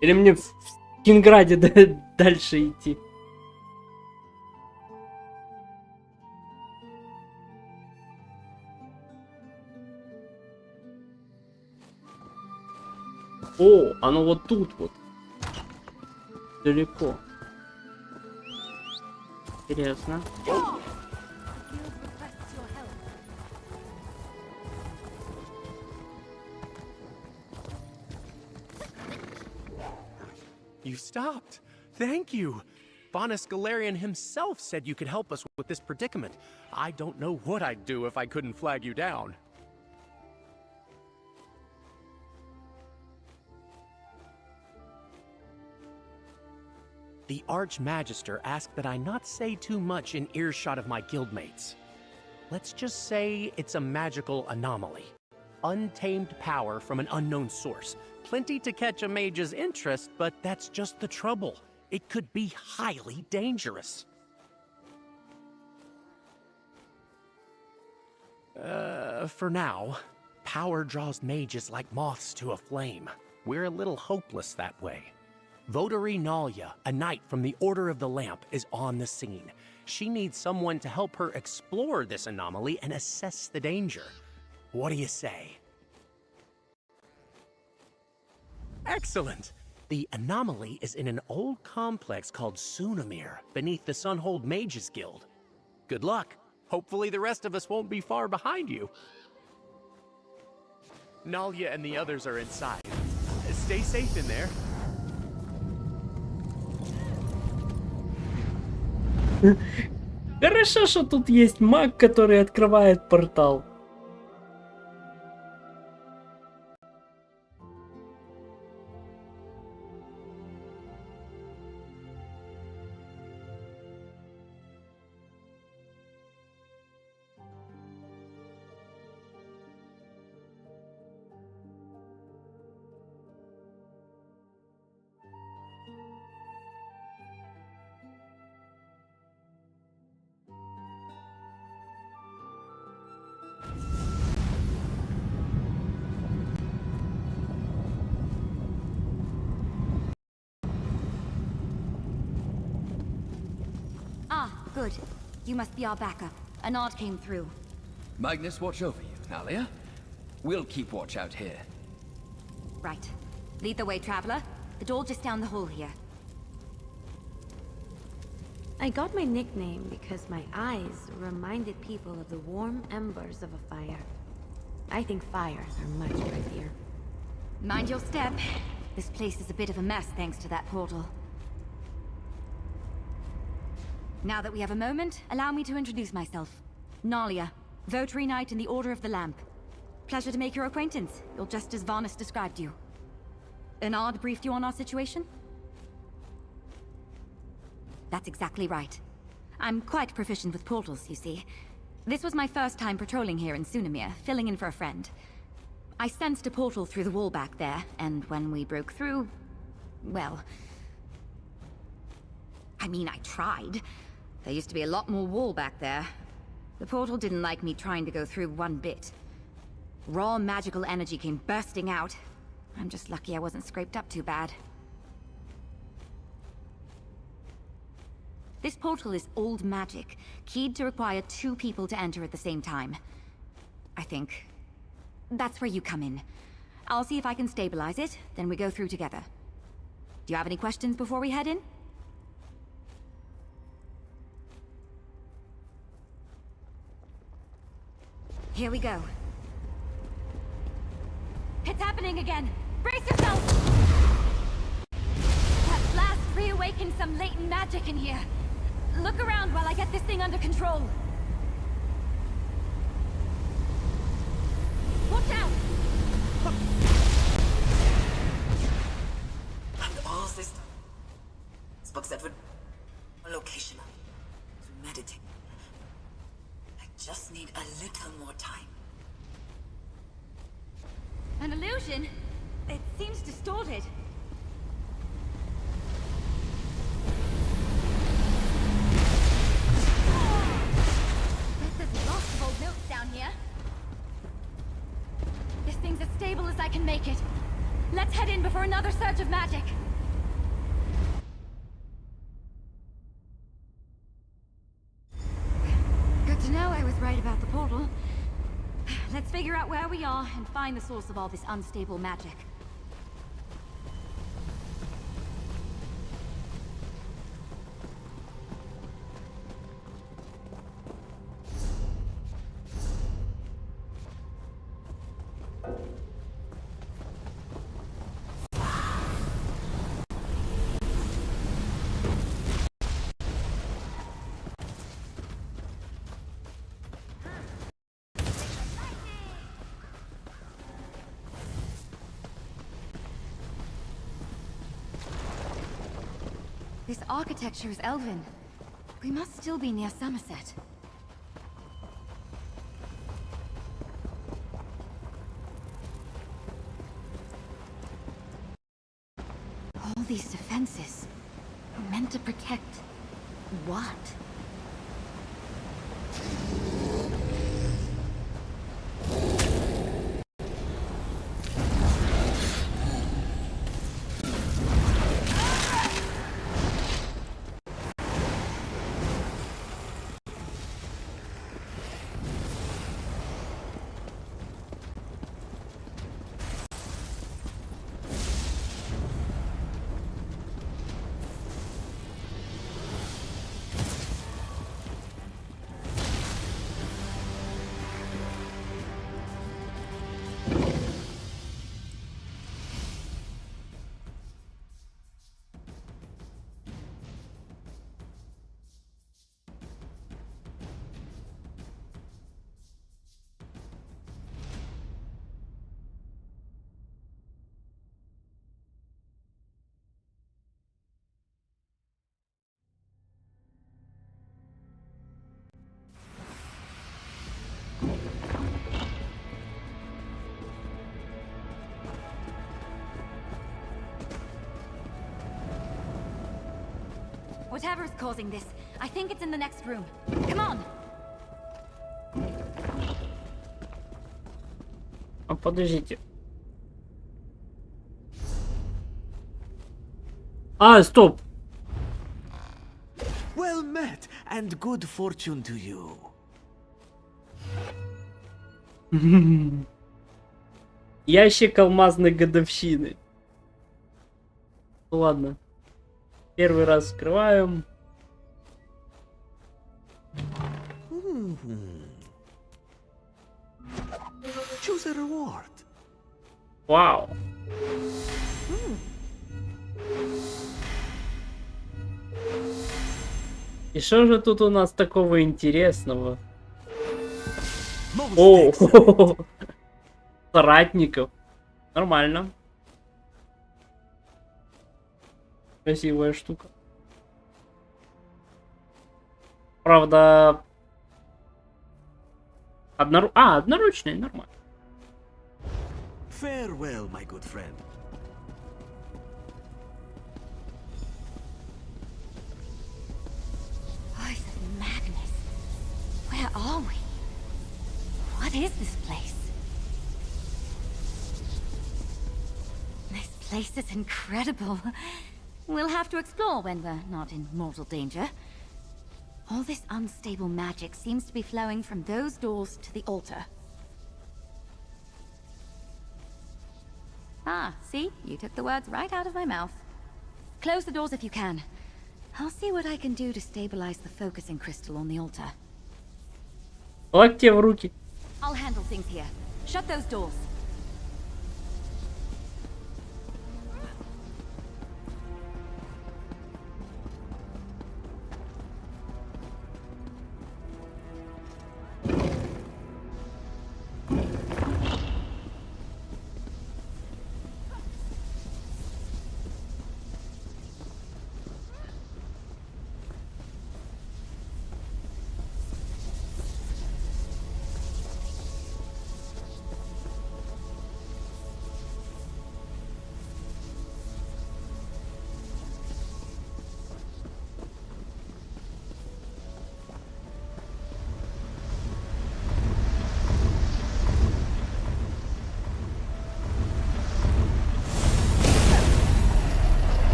Или мне в Кинграде дальше идти? О, оно вот тут вот. Далеко. Интересно. You stopped. Thank you. Bonus Galarian himself said you could help us with this predicament. I don't know what I'd do if I couldn't flag you down. The Archmagister asked that I not say too much in earshot of my guildmates. Let's just say it's a magical anomaly. Untamed power from an unknown source. Plenty to catch a mage's interest, but that's just the trouble. It could be highly dangerous. For now, power draws mages like moths to a flame. We're a little hopeless that way. Votary Nalia, a knight from the Order of the Lamp, is on the scene. She needs someone to help her explore this anomaly and assess the danger. What do you say? Excellent! The anomaly is in an old complex called Sunamir, beneath the Sunhold Mages Guild. Good luck. Hopefully the rest of us won't be far behind you. Nalia and the others are inside. Stay safe in there. Хорошо, что тут есть маг, который открывает портал. Good. You must be our backup. A nod came through. Magnus, watch over you. Nalia? We'll keep watch out here. Right. Lead the way, traveler. The door just down the hall here. I got my nickname because my eyes reminded people of the warm embers of a fire. I think fires are much prettier. Mind your step. This place is a bit of a mess thanks to that portal. Now that we have a moment, allow me to introduce myself. Nalia, Votary Knight in the Order of the Lamp. Pleasure to make your acquaintance. You're just as Varnus described you. Enard briefed you on our situation? That's exactly right. I'm quite proficient with portals, you see. This was my first time patrolling here in Sunamir, filling in for a friend. I sensed a portal through the wall back there, and when we broke through... well... I mean, I tried. There used to be a lot more wall back there. The portal didn't like me trying to go through one bit. Raw magical energy came bursting out. I'm just lucky I wasn't scraped up too bad. This portal is old magic, keyed to require 2 people to enter at the same time. I think. That's where you come in. I'll see if I can stabilize it, then we go through together. Do you have any questions before we head in? Here we go. It's happening again! Brace yourself! That blast reawakened some latent magic in here. Look around while I get this thing under control. Watch out! And all this spoke that would location to meditate. I just need a little more time. An illusion? It seems distorted. There's lots of old notes down here. This thing's as stable as I can make it. Let's head in before another surge of magic. Good to know I was right about the portal. Let's figure out where we are and find the source of all this unstable magic. This architecture is elven. We must still be near Somerset. All these defenses are meant to protect what? Whatever's causing this, I think it's in the next room. Come on! А подождите. А, стоп! Well met, and good fortune to you. Ящик алмазной годовщины. Ну ладно. Первый раз скрываем. Choose a reward. Вау. И что же тут у нас такого интересного? О, соратников. Нормально. Красивая штука. Правда... одноручная, нормально. Farewell, my good friend. Voice of Magnus. Where are we? What is this place? This place is incredible. We'll have to explore when we're not in mortal danger. All this unstable magic seems to be flowing from those doors to the altar. Ah, see? You took the words right out of my mouth. Close the doors if you can. I'll see what I can do to stabilize the focusing crystal on the altar. Локти в руки. I'll handle things here. Shut those doors.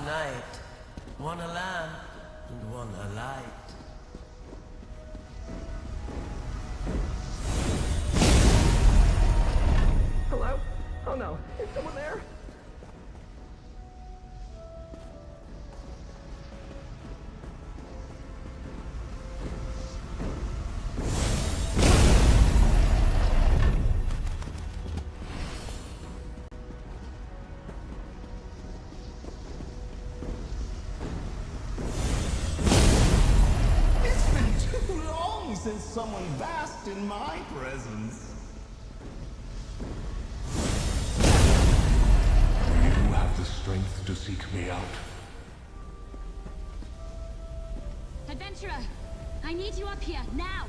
Night. One a lamp and one a light. Hello? Oh no, is someone there? Since someone basked in my presence. You have the strength to seek me out. Adventurer, I need you up here, now!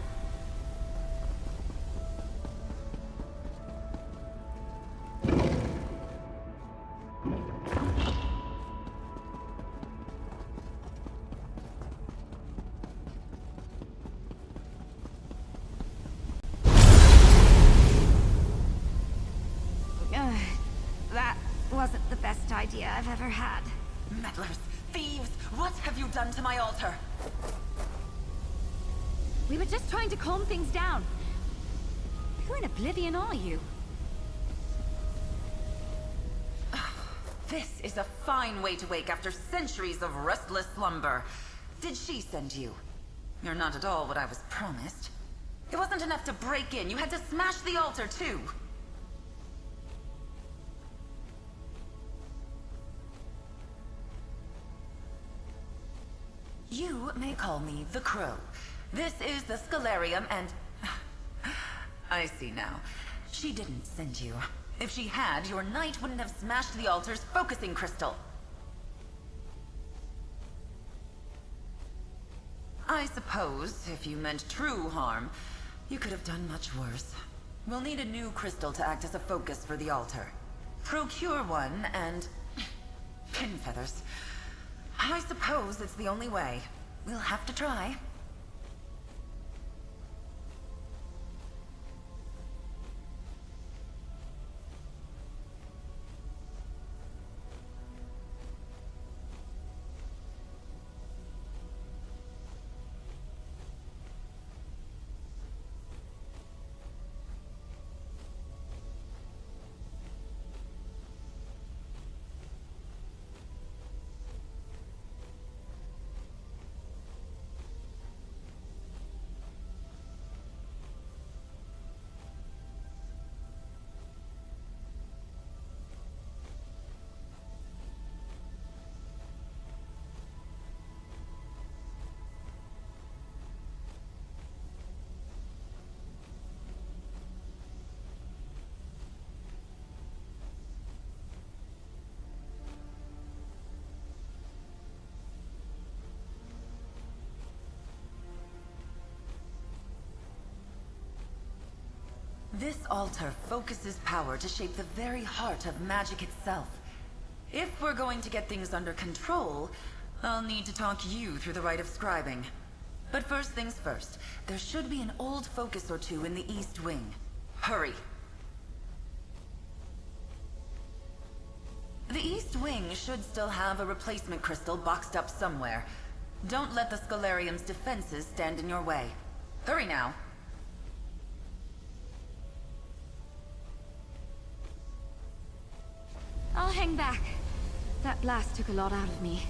That wasn't the best idea I've ever had. Meddlers, thieves, what have you done to my altar? We were just trying to calm things down. Who in oblivion are you? This is a fine way to wake after centuries of restless slumber. Did she send you? You're not at all what I was promised. It wasn't enough to break in, you had to smash the altar too. You may call me the Crow. This is the Scalarium and... I see now. She didn't send you. If she had, your knight wouldn't have smashed the altar's focusing crystal. I suppose, if you meant true harm, you could have done much worse. We'll need a new crystal to act as a focus for the altar. Procure one and... pin feathers. I suppose it's the only way. We'll have to try. This altar focuses power to shape the very heart of magic itself. If we're going to get things under control, I'll need to talk you through the rite of scribing. But first things first, there should be an old focus or two in the East Wing. Hurry! The East Wing should still have a replacement crystal boxed up somewhere. Don't let the Scholarium's defenses stand in your way. Hurry now! I'll hang back. That blast took a lot out of me.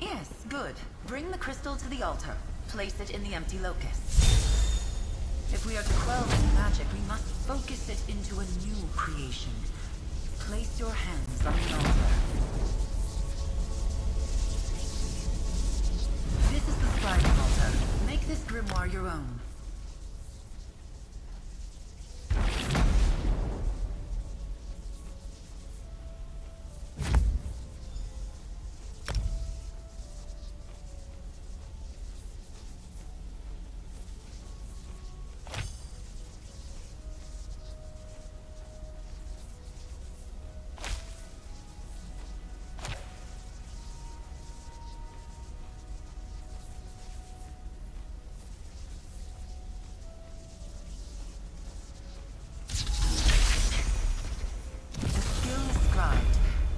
Yes, good. Bring the crystal to the altar. Place it in the empty locus. If we are to quell this magic, we must focus it into a new creation. Place your hands on the altar. This is the scribing altar. Make this grimoire your own.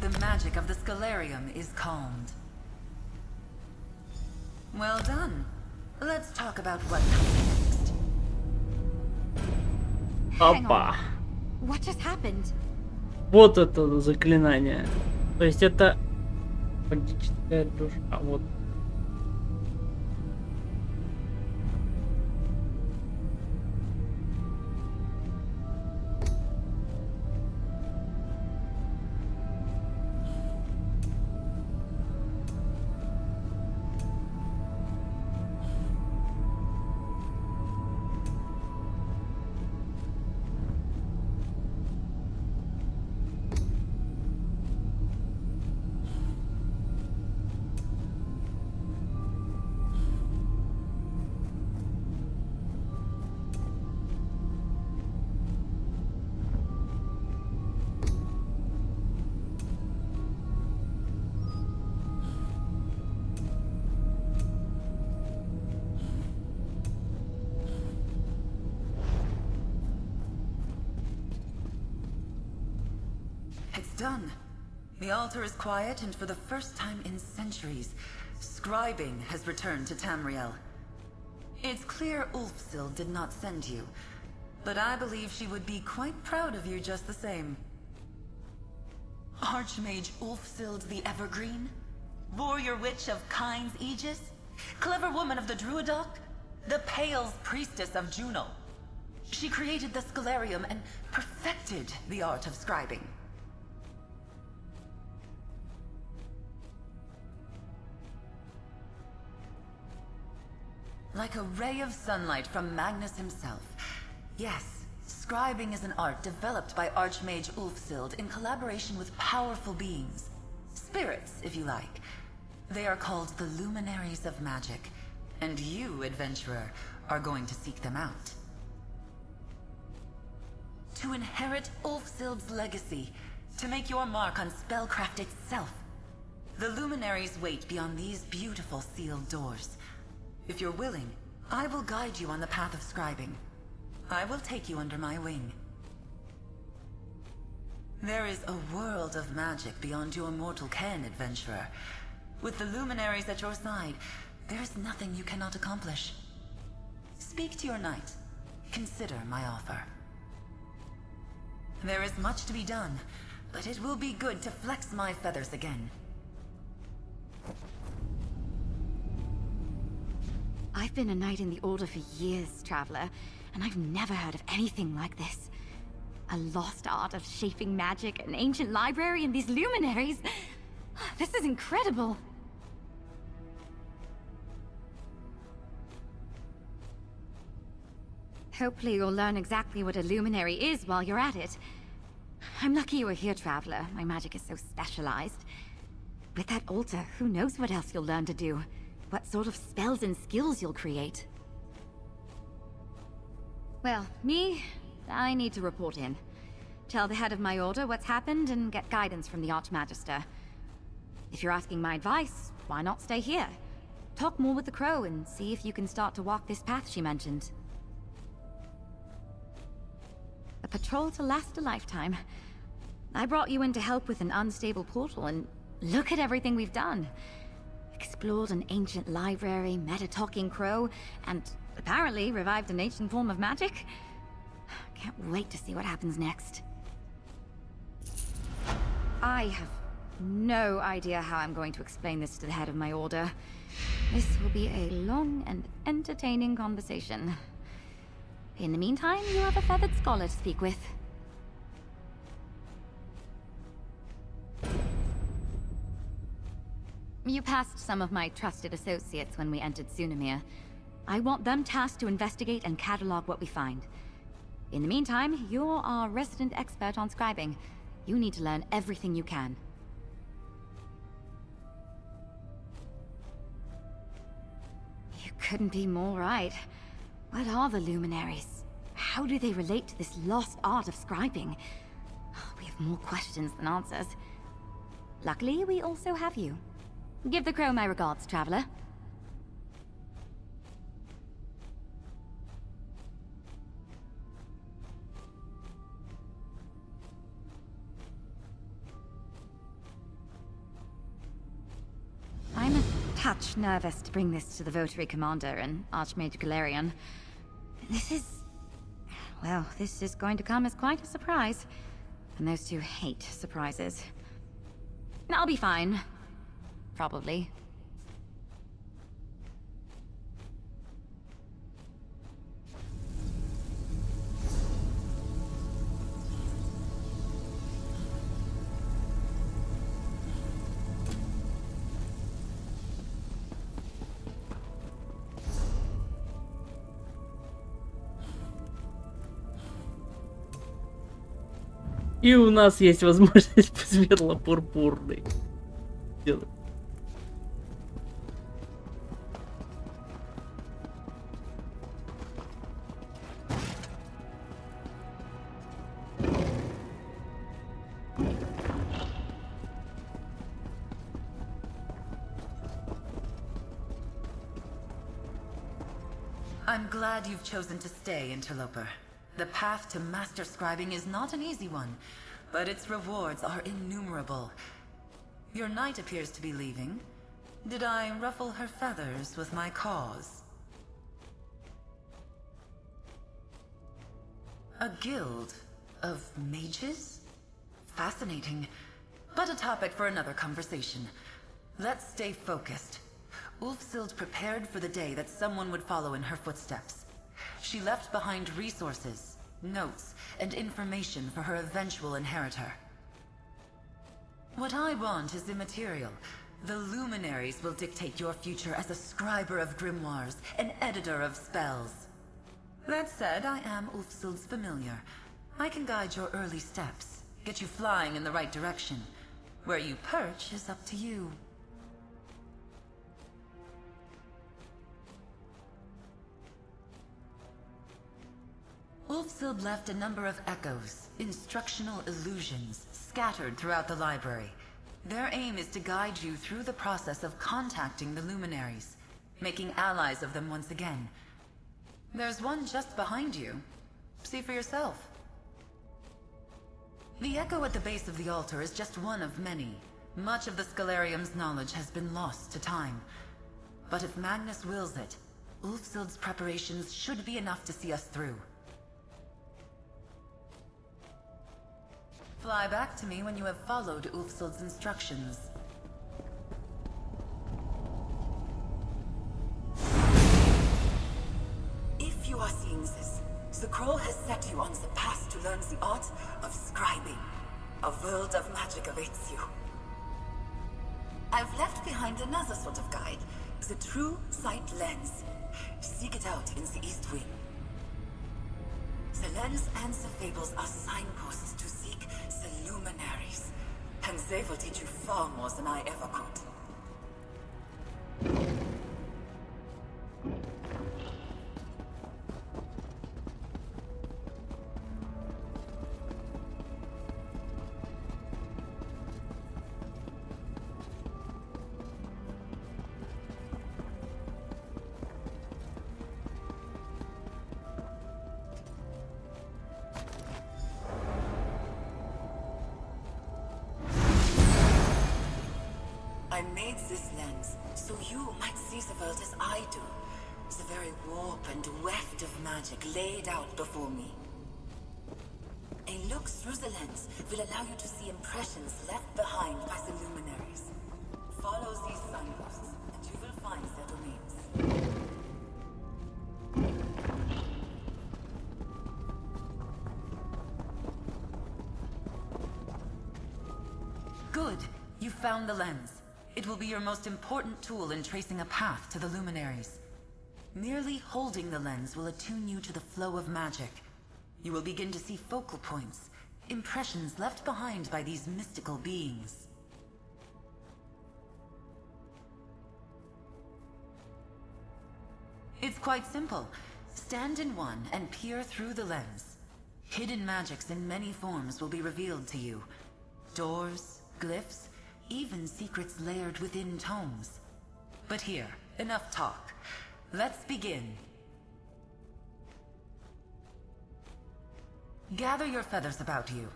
The magic of the Scholarium is calmed. Well done. Let's talk about what comes next. Опа. What just happened? Вот это заклинание. То есть это магическая душа. Вот. It's done. The altar is quiet, and for the first time in centuries, Scribing has returned to Tamriel. It's clear Ulfsil did not send you, but I believe she would be quite proud of you just the same. Archmage Ulfsild the Evergreen? Warrior Witch of Kyne's Aegis? Clever woman of the Druidoc? The Pale's Priestess of Juno? She created the Scholarium and perfected the art of scribing. Like a ray of sunlight from Magnus himself. Yes, scribing is an art developed by Archmage Ulfsild in collaboration with powerful beings. Spirits, if you like. They are called the Luminaries of Magic. And you, adventurer, are going to seek them out. To inherit Ulfsild's legacy, to make your mark on spellcraft itself. The Luminaries wait beyond these beautiful sealed doors. If you're willing, I will guide you on the path of scribing. I will take you under my wing. There is a world of magic beyond your mortal ken, adventurer. With the Luminaries at your side, there is nothing you cannot accomplish. Speak to your knight. Consider my offer. There is much to be done, but it will be good to flex my feathers again. I've been a knight in the Order for years, Traveler, and I've never heard of anything like this. A lost art of shaping magic, an ancient library, and these luminaries. This is incredible. Hopefully you'll learn exactly what a luminary is while you're at it. I'm lucky you were here, Traveler. My magic is so specialized. With that altar, who knows what else you'll learn to do? What sort of spells and skills you'll create? Well, I need to report in. Tell the head of my order what's happened and get guidance from the Archmagister. If you're asking my advice, why not stay here? Talk more with the Crow and see if you can start to walk this path she mentioned. A patrol to last a lifetime. I brought you in to help with an unstable portal, and look at everything we've done. Explored an ancient library, met a talking crow, and apparently revived an ancient form of magic. Can't wait to see what happens next. I have no idea how I'm going to explain this to the head of my order. This will be a long and entertaining conversation. In the meantime, you have a feathered scholar to speak with. You passed some of my trusted associates when we entered Sunamir. I want them tasked to investigate and catalog what we find. In the meantime, you're our resident expert on scribing. You need to learn everything you can. You couldn't be more right. What are the luminaries? How do they relate to this lost art of scribing? We have more questions than answers. Luckily, we also have you. Give the Crow my regards, Traveler. I'm a touch nervous to bring this to the Votary Commander and Archmage Galerion. This is going to come as quite a surprise. And those two hate surprises. I'll be fine. Probably. И у нас есть возможность светло-пурпурный делать. I'm glad you've chosen to stay, Interloper. The path to master scribing is not an easy one, but its rewards are innumerable. Your knight appears to be leaving. Did I ruffle her feathers with my cause? A guild of mages? Fascinating, but a topic for another conversation. Let's stay focused. Ulfsild prepared for the day that someone would follow in her footsteps. She left behind resources, notes, and information for her eventual inheritor. What I want is immaterial. The luminaries will dictate your future as a scriber of grimoires, an editor of spells. That said, I am Ulfsild's familiar. I can guide your early steps, get you flying in the right direction. Where you perch is up to you. Ulfsild left a number of echoes, instructional illusions, scattered throughout the library. Their aim is to guide you through the process of contacting the luminaries, making allies of them once again. There's one just behind you. See for yourself. The echo at the base of the altar is just one of many. Much of the Scalarium's knowledge has been lost to time. But if Magnus wills it, Ulfsild's preparations should be enough to see us through. Fly back to me when you have followed Ulfsild's instructions. If you are seeing this, the Crow has set you on the path to learn the art of scribing. A world of magic awaits you. I've left behind another sort of guide, the True Sight Lens. Seek it out in the East Wing. The lens and the fables are signposts to seek the luminaries, and they will teach you far more than I ever could. I made this lens so you might see the world as I do. The very warp and weft of magic laid out before me. A look through the lens will allow you to see impressions left behind by the luminaries. Follow these signposts, and you will find their domains. Good. You found the lens. It will be your most important tool in tracing a path to the luminaries. Merely holding the lens will attune you to the flow of magic. You will begin to see focal points, impressions left behind by these mystical beings. It's quite simple. Stand in one and peer through the lens. Hidden magics in many forms will be revealed to you. Doors, glyphs, even secrets layered within tomes. But here, enough talk. Let's begin. Gather your feathers about you.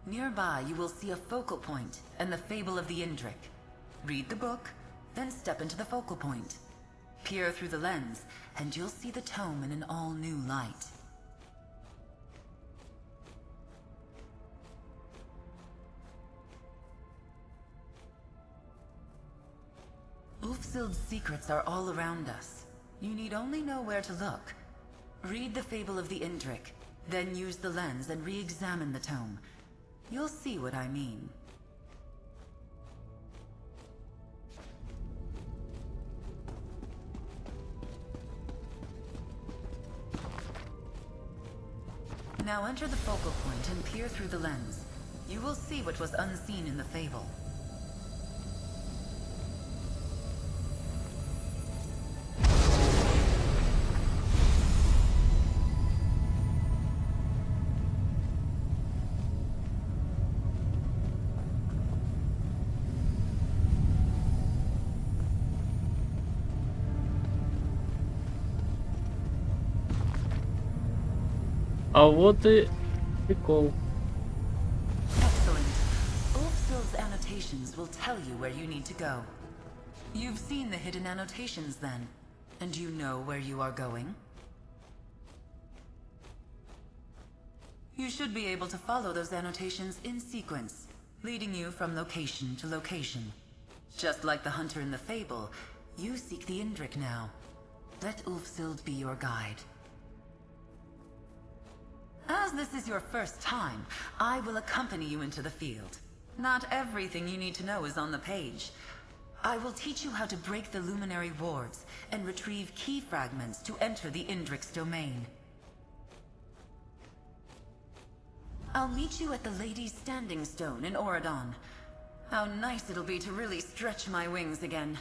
Nearby you will see a focal point and the fable of the Indrik. Read the book, then step into the focal point. Peer through the lens, and you'll see the tome in an all-new light. Ulfsild's secrets are all around us. You need only know where to look. Read the fable of the Indrik, then use the lens and re-examine the tome. You'll see what I mean. Now enter the focal point and peer through the lens. You will see what was unseen in the fable. А вот и прикол. Excellent. Ulfsild's annotations will tell you where you need to go. You've seen the hidden annotations then, and you know where you are going? You should be able to follow those annotations in sequence, leading you from location to location. Just like the hunter in the fable, you seek the Indrik now. Let Ulfsild be your guide. As this is your first time, I will accompany you into the field. Not everything you need to know is on the page. I will teach you how to break the luminary wards and retrieve key fragments to enter the Indrik's domain. I'll meet you at the Lady's Standing Stone in Oradon. How nice it'll be to really stretch my wings again.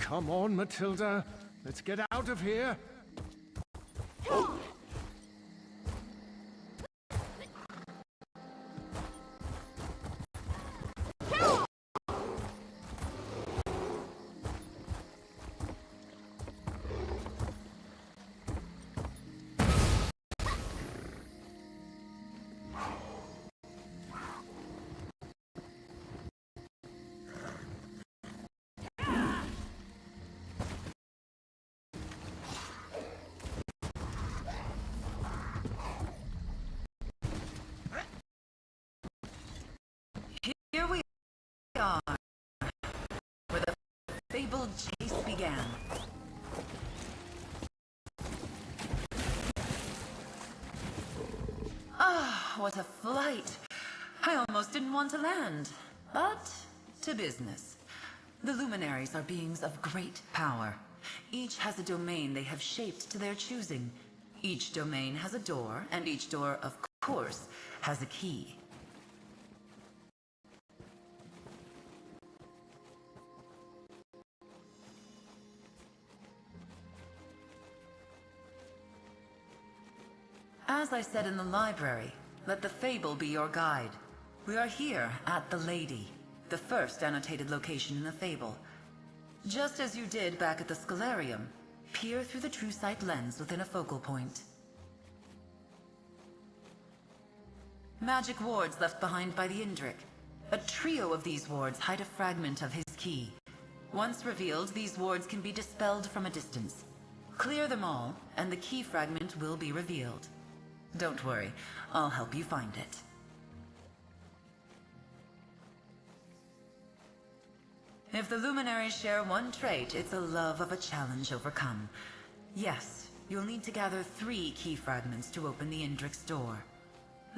Come on, Matilda. Let's get out of here. Here we are, where the fabled chase began. Ah, what a flight! I almost didn't want to land. But, to business. The luminaries are beings of great power. Each has a domain they have shaped to their choosing. Each domain has a door, and each door, of course, has a key. As I said in the library, let the fable be your guide. We are here at the Lady, the first annotated location in the fable. Just as you did back at the Scholarium, peer through the true sight lens within a focal point. Magic wards left behind by the Indrik. A trio of these wards hide a fragment of his key. Once revealed, these wards can be dispelled from a distance. Clear them all, and the key fragment will be revealed. Don't worry, I'll help you find it. If the luminaries share one trait, it's a love of a challenge overcome. Yes, you'll need to gather 3 key fragments to open the Indrik's door.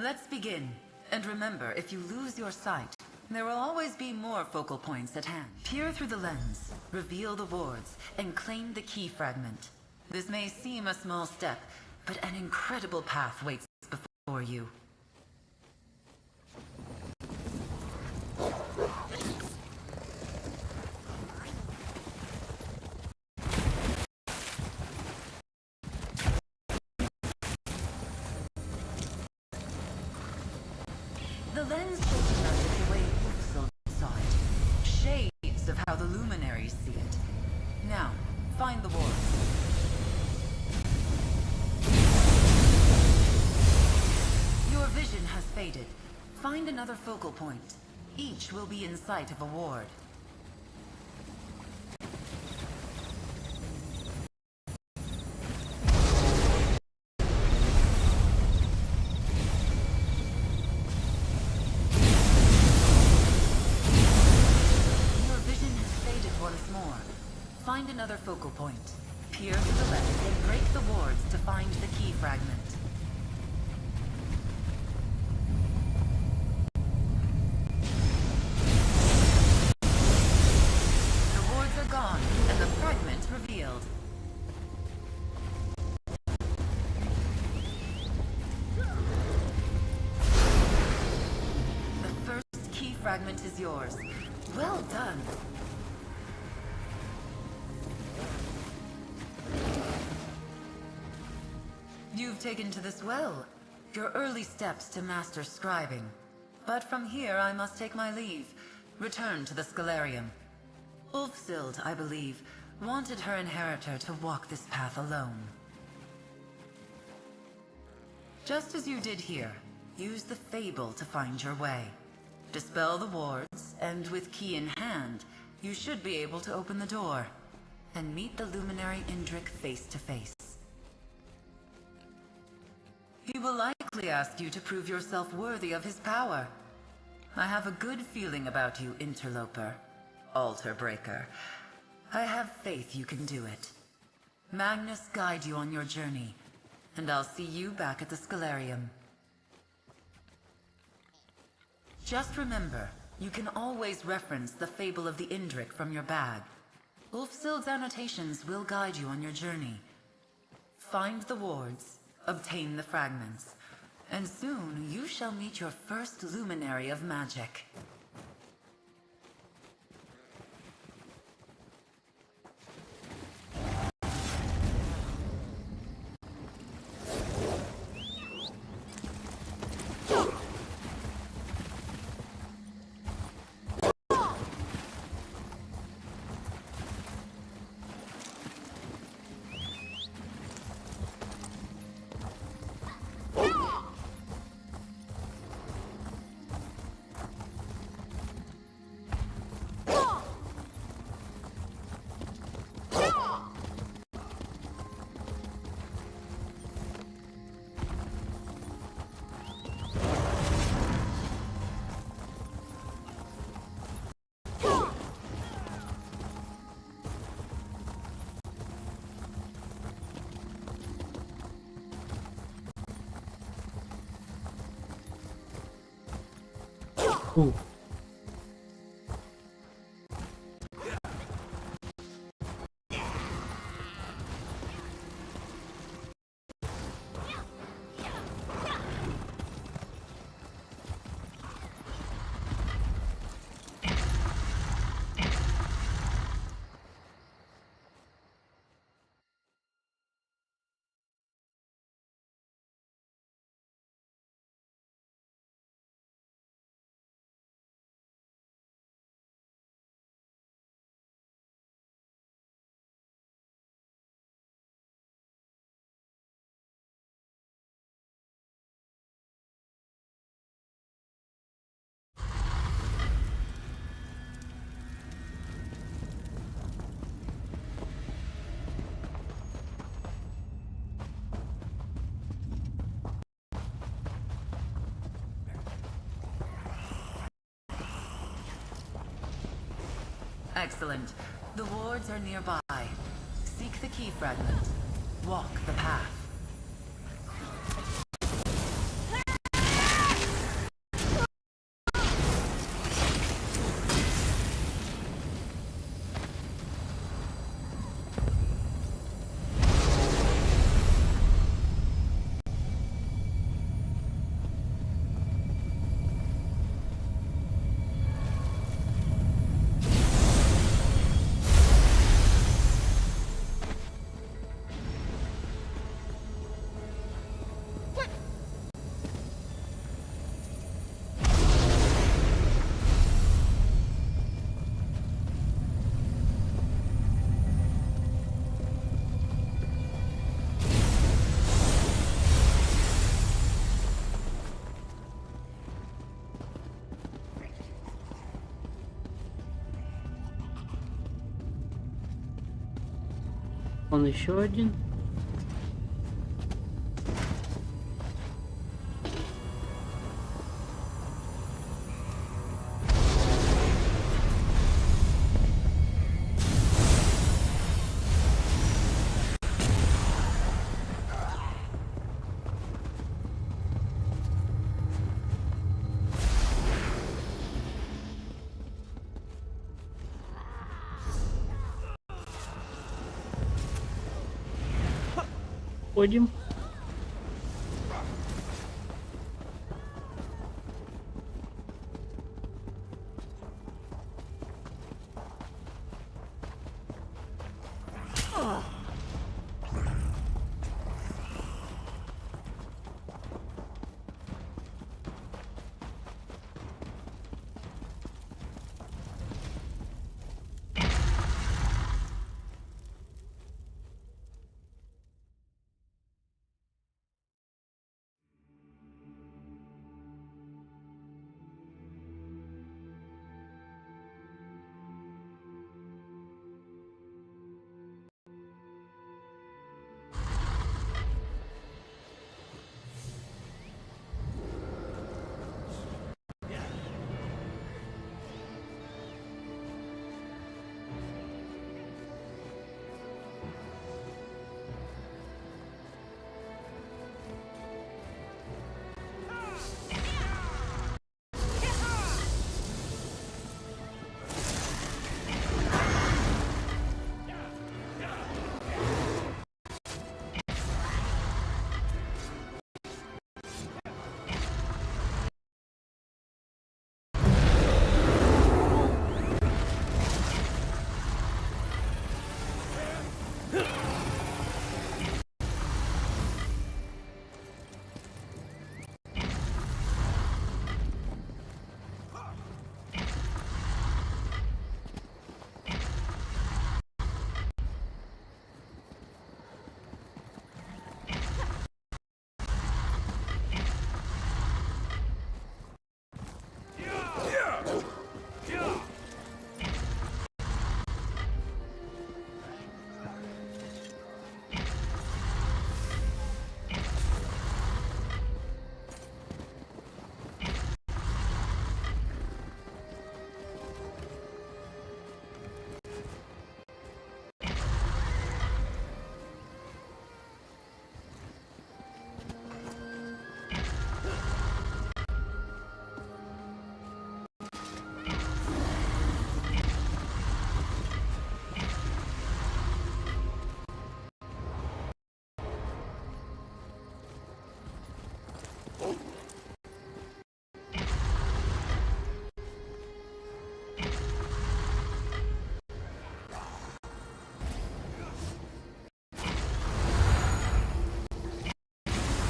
Let's begin. And remember, if you lose your sight, there will always be more focal points at hand. Peer through the lens, reveal the wards, and claim the key fragment. This may seem a small step, but an incredible path waits before you. The lens shows magic the way Wolfsville saw it. Shades of how the luminaries see it. Now, find the ward. Your vision has faded. Find another focal point. Each will be in sight of a ward. Find another focal point. Peer through the lens and break the wards to find the key fragment. The wards are gone, and the fragment revealed. The first key fragment is yours. Well done. You've taken to this well. Your early steps to master scribing. But from here I must take my leave. Return to the Scholarium. Ulfsild, I believe, wanted her inheritor to walk this path alone. Just as you did here, use the fable to find your way. Dispel the wards, and with key in hand, you should be able to open the door and meet the luminary Indrik face to face. He will likely ask you to prove yourself worthy of his power. I have a good feeling about you, interloper, altar breaker. I have faith you can do it. Magnus guide you on your journey, and I'll see you back at the Scalarium. Just remember, you can always reference the fable of the Indrik from your bag. Ulfsild's annotations will guide you on your journey. Find the wards, obtain the fragments, and soon you shall meet your first luminary of magic. Ooh. Excellent. The wards are nearby. Seek the key fragment. Walk the path. Он еще один. Ходим.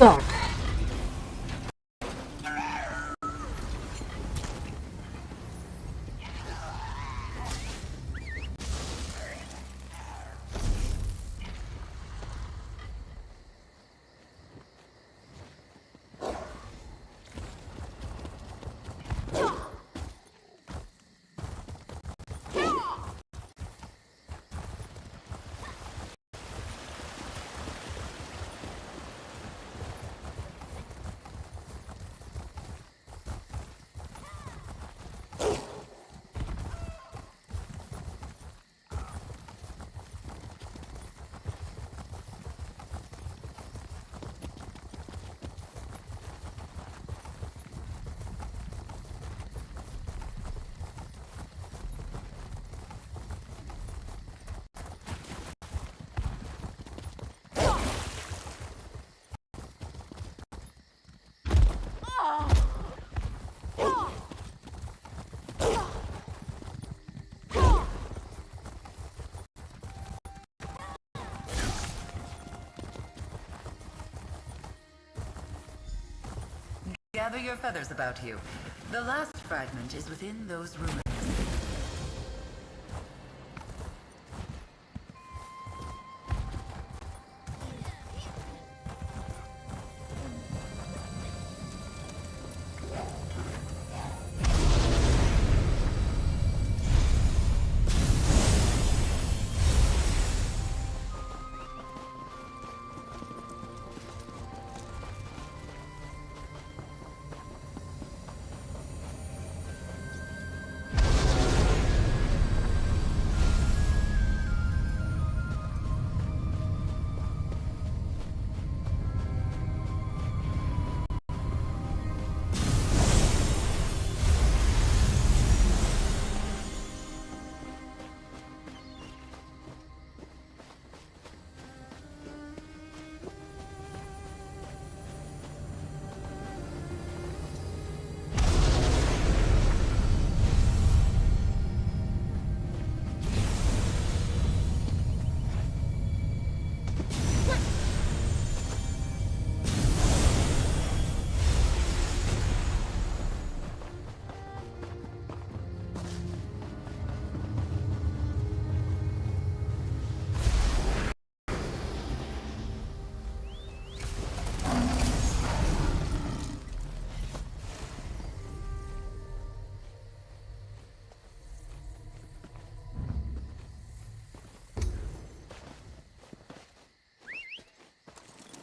Так. Gather your feathers about you. The last fragment is within those ruins.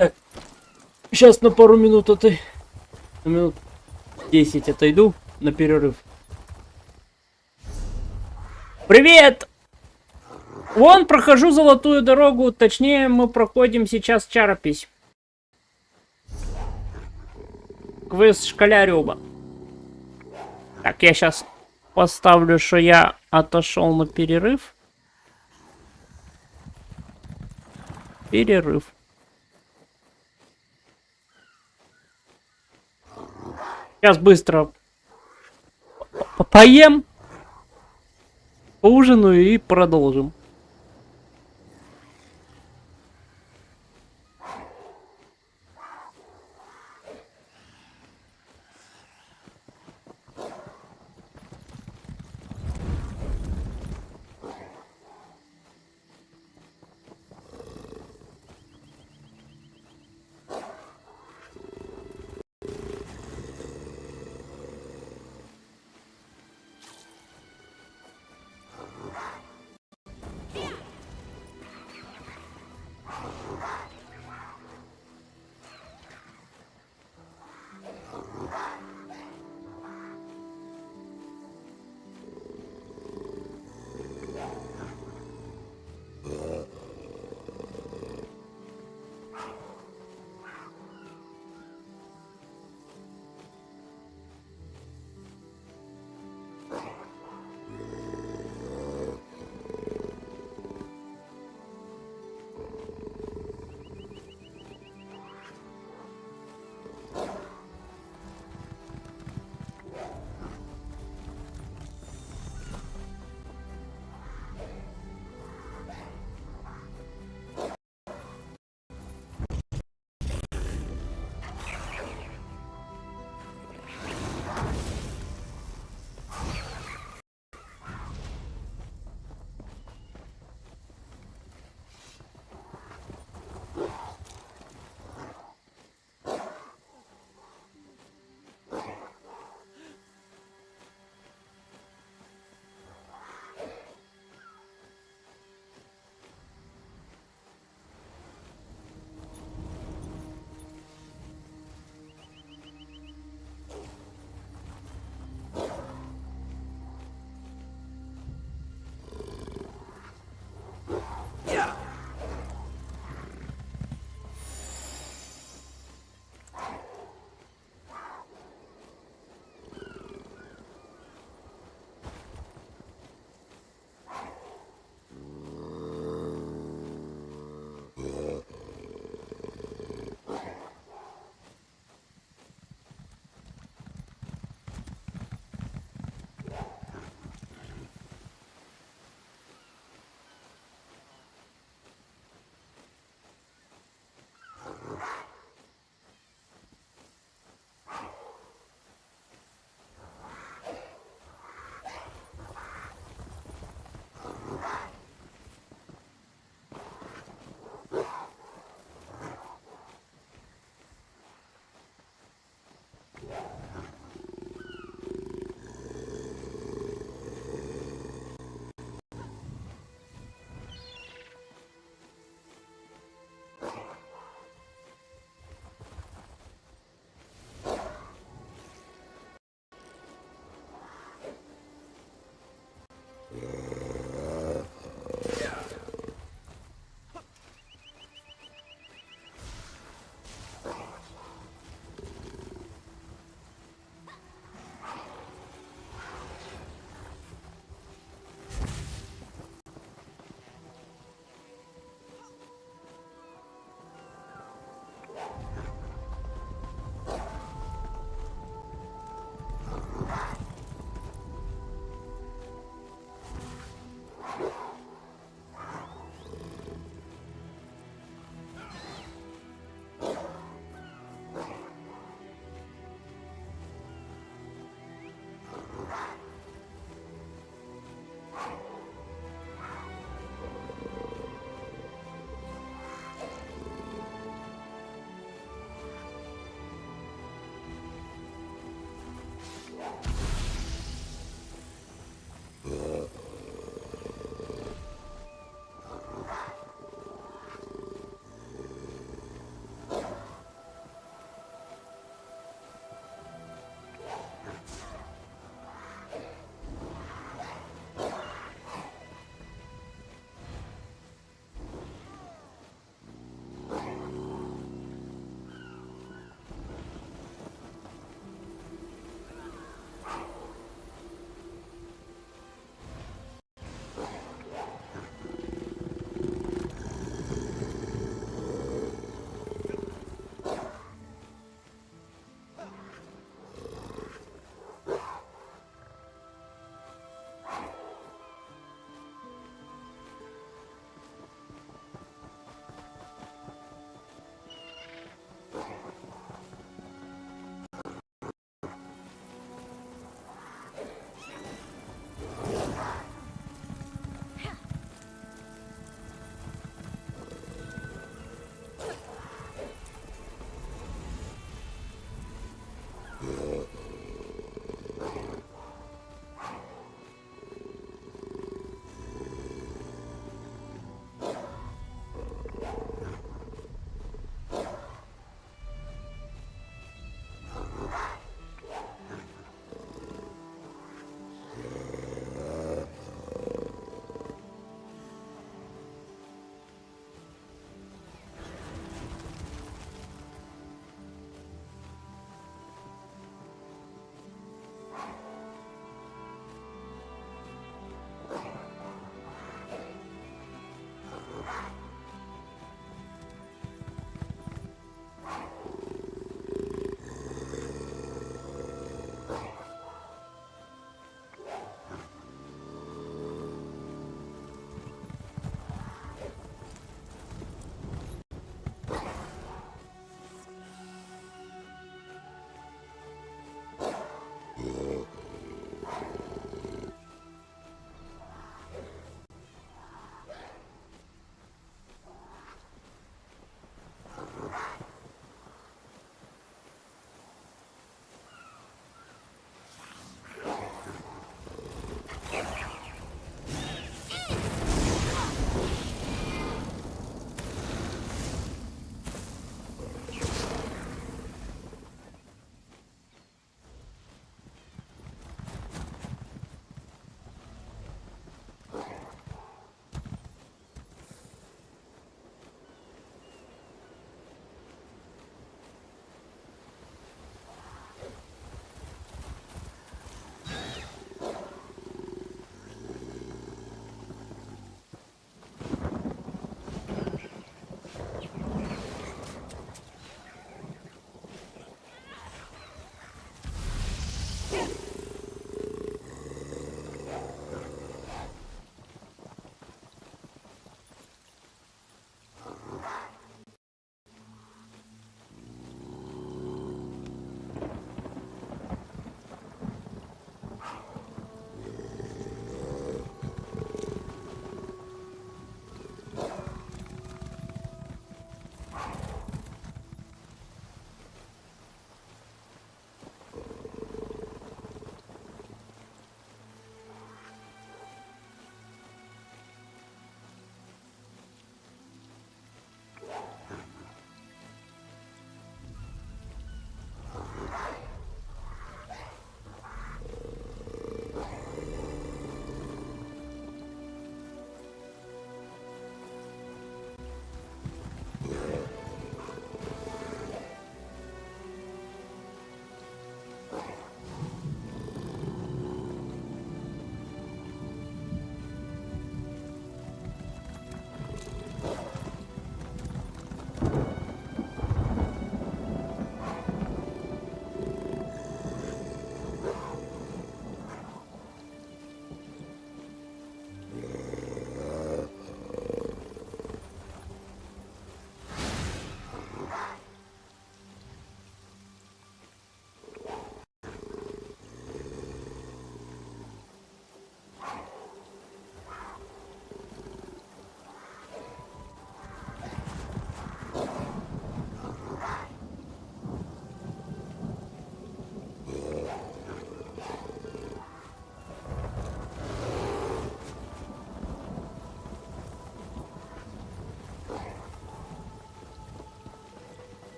Так, сейчас на пару минут на минут 10 отойду на перерыв. Привет! Вон, прохожу золотую дорогу, точнее мы проходим сейчас чаропись. Квест школяриума. Так, я сейчас поставлю, что я отошел на перерыв. Перерыв. Сейчас быстро поем, поужинаю и продолжим.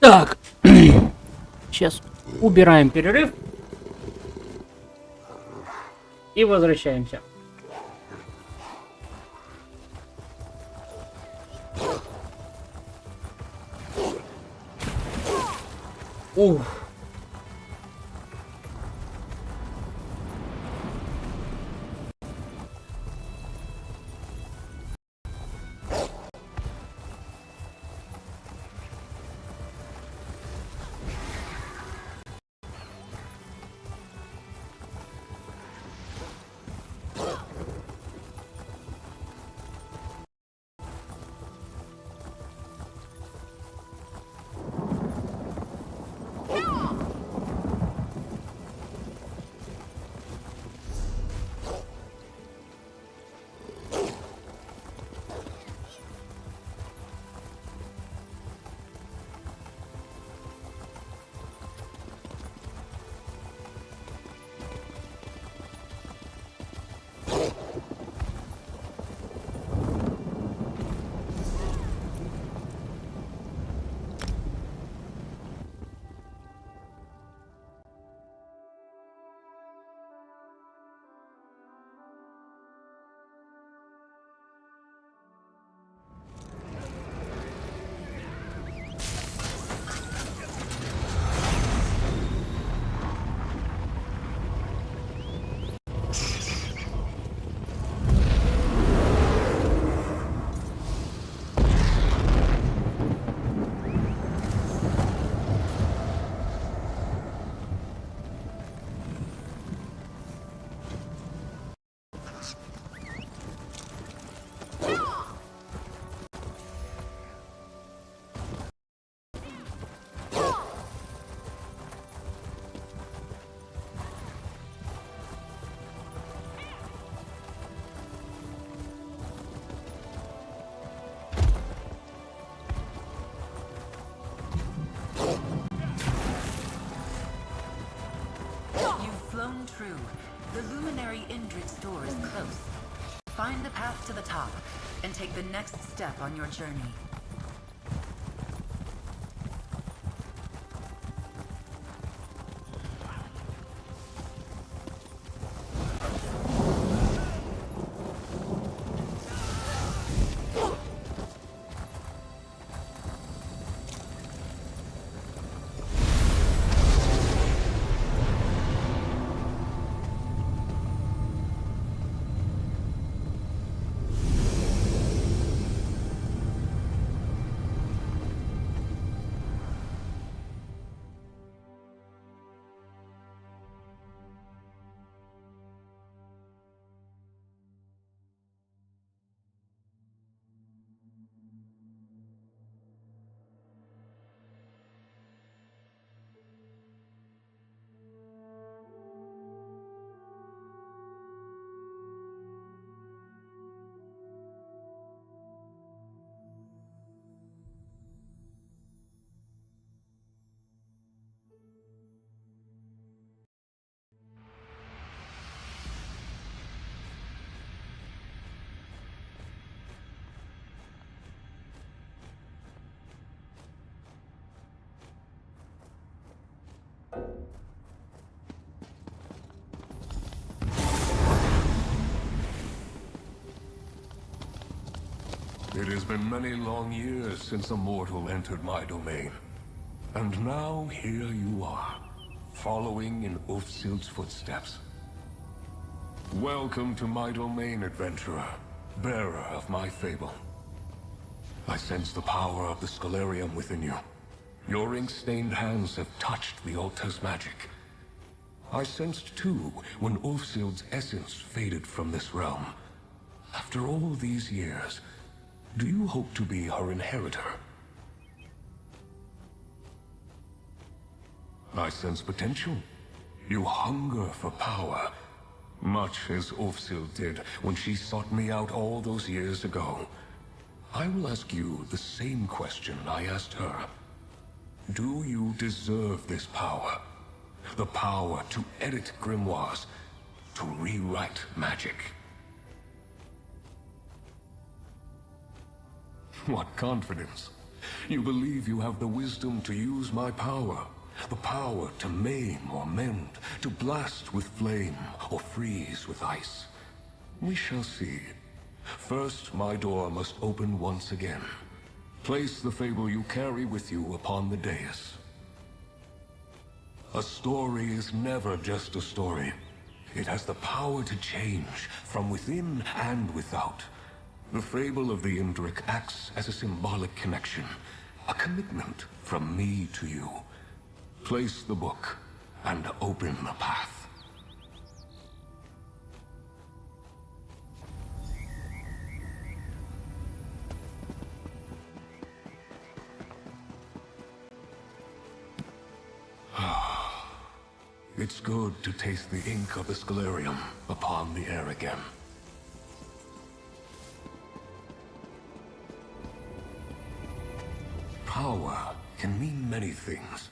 Так. Сейчас убираем перерыв. И возвращаемся. Ух. True. The luminary Indrid's door is close. Find the path to the top and take the next step on your journey. It has been many long years since a mortal entered my domain. And now here you are, following in Ulfsild's footsteps. Welcome to my domain, adventurer, bearer of my fable. I sense the power of the Scholarium within you. Your ink-stained hands have touched the altar's magic. I sensed too when Ulfsild's essence faded from this realm. After all these years, do you hope to be her inheritor? I sense potential. You hunger for power, much as Ulfsild did when she sought me out all those years ago. I will ask you the same question I asked her. Do you deserve this power? The power to edit grimoires, to rewrite magic. What confidence. You believe you have the wisdom to use my power. The power to maim or mend, to blast with flame or freeze with ice. We shall see. First, my door must open once again. Place the fable you carry with you upon the dais. A story is never just a story. It has the power to change from within and without. The fable of the Indrik acts as a symbolic connection, a commitment from me to you. Place the book and open the path. It's good to taste the ink of the Scalarium upon the air again. Power can mean many things.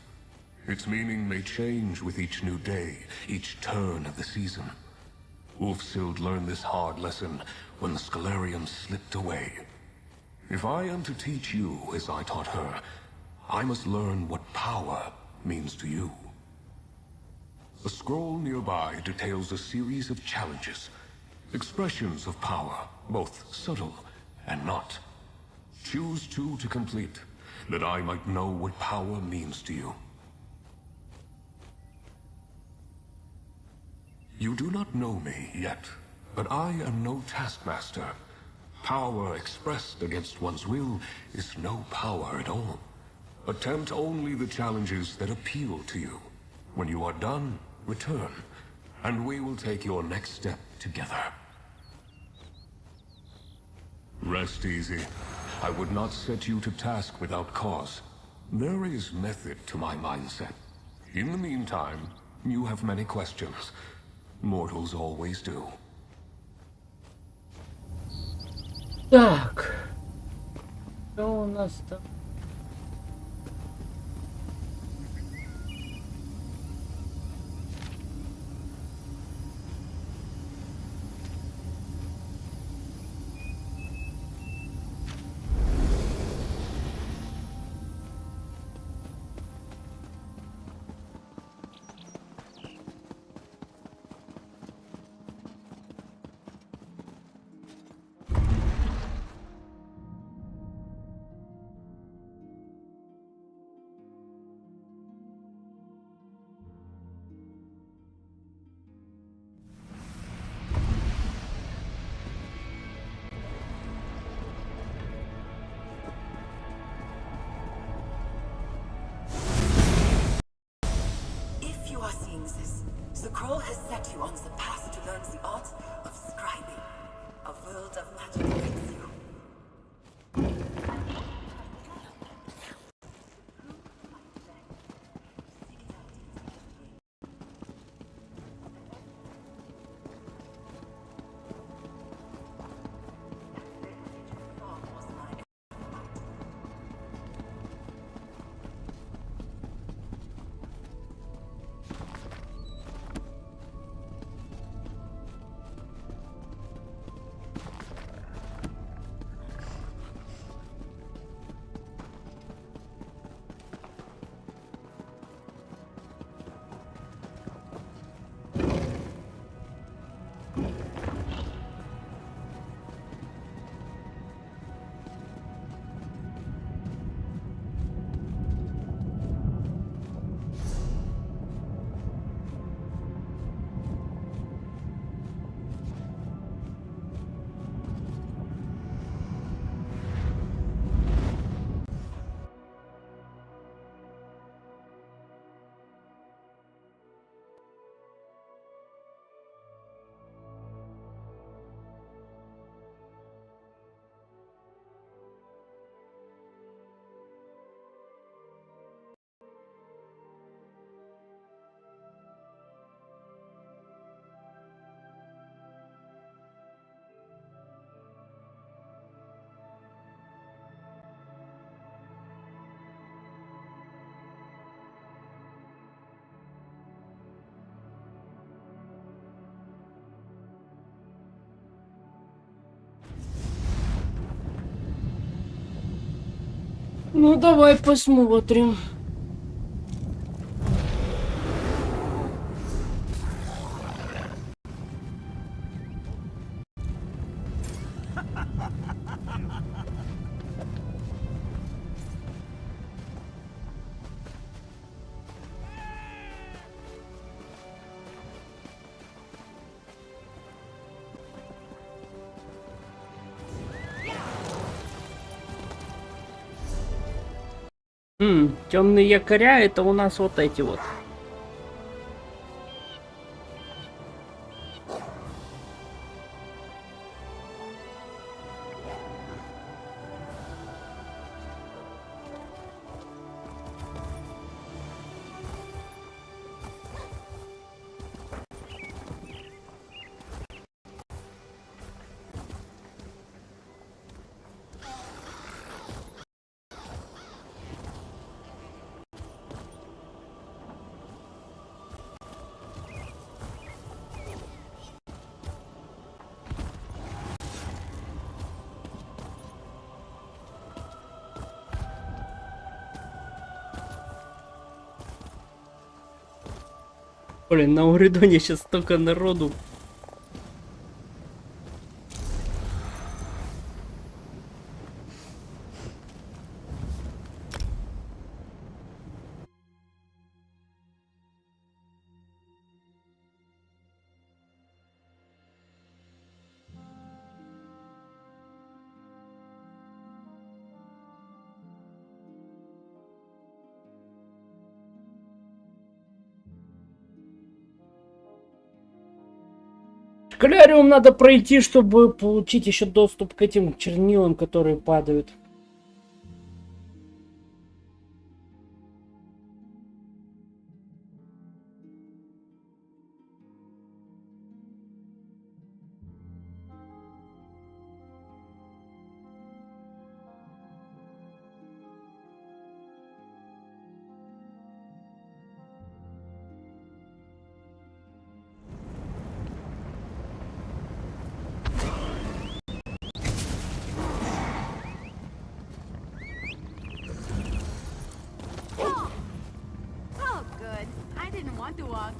Its meaning may change with each new day, each turn of the season. Ulfsild learned this hard lesson when the Scalarium slipped away. If I am to teach you as I taught her, I must learn what power means to you. A scroll nearby details a series of challenges, expressions of power, both subtle and not. Choose two to complete, that I might know what power means to you. You do not know me yet, but I am no taskmaster. Power expressed against one's will is no power at all. Attempt only the challenges that appeal to you. When you are done, return, and we will take your next step together. Rest easy. I would not set you to task without cause. There is method to my mindset. In the meantime, you have many questions. Mortals always do. Так. Что у нас там? The Kroll has set you on the path to learn the art of scribing. A world of magic awaits you. Ну, давай посмотрим. Темные якоря — это у нас вот эти вот. Блин, на Уридоне сейчас столько народу. Школяриум надо пройти, чтобы получить еще доступ к этим чернилам, которые падают. Oh, good. I didn't want to walk.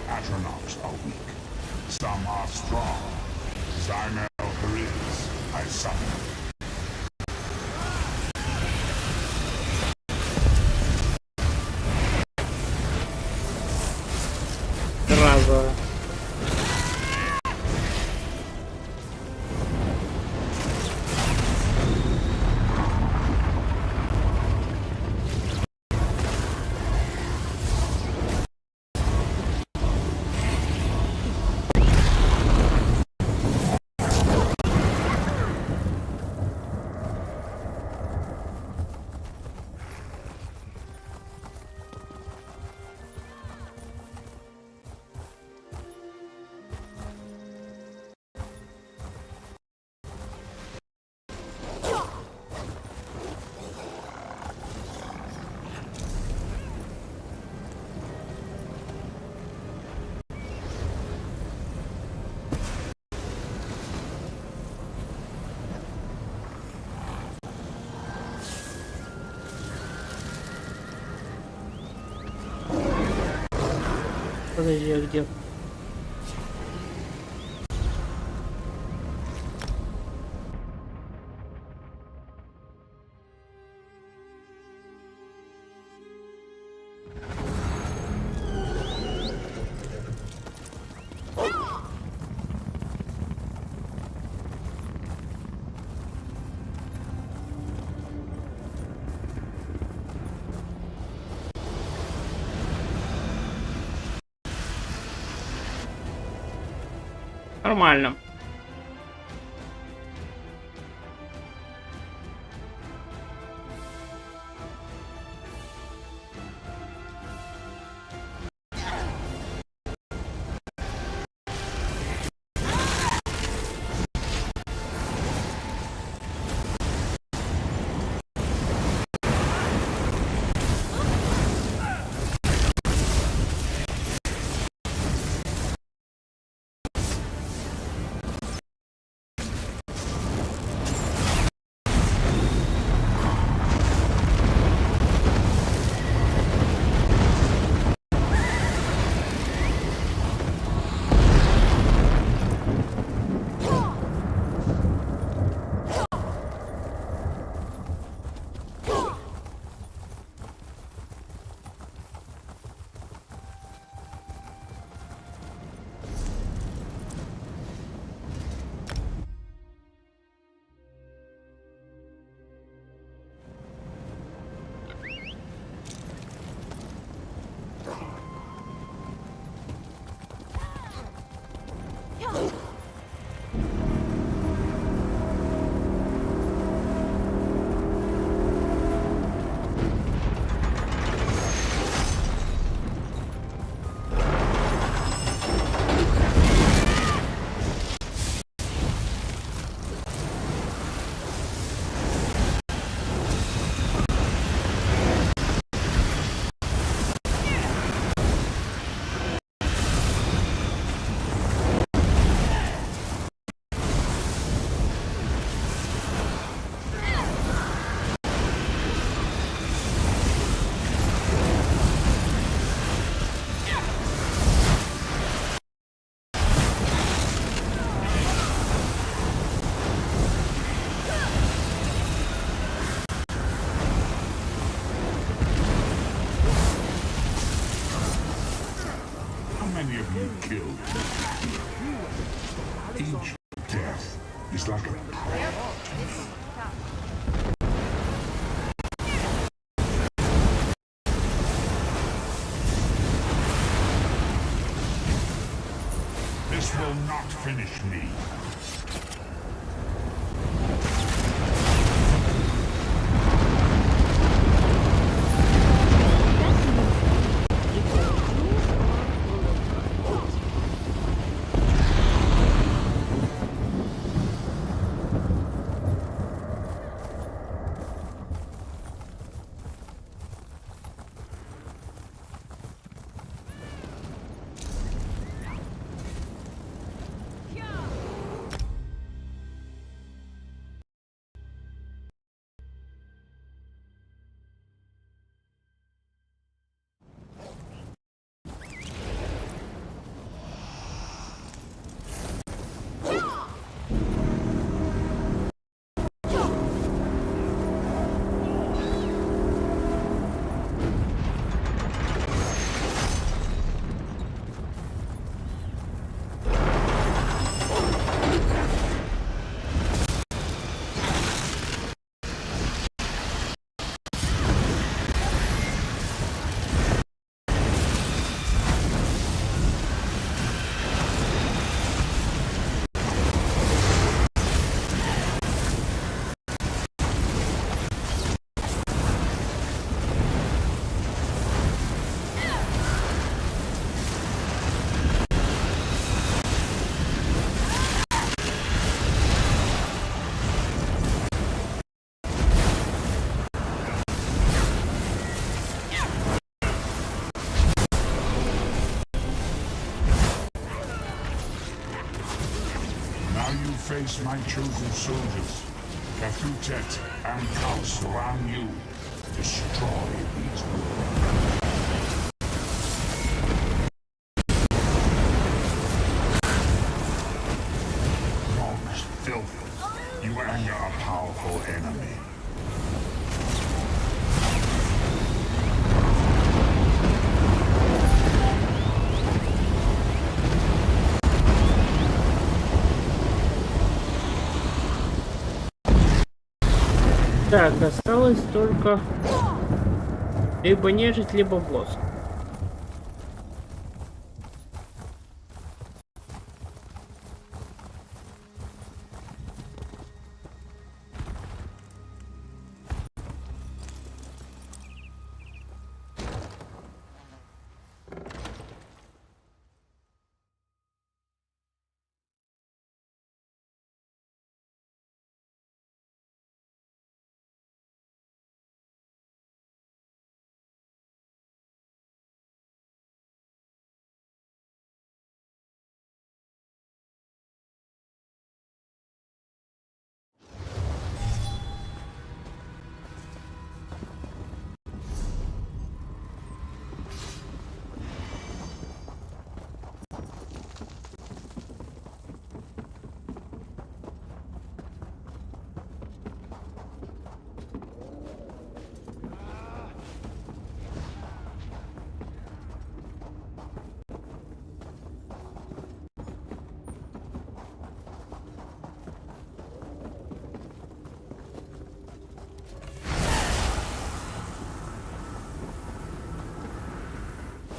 astronauts are weak. Some are strong. Zymel is, I summon. Разово. Подожди, а где? Нормально. Each death is like a prayer to me. This will not finish me. Face my chosen soldiers. Cathutet and Kal surround you. Destroy these worlds. enemy. Так, осталось только либо нежить, либо воск.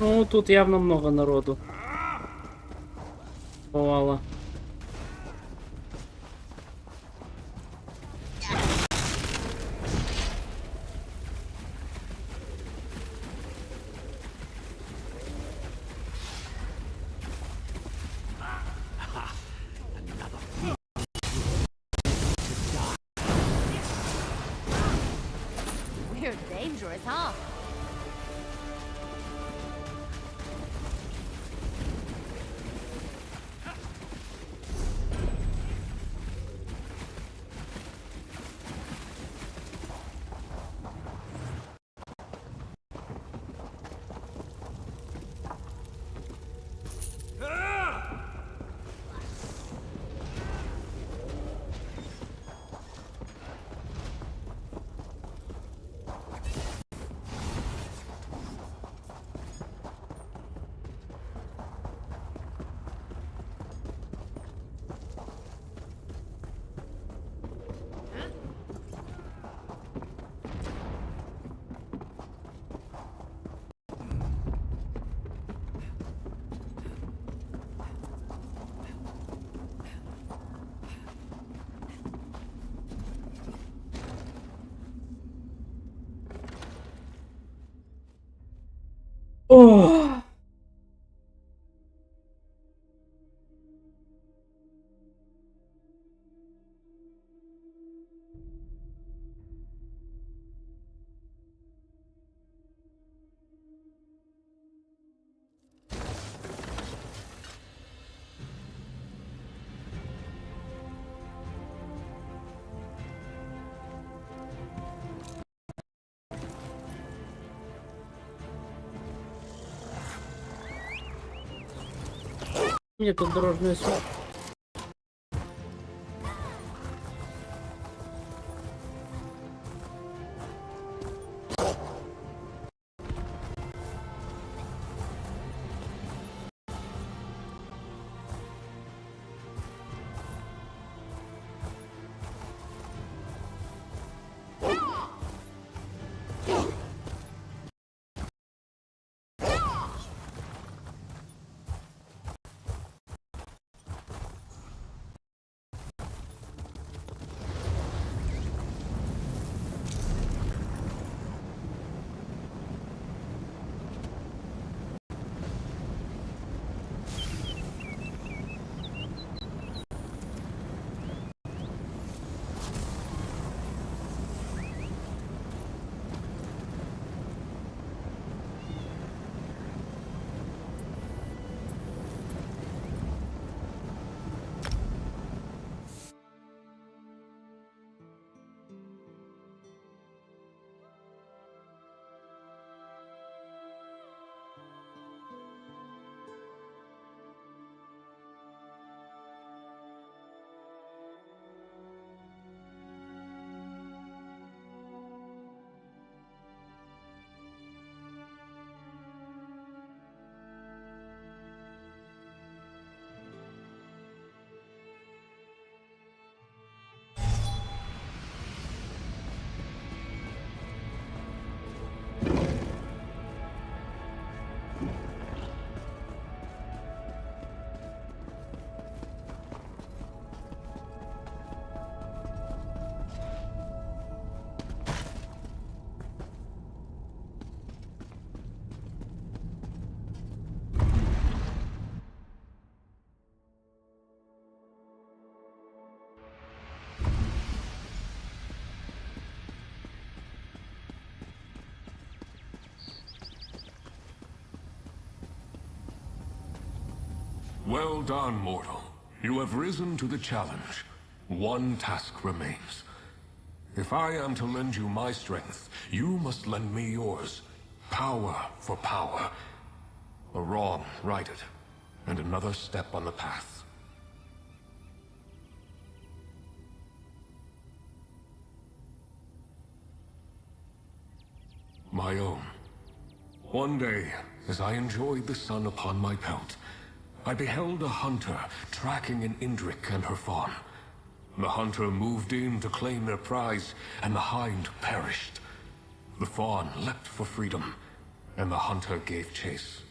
Ну, тут явно много народу бывало. We're dangerous, huh? Ох. Мне тут дорожная связь. Well done, mortal. You have risen to the challenge. One task remains. If I am to lend you my strength, you must lend me yours. Power for power. A wrong righted, and another step on the path. My own. One day, as I enjoyed the sun upon my pelt, I beheld a hunter tracking an Indrik and her fawn. The hunter moved in to claim their prize, and the hind perished. The fawn leapt for freedom, and the hunter gave chase.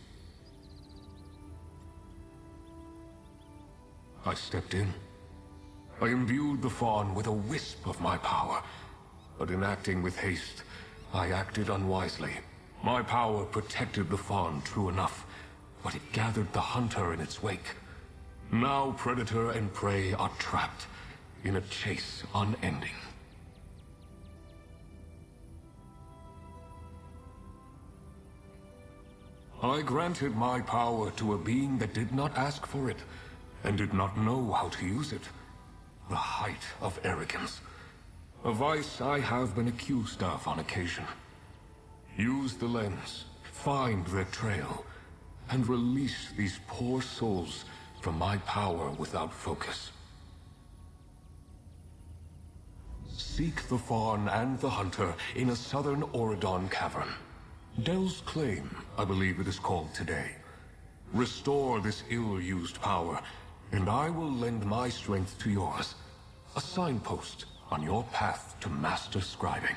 I stepped in. I imbued the fawn with a wisp of my power, but in acting with haste, I acted unwisely. My power protected the fawn, true enough, but it gathered the hunter in its wake. Now predator and prey are trapped in a chase unending. I granted my power to a being that did not ask for it, and did not know how to use it. The height of arrogance. A vice I have been accused of on occasion. Use the lens, find their trail, and release these poor souls from my power without focus. Seek the fawn and the hunter in a southern Auridon cavern. Del's Claim, I believe it is called today. Restore this ill-used power, and I will lend my strength to yours. A signpost on your path to master scribing.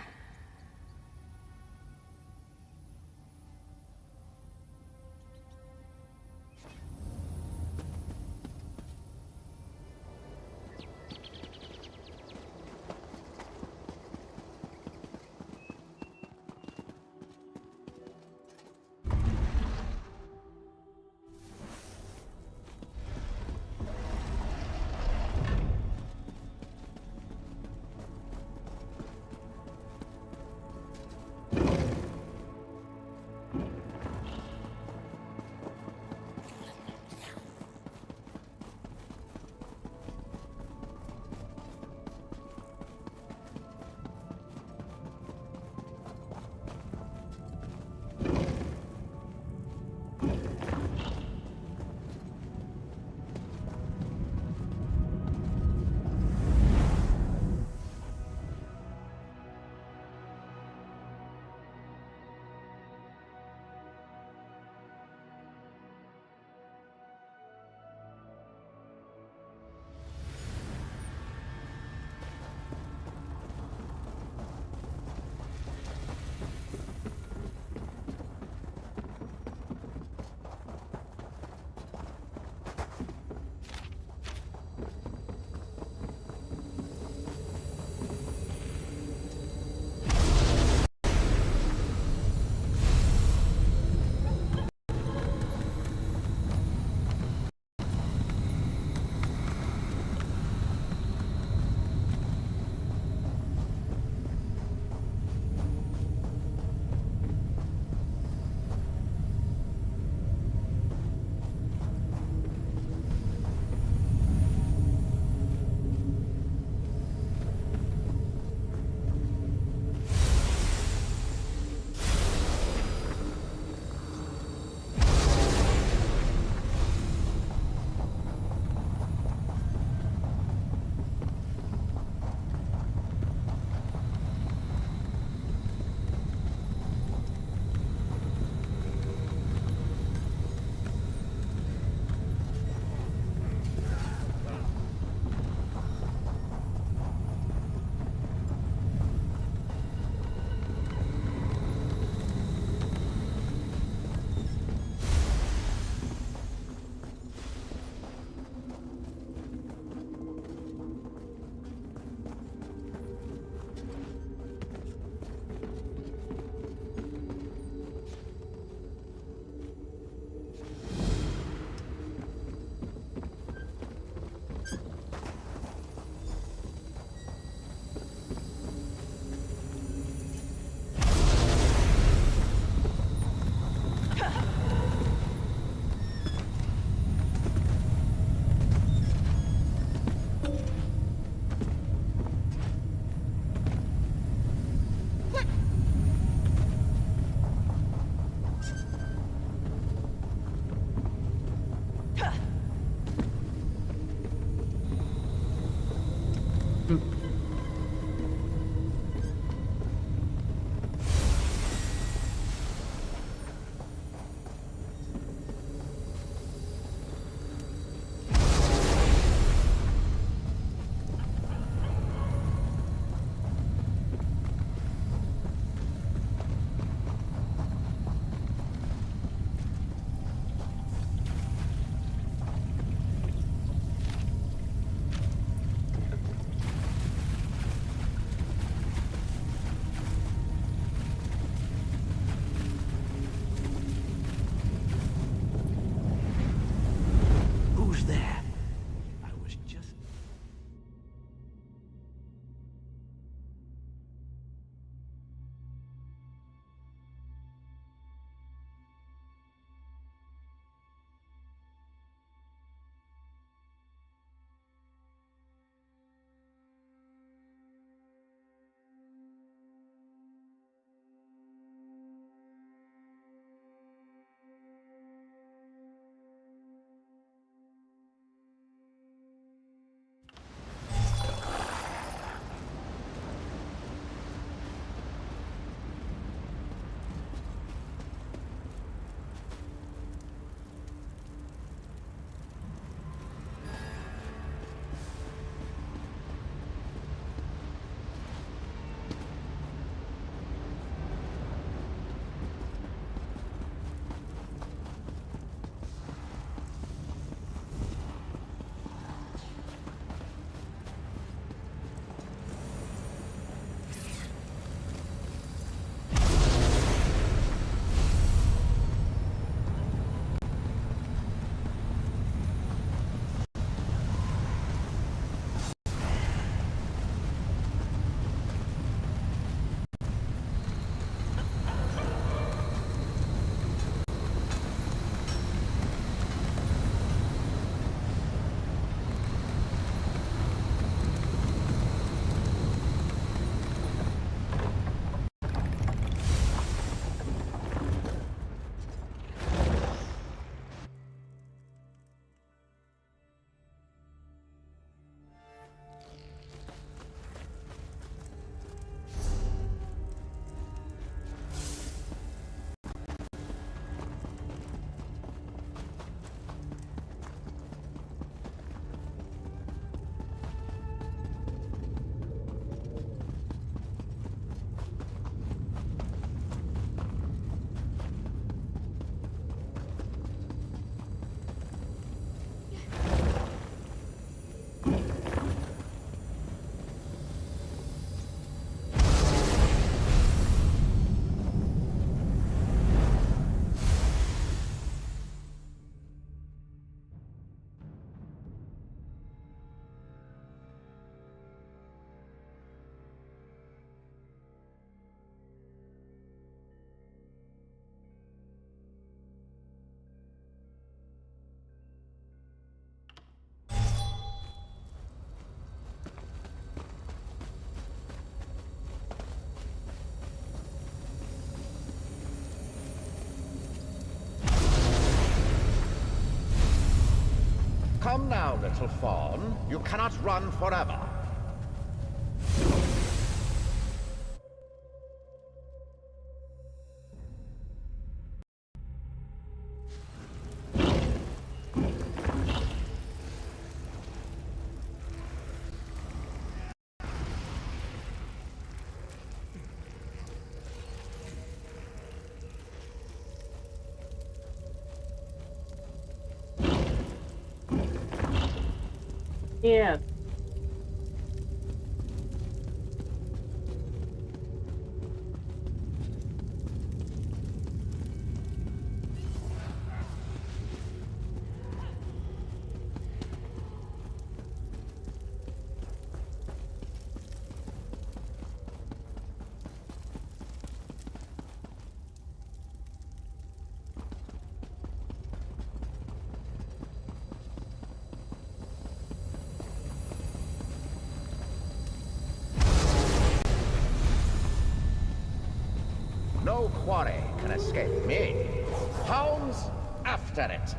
little fawn. You cannot run forever. Нет. No quarry can escape me. Hounds after it.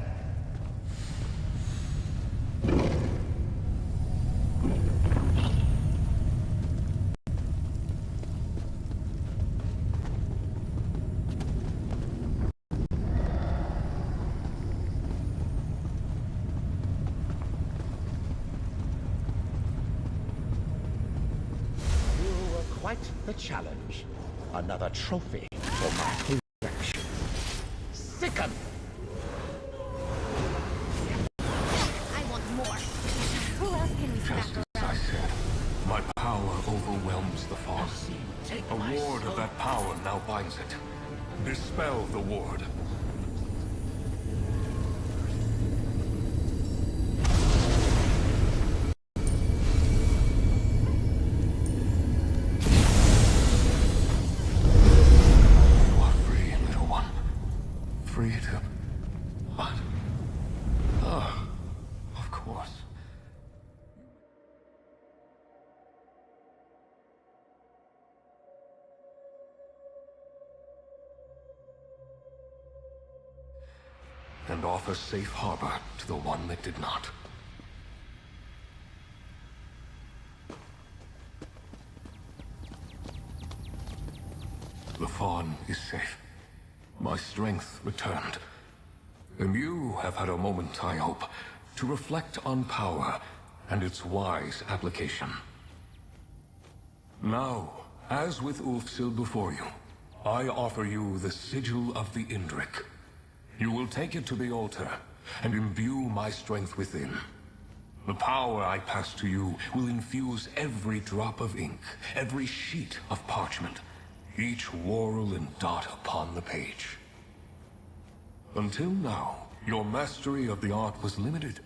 You were quite the challenge. Another trophy for my collection. Sicken! I want more. Who else can we Just as I said, my power overwhelms the fawn. A ward of that power now binds it. Dispel the ward. And offer safe harbor to the one that did not. The fawn is safe. My strength returned. And you have had a moment, I hope, to reflect on power and its wise application. Now, as with Ulfsil before you, I offer you the sigil of the Indrik. You will take it to the altar, and imbue my strength within. The power I pass to you will infuse every drop of ink, every sheet of parchment, each whorl and dot upon the page. Until now, your mastery of the art was limited.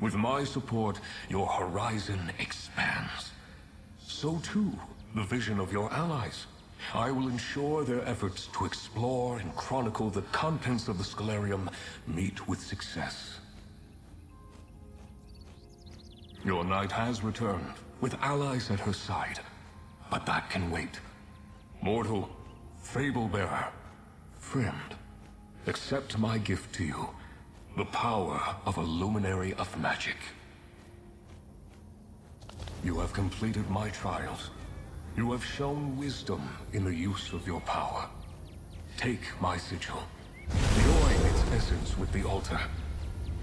With my support, your horizon expands. So too, the vision of your allies. I will ensure their efforts to explore and chronicle the contents of the Scholarium meet with success. Your knight has returned, with allies at her side. But that can wait. Mortal, fable-bearer, friend, accept my gift to you, the power of a luminary of magic. You have completed my trials. You have shown wisdom in the use of your power. Take my sigil, join its essence with the altar,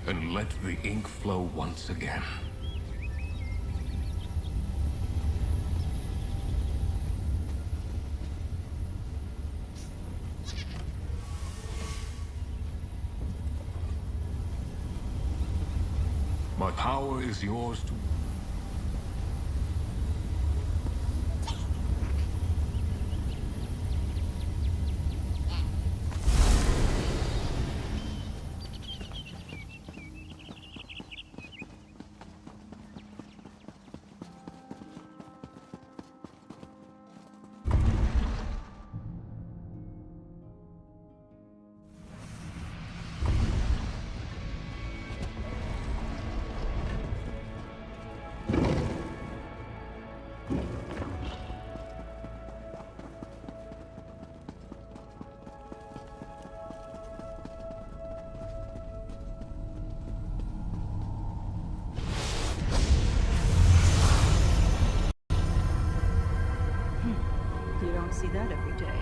and let the ink flow once again. My power is yours to... don't see that every day.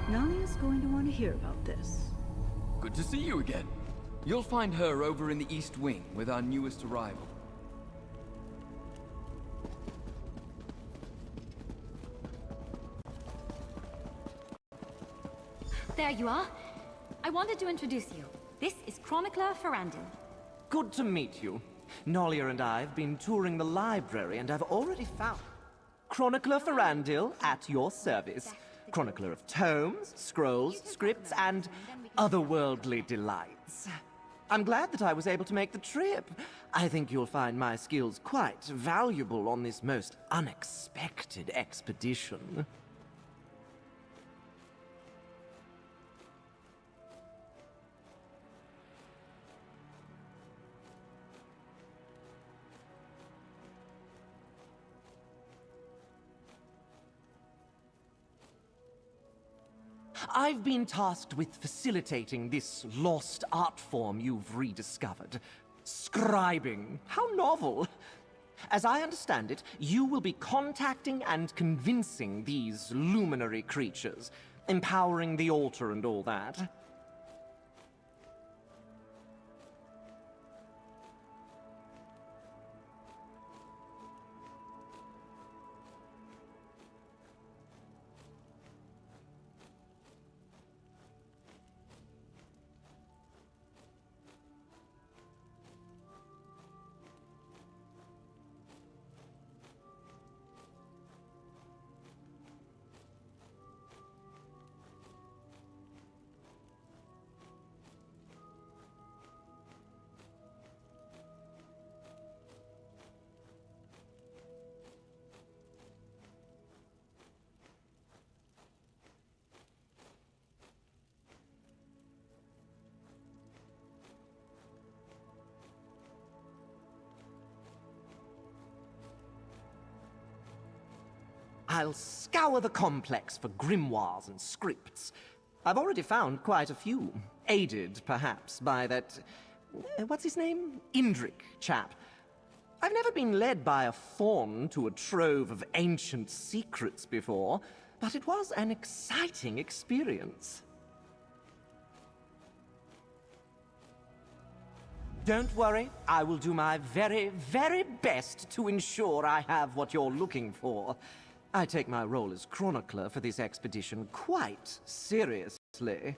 Nalia's going to want to hear about this. Good to see you again. You'll find her over in the East Wing with our newest arrival. There you are. I wanted to introduce you. This is Chronicler Ferrandil. Good to meet you. Nalia and I have been touring the library and I've already found... Chronicler Ferrandil at your service. Chronicler of tomes, scrolls, scripts, and otherworldly delights. I'm glad that I was able to make the trip. I think you'll find my skills quite valuable on this most unexpected expedition. I've been tasked with facilitating this lost art form you've rediscovered. Scribing. How novel. As I understand it, you will be contacting and convincing these luminary creatures, empowering the altar and all that. I'll scour the complex for grimoires and scripts. I've already found quite a few, aided, perhaps, by that... what's his name? Indrik chap. I've never been led by a faun to a trove of ancient secrets before, but it was an exciting experience. Don't worry, I will do my very, very best to ensure I have what you're looking for. I take my role as chronicler for this expedition quite seriously.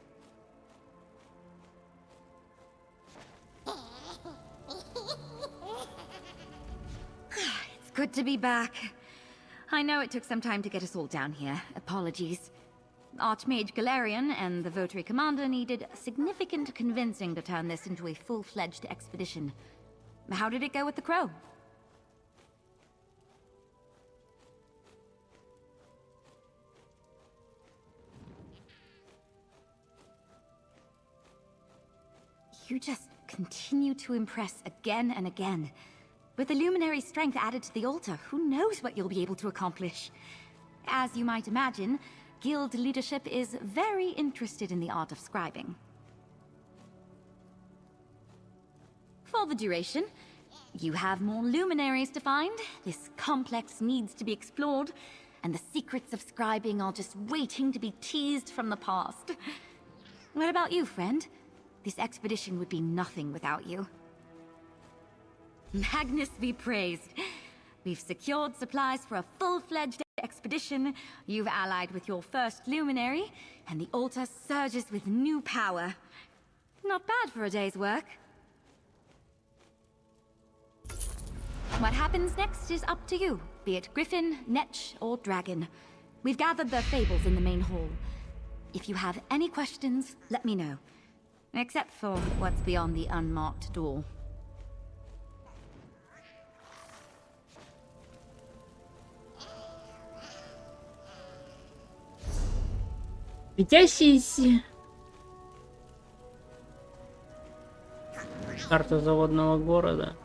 It's good to be back. I know it took some time to get us all down here. Apologies. Archmage Galarian and the Votary Commander needed significant convincing to turn this into a full-fledged expedition. How did it go with the Crow? You just continue to impress again and again. With the Luminary's strength added to the altar, who knows what you'll be able to accomplish? As you might imagine, Guild leadership is very interested in the art of scribing. For the duration, you have more luminaries to find, this complex needs to be explored, and the secrets of scribing are just waiting to be teased from the past. What about you, friend? This expedition would be nothing without you. Magnus be praised. We've secured supplies for a full-fledged expedition, you've allied with your first luminary, and the altar surges with new power. Not bad for a day's work. What happens next is up to you, be it griffin, netch, or dragon. We've gathered their fables in the main hall. If you have any questions, let me know. Except for what's beyond the unmarked door. Светящиеся. Карта заводного города.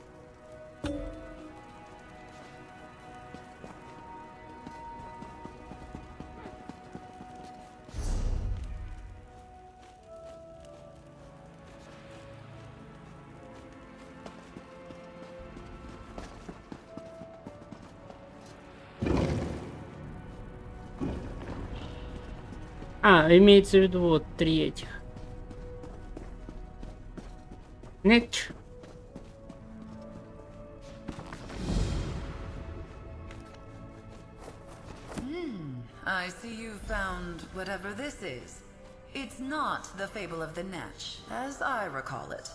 А, имеется в виду вот 3 этих. Нет. I see you found whatever this is. It's not the fable of the Netch, as I recall it.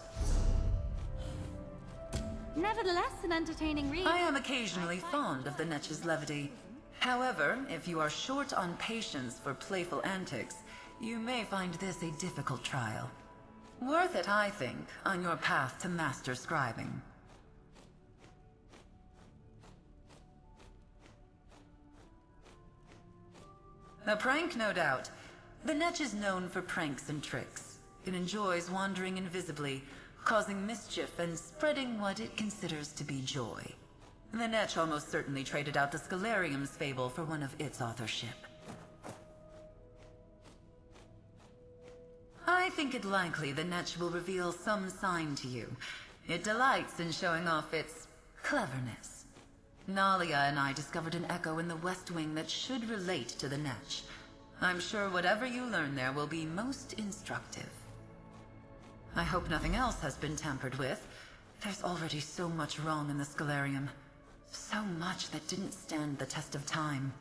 Nevertheless, an entertaining read. I am occasionally fond of the Netch's levity. However, if you are short on patience for playful antics, you may find this a difficult trial. Worth it, I think, on your path to master scribing. A prank, no doubt. The Netch is known for pranks and tricks. It enjoys wandering invisibly, causing mischief and spreading what it considers to be joy. The Netch almost certainly traded out the Scalarium's fable for one of its authorship. I think it likely the Netch will reveal some sign to you. It delights in showing off its cleverness. Nalia and I discovered an echo in the West Wing that should relate to the Netch. I'm sure whatever you learn there will be most instructive. I hope nothing else has been tampered with. There's already so much wrong in the Scalarium. So much that didn't stand the test of time.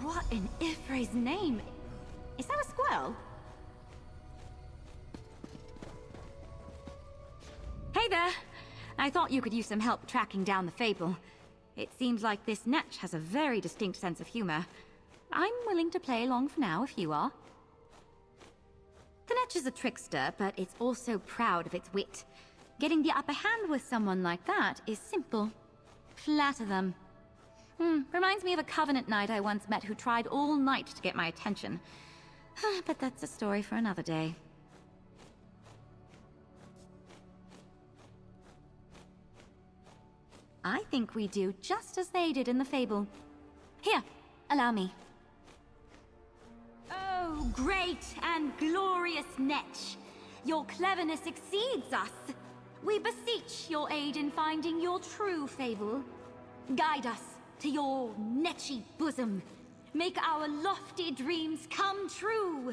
What in Ifre's name? Is that a squirrel? Hey there! I thought you could use some help tracking down the fable. It seems like this Netch has a very distinct sense of humor. I'm willing to play along for now if you are. The Netch is a trickster, but it's also proud of its wit. Getting the upper hand with someone like that is simple. Flatter them. Reminds me of a Covenant knight I once met who tried all night to get my attention. But that's a story for another day. I think we do just as they did in the fable. Here, allow me. Oh, great and glorious Netch! Your cleverness exceeds us. We beseech your aid in finding your true fable. Guide us to your netchy bosom. Make our lofty dreams come true.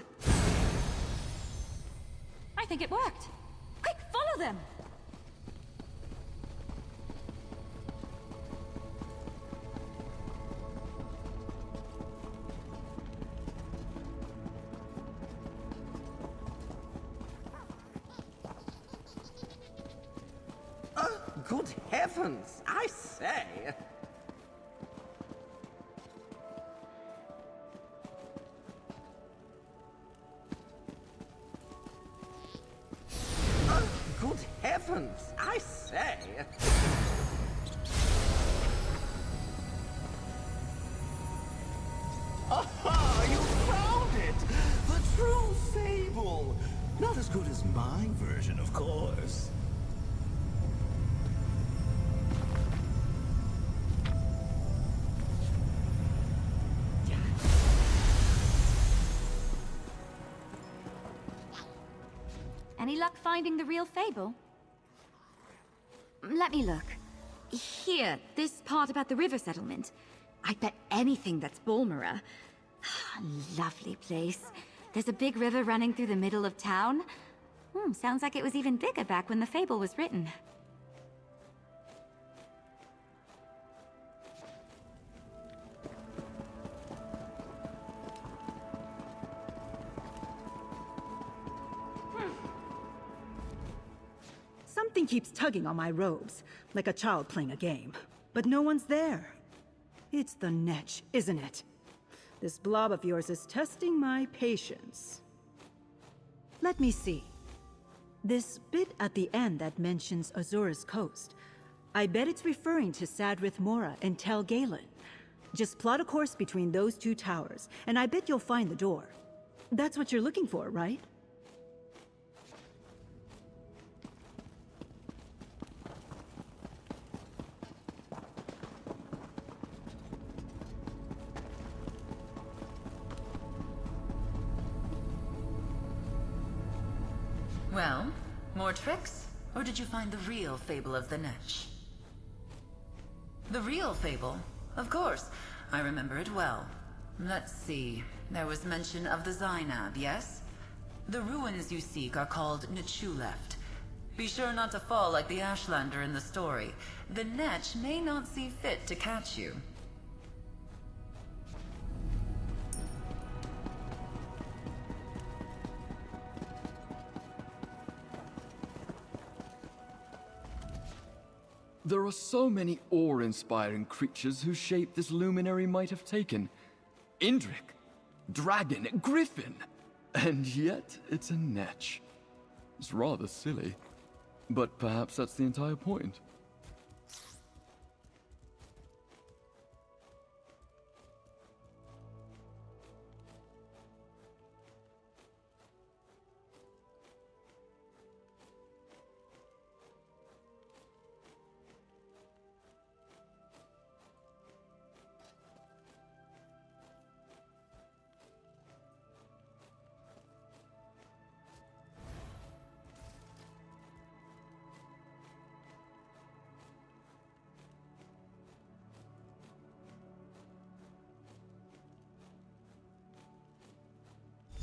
I think it worked. Quick, follow them! Good heavens, I say! Good heavens, I say! Aha! You found it! The true fable! Not as good as my version, of course. Any luck finding the real fable? Let me look. Here, this part about the river settlement. I bet anything that's Bulmera. Lovely place. There's a big river running through the middle of town. Sounds like it was even bigger back when the fable was written. Something keeps tugging on my robes, like a child playing a game. But no one's there. It's the Netch, isn't it? This blob of yours is testing my patience. Let me see. This bit at the end that mentions Azura's coast. I bet it's referring to Sadrith Mora and Tel Galen. Just plot a course between those two towers, and I bet you'll find the door. That's what you're looking for, right? Well, more tricks? Or did you find the real fable of the Netch? The real fable? Of course. I remember it well. Let's see. There was mention of the Zainab, yes? The ruins you seek are called Nechuleft. Be sure not to fall like the Ashlander in the story. The Netch may not see fit to catch you. There are so many awe-inspiring creatures whose shape this luminary might have taken. Indrik, dragon, griffin, and yet it's a Netch. It's rather silly, but perhaps that's the entire point.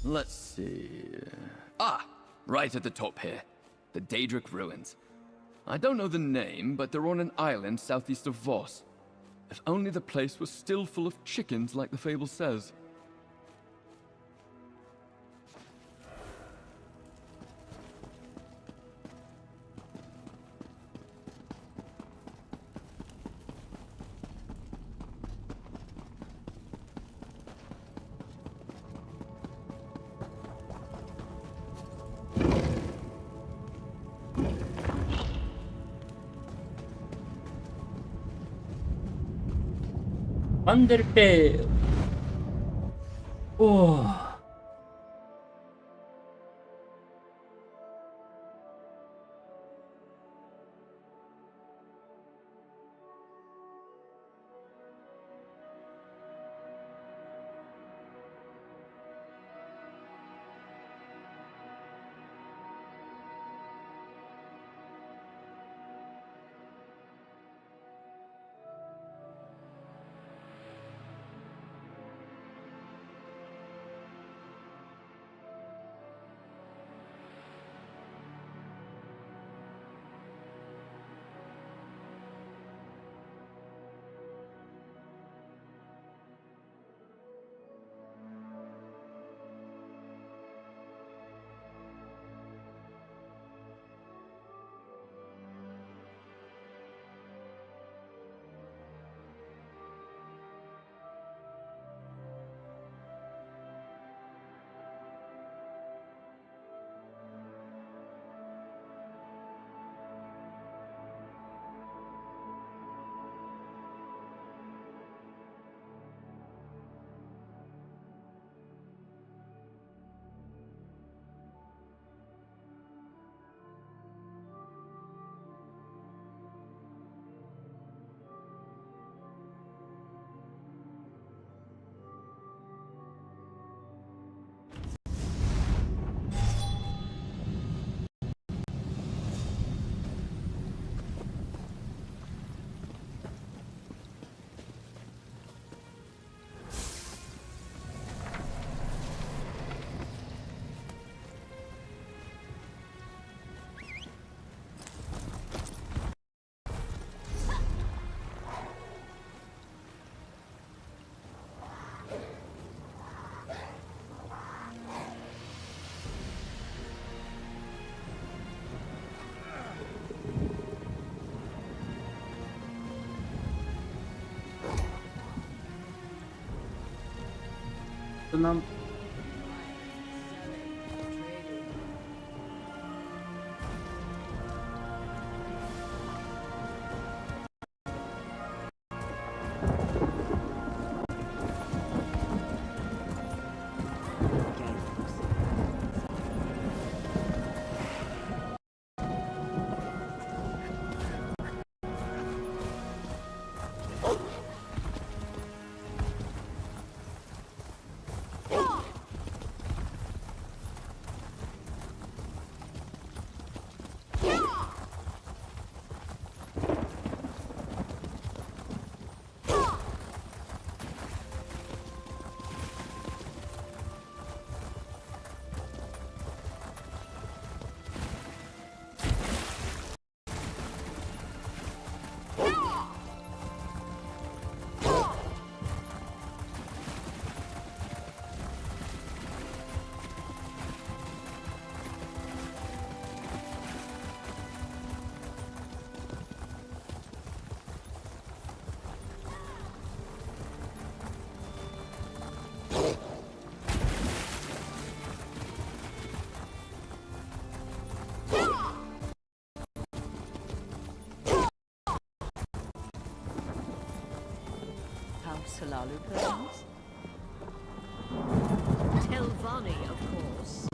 Let's see... Ah! Right at the top here. The Daedric Ruins. I don't know the name, but they're on an island southeast of Voss. If only the place was still full of chickens like the fable says. Undertale. Oh. Нам of Solalu planes? Telvanni, of course.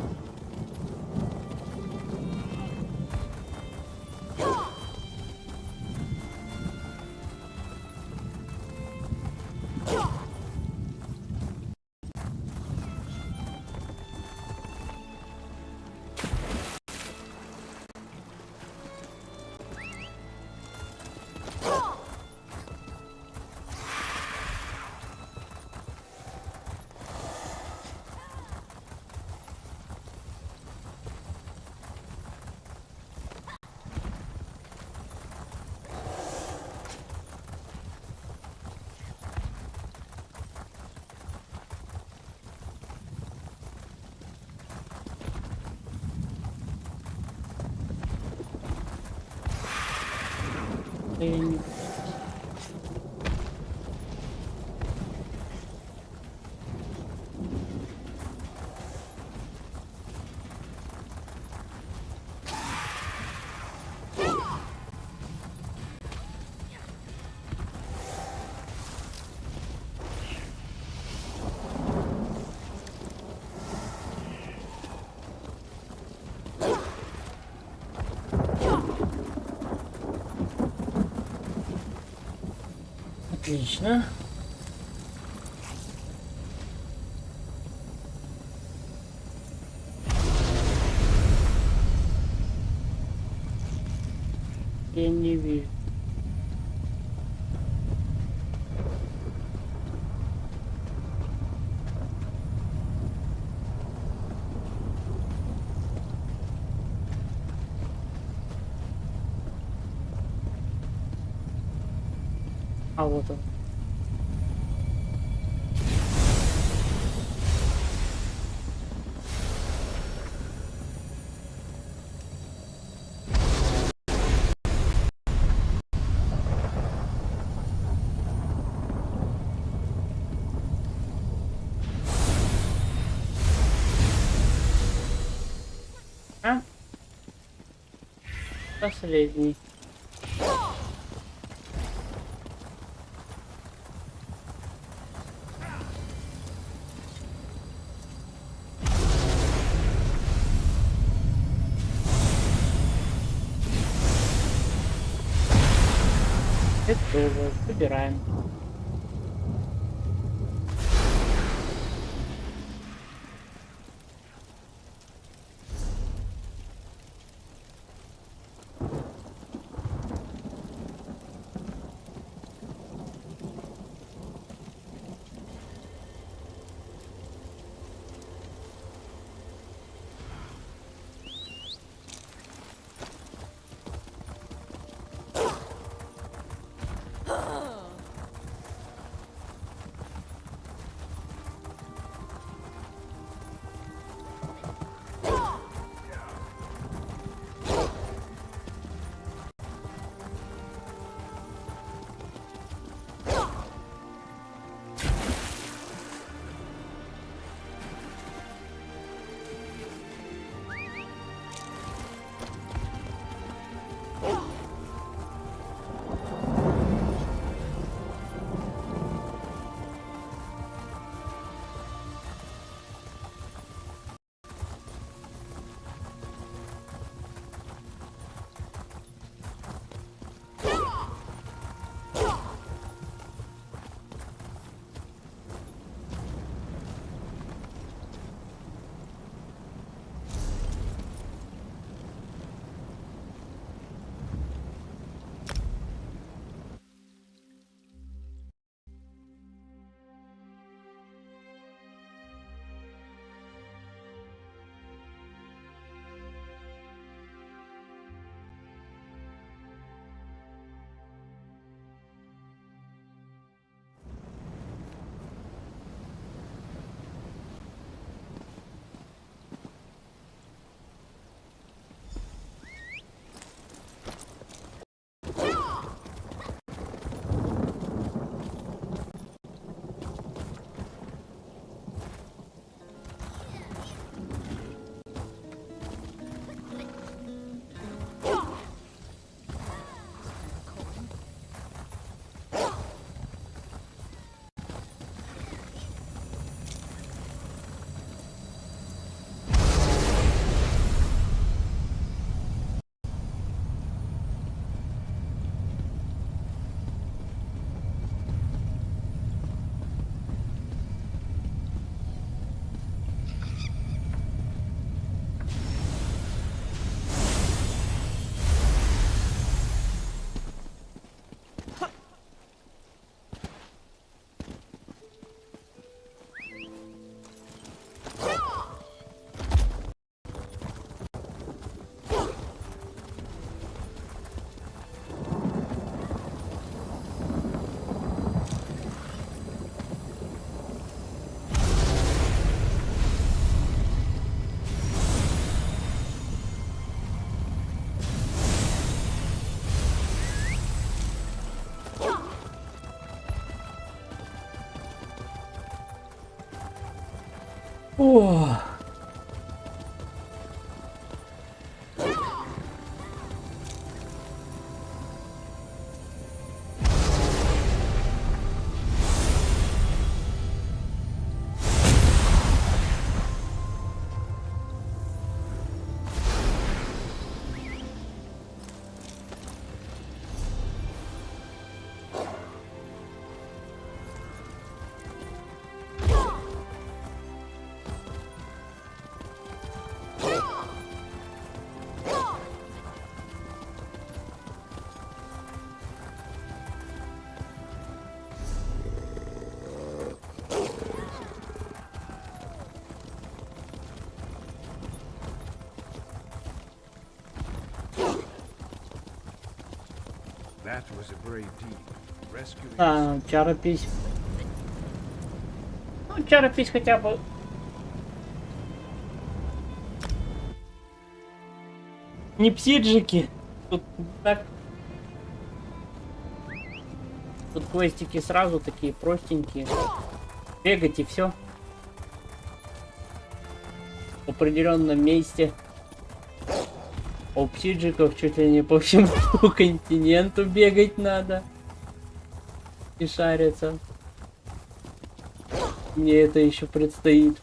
Отлично. Я не вижу. А вот он. А? Последний. Это тоже собираем. О. That was a brave deed. Rescuing А, чаропись. Ну, чаропись хотя бы. Не псиджики. Тут так. Тут квестики сразу такие простенькие. Бегать и все. В определенном месте. У псиджиков чуть ли не по всему континенту бегать надо. И шариться. Мне это еще предстоит.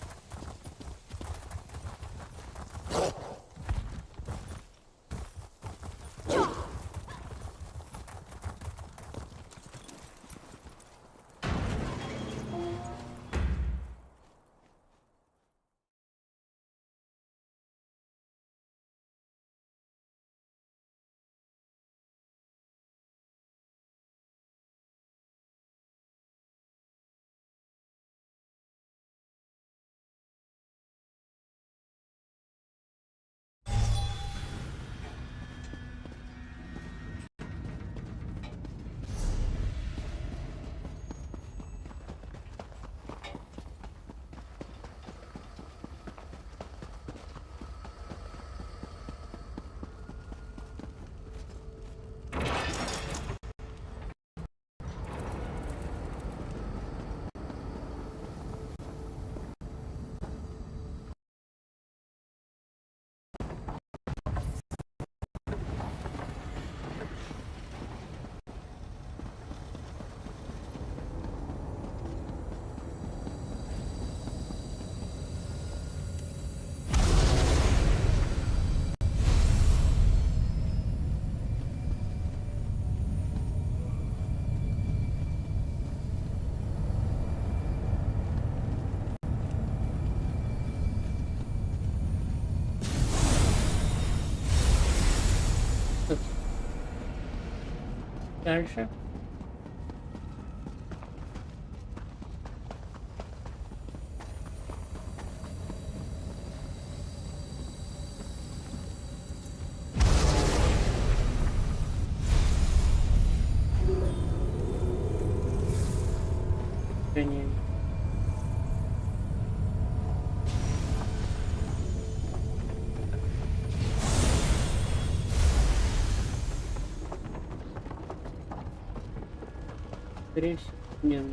Дальше. Скорее всего, нет.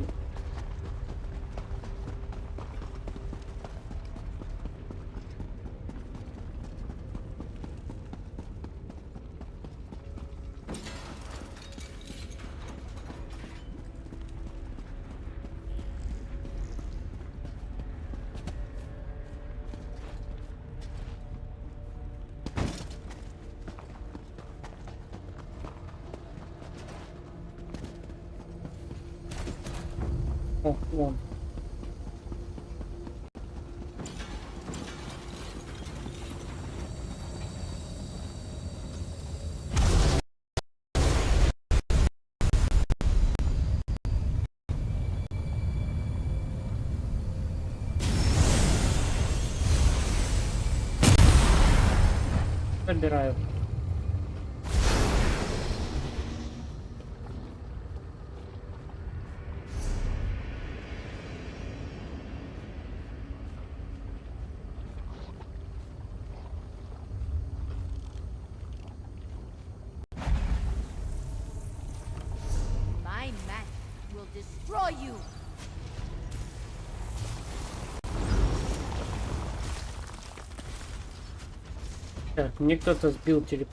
О, вон. Собираю. My magic will destroy you. Так, мне кто-то сбил телефон.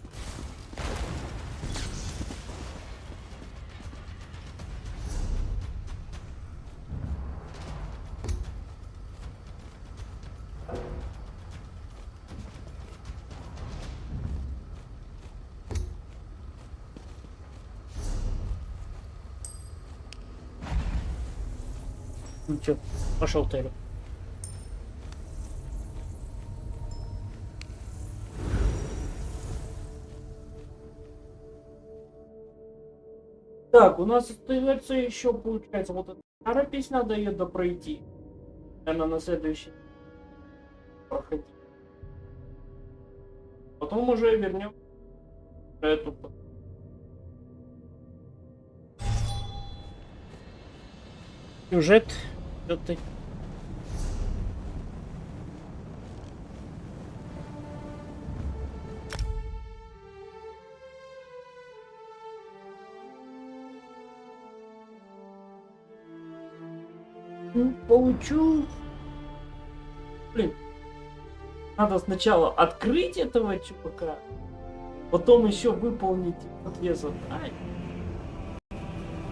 Ну чё, пошел Терри. Так, у нас остается еще, получается, вот эта старая песня, надо ее допройти. Наверное, на следующий проходить. Потом уже вернем эту. Сюжет все-таки. Получу. Блин. Надо сначала открыть этого чувака, потом еще выполнить две задания.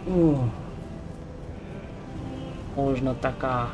О, можно так.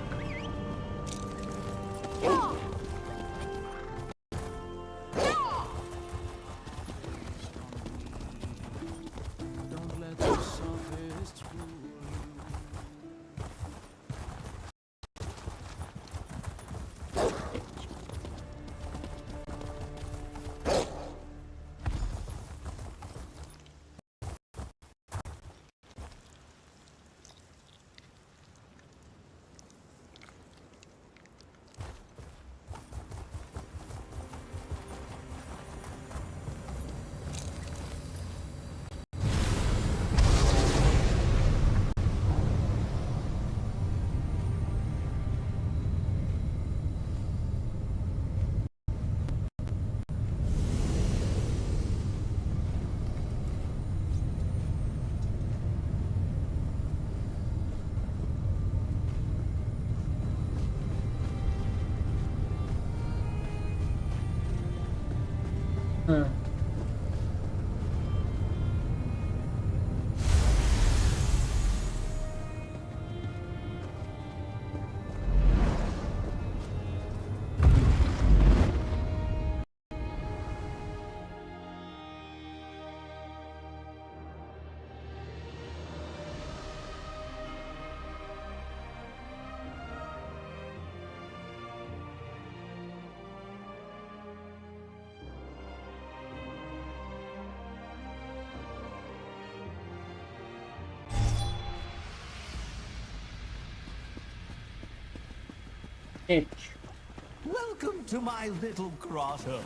Welcome to my little grotto.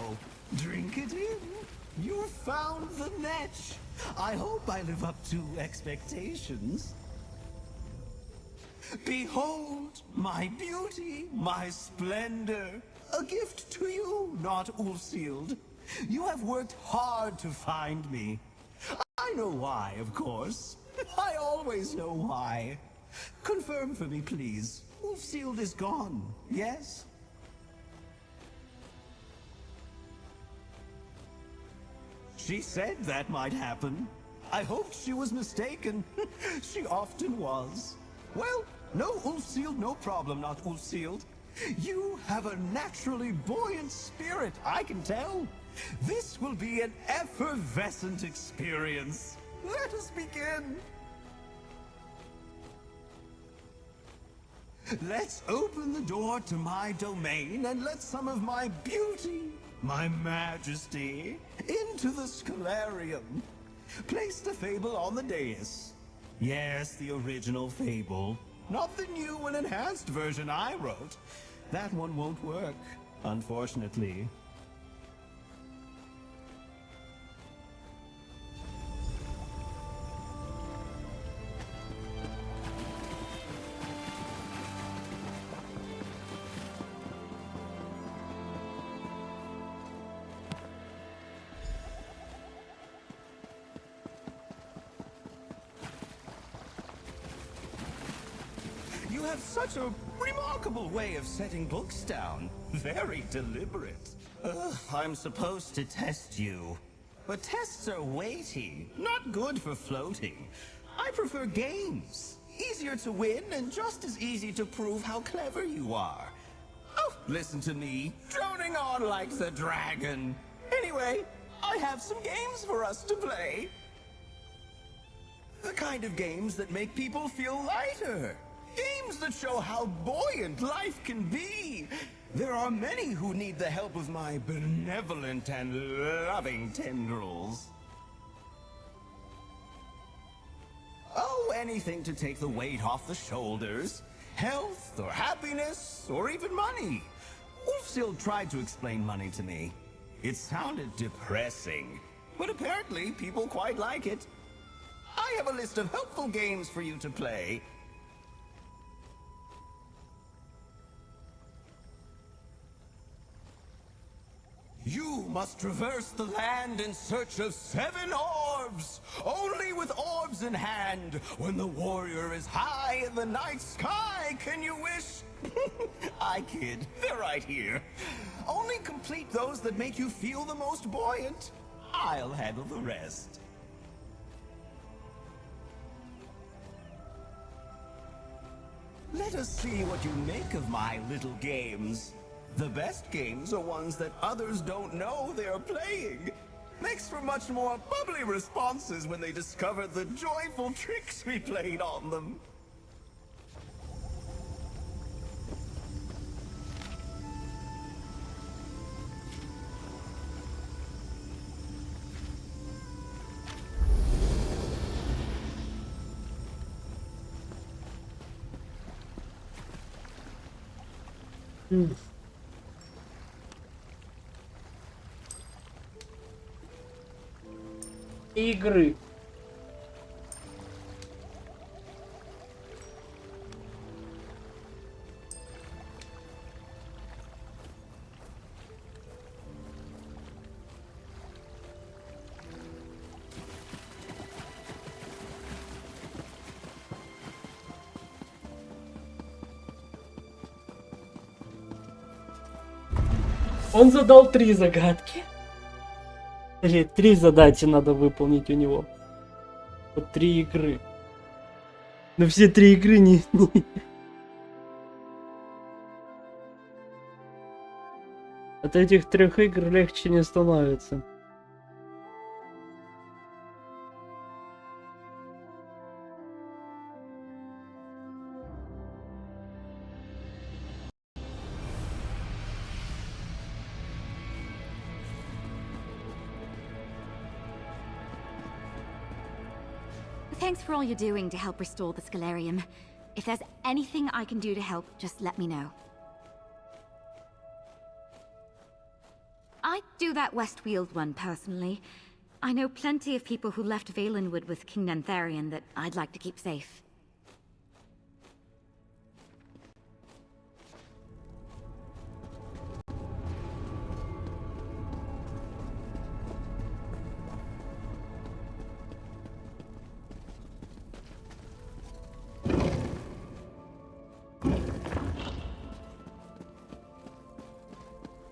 Drink it in. You've found the netch. I hope I live up to expectations. Behold, my beauty, my splendor. A gift to you, not Ulfsealed. You have worked hard to find me. I know why, of course. I always know why. Confirm for me, please. Ulfsealed is gone, yes? She said that might happen. I hoped she was mistaken. She often was. Well, no Ulfsealed, no problem, not Ulfsealed. You have a naturally buoyant spirit, I can tell. This will be an effervescent experience. Let us begin. Let's open the door to my domain and let some of my beauty, my majesty, into the Scholarium. Place the fable on the dais. Yes, the original fable. Not the new and enhanced version I wrote. That one won't work, unfortunately. You have such a remarkable way of setting books down. Very deliberate. I'm supposed to test you. But tests are weighty, not good for floating. I prefer games. Easier to win and just as easy to prove how clever you are. Oh, listen to me, droning on like the dragon. Anyway, I have some games for us to play. The kind of games that make people feel lighter. Games that show how buoyant life can be. There are many who need the help of my benevolent and loving tendrils. Oh, anything to take the weight off the shoulders. Health, or happiness, or even money. Ulfsild tried to explain money to me. It sounded depressing, but apparently people quite like it. I have a list of helpful games for you to play. You must traverse the land in search of 7 orbs! Only with orbs in hand, when the warrior is high in the night sky, can you wish? I kid, they're right here. Only complete those that make you feel the most buoyant. I'll handle the rest. Let us see what you make of my little games. The best games are ones that others don't know they're playing. Makes for much more bubbly responses when they discover the joyful tricks we played on them. Игры. Он задал 3 загадки. Или 3 задачи надо выполнить у него. Вот 3 игры. Но все 3 игры не... От этих 3 игр легче не становится. Thanks for all you're doing to help restore the Scalarium. If there's anything I can do to help, just let me know. I'd do that Westweald one personally. I know plenty of people who left Valenwood with King Nantharion that I'd like to keep safe.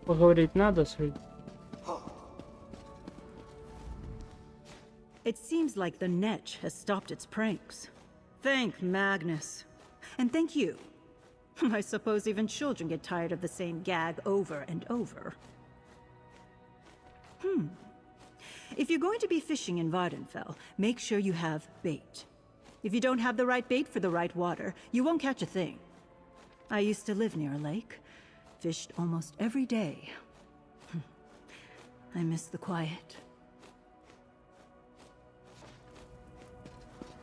Поговорить надо с людьми. It seems like the Netch has stopped its pranks. Thank Magnus. And thank you. I suppose even children get tired of the same gag over and over. If you're going to be fishing in Vardenfell, make sure you have bait. If you don't have the right bait for the right water, you won't catch a thing. I used to live near a lake. Fished almost every day. I miss the quiet.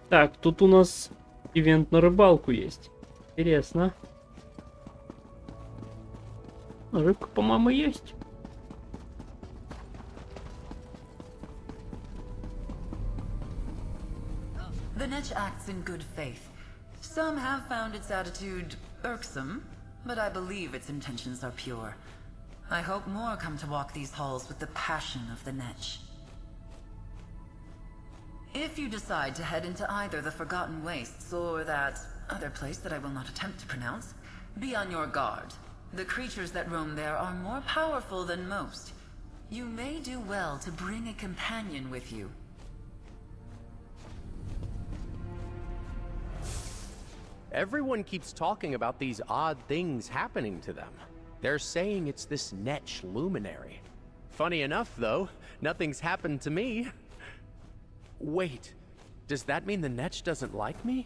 Так, тут у нас ивент на рыбалку есть. Интересно. Рыбка, по-моему, есть. The Netch acts in good faith. Some have found its attitude irksome, but I believe its intentions are pure. I hope more come to walk these halls with the passion of the Netch. If you decide to head into either the Forgotten Wastes or that other place that I will not attempt to pronounce, be on your guard. The creatures that roam there are more powerful than most. You may do well to bring a companion with you. Everyone keeps talking about these odd things happening to them. They're saying it's this Netch luminary. Funny enough, though, nothing's happened to me. Wait, does that mean the Netch doesn't like me?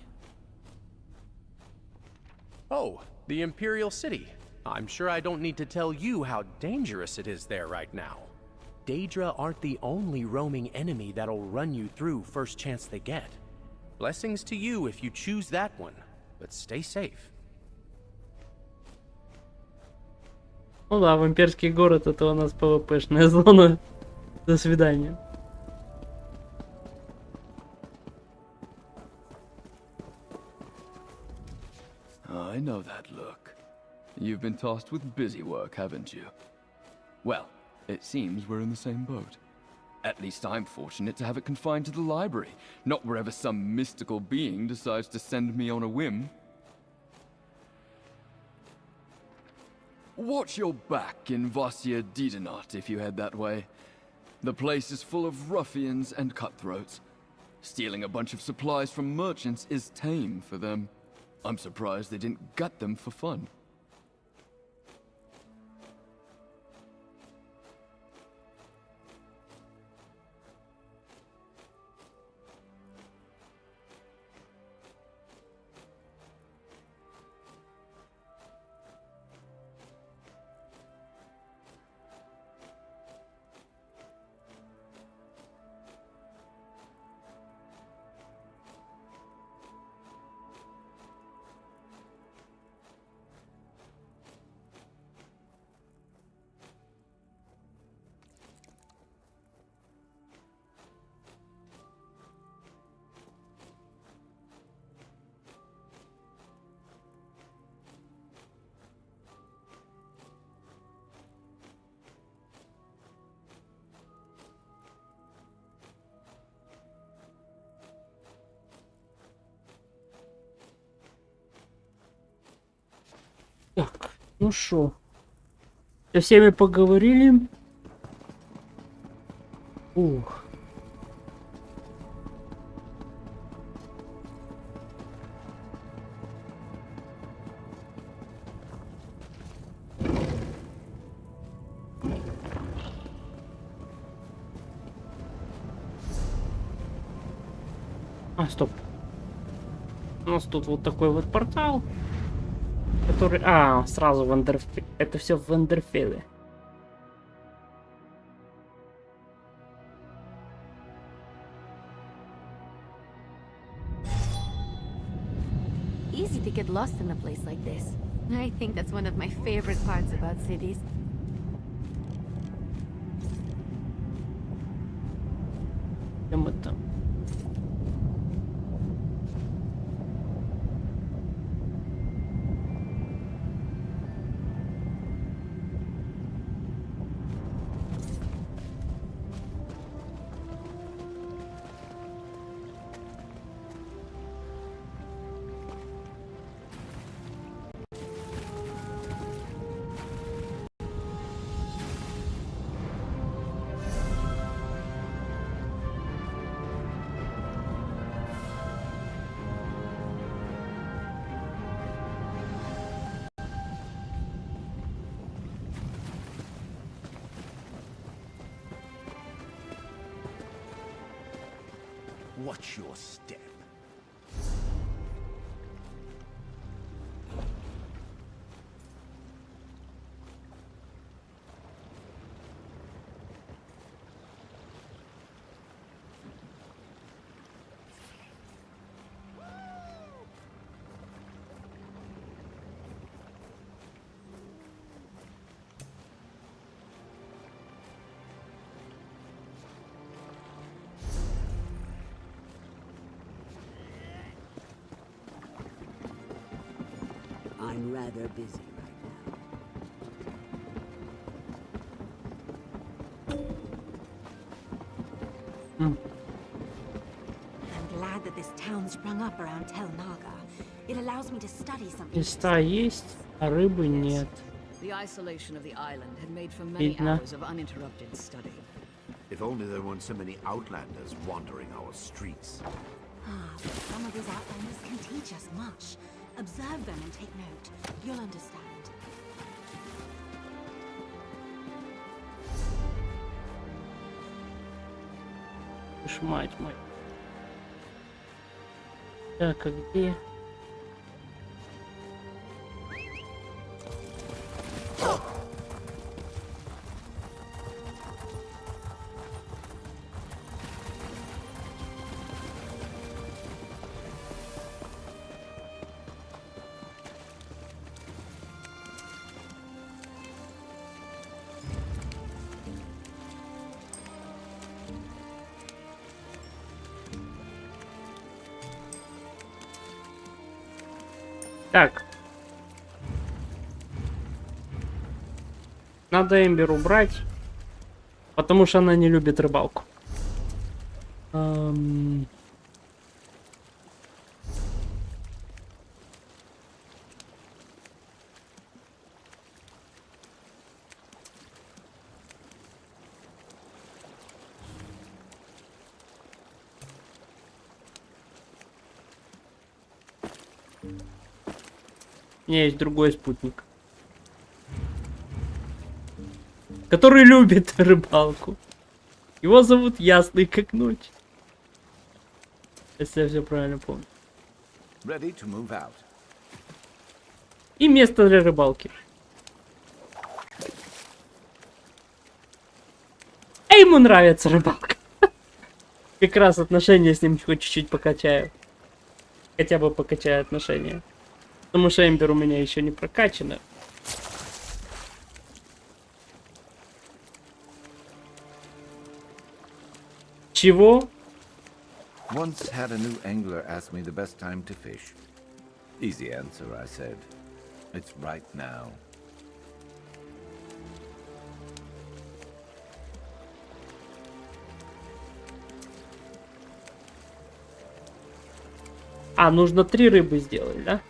Oh, the Imperial City. I'm sure I don't need to tell you how dangerous it is there right now. Daedra aren't the only roaming enemy that'll run you through first chance they get. Blessings to you if you choose that one, but stay safe. Ну да, вампирский город — это у нас ПВПшная зона. До свидания. I know that look. You've been tasked with busy work, haven't you? Well, it seems we're in the same boat. At least I'm fortunate to have it confined to the library, not wherever some mystical being decides to send me on a whim. Watch your back in Vasya Didenot if you head that way. The place is full of ruffians and cutthroats. Stealing a bunch of supplies from merchants is tame for them. I'm surprised they didn't gut them for fun. Так, ну шо, со всеми поговорили. Ух. А, стоп. У нас тут вот такой вот портал. Который... сразу в Эндерфеле. Это все в Эндерфеле. Easy to get lost in a place like this. I think that's one of my favorite parts about cities. Где мы там? Watch your step. I'm rather busy right now. I'm glad that this town sprung up around Tel Naga. It allows me to study something. Листа есть, а рыбы нет. The isolation of the island had made for many hours of uninterrupted study. If only there weren't so many outlanders wandering our streets. But some of these outlanders can teach us much. Observe them and take note. You'll understand. Мать мой. Так, а где? Так. Надо Эмбер убрать, потому что она не любит рыбалку. У меня есть другой спутник, который любит рыбалку. Его зовут Ясный как ночь. Если я все правильно помню. Ready to move out. И место для рыбалки. А ему нравится рыбалка. Как раз отношения с ним хоть чуть-чуть покачаю. Хотя бы покачаю отношения. Потому что Эмбер у меня еще не прокачана. Чего? Once had a new angler ask me the best time to fish. Easy answer, I said. It's right now. А, нужно 3 рыбы сделать, да?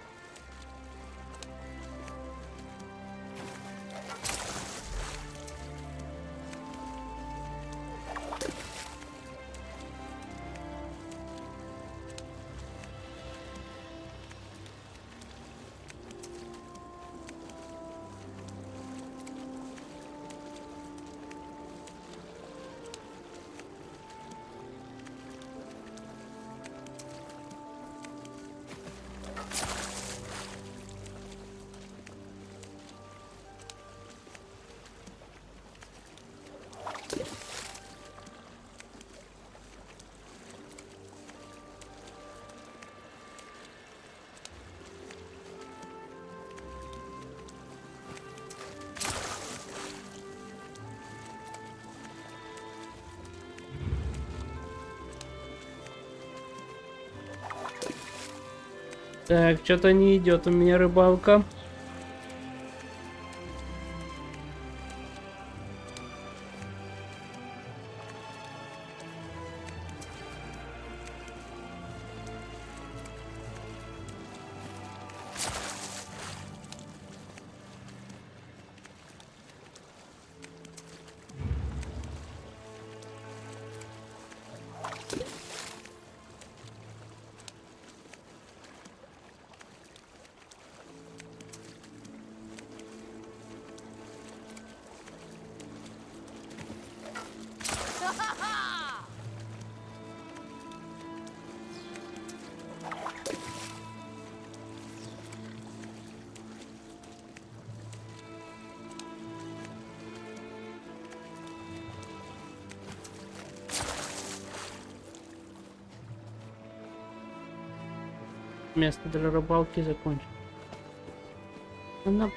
Так, что-то не идет у меня рыбалка. Место для рыбалки закончено. Она...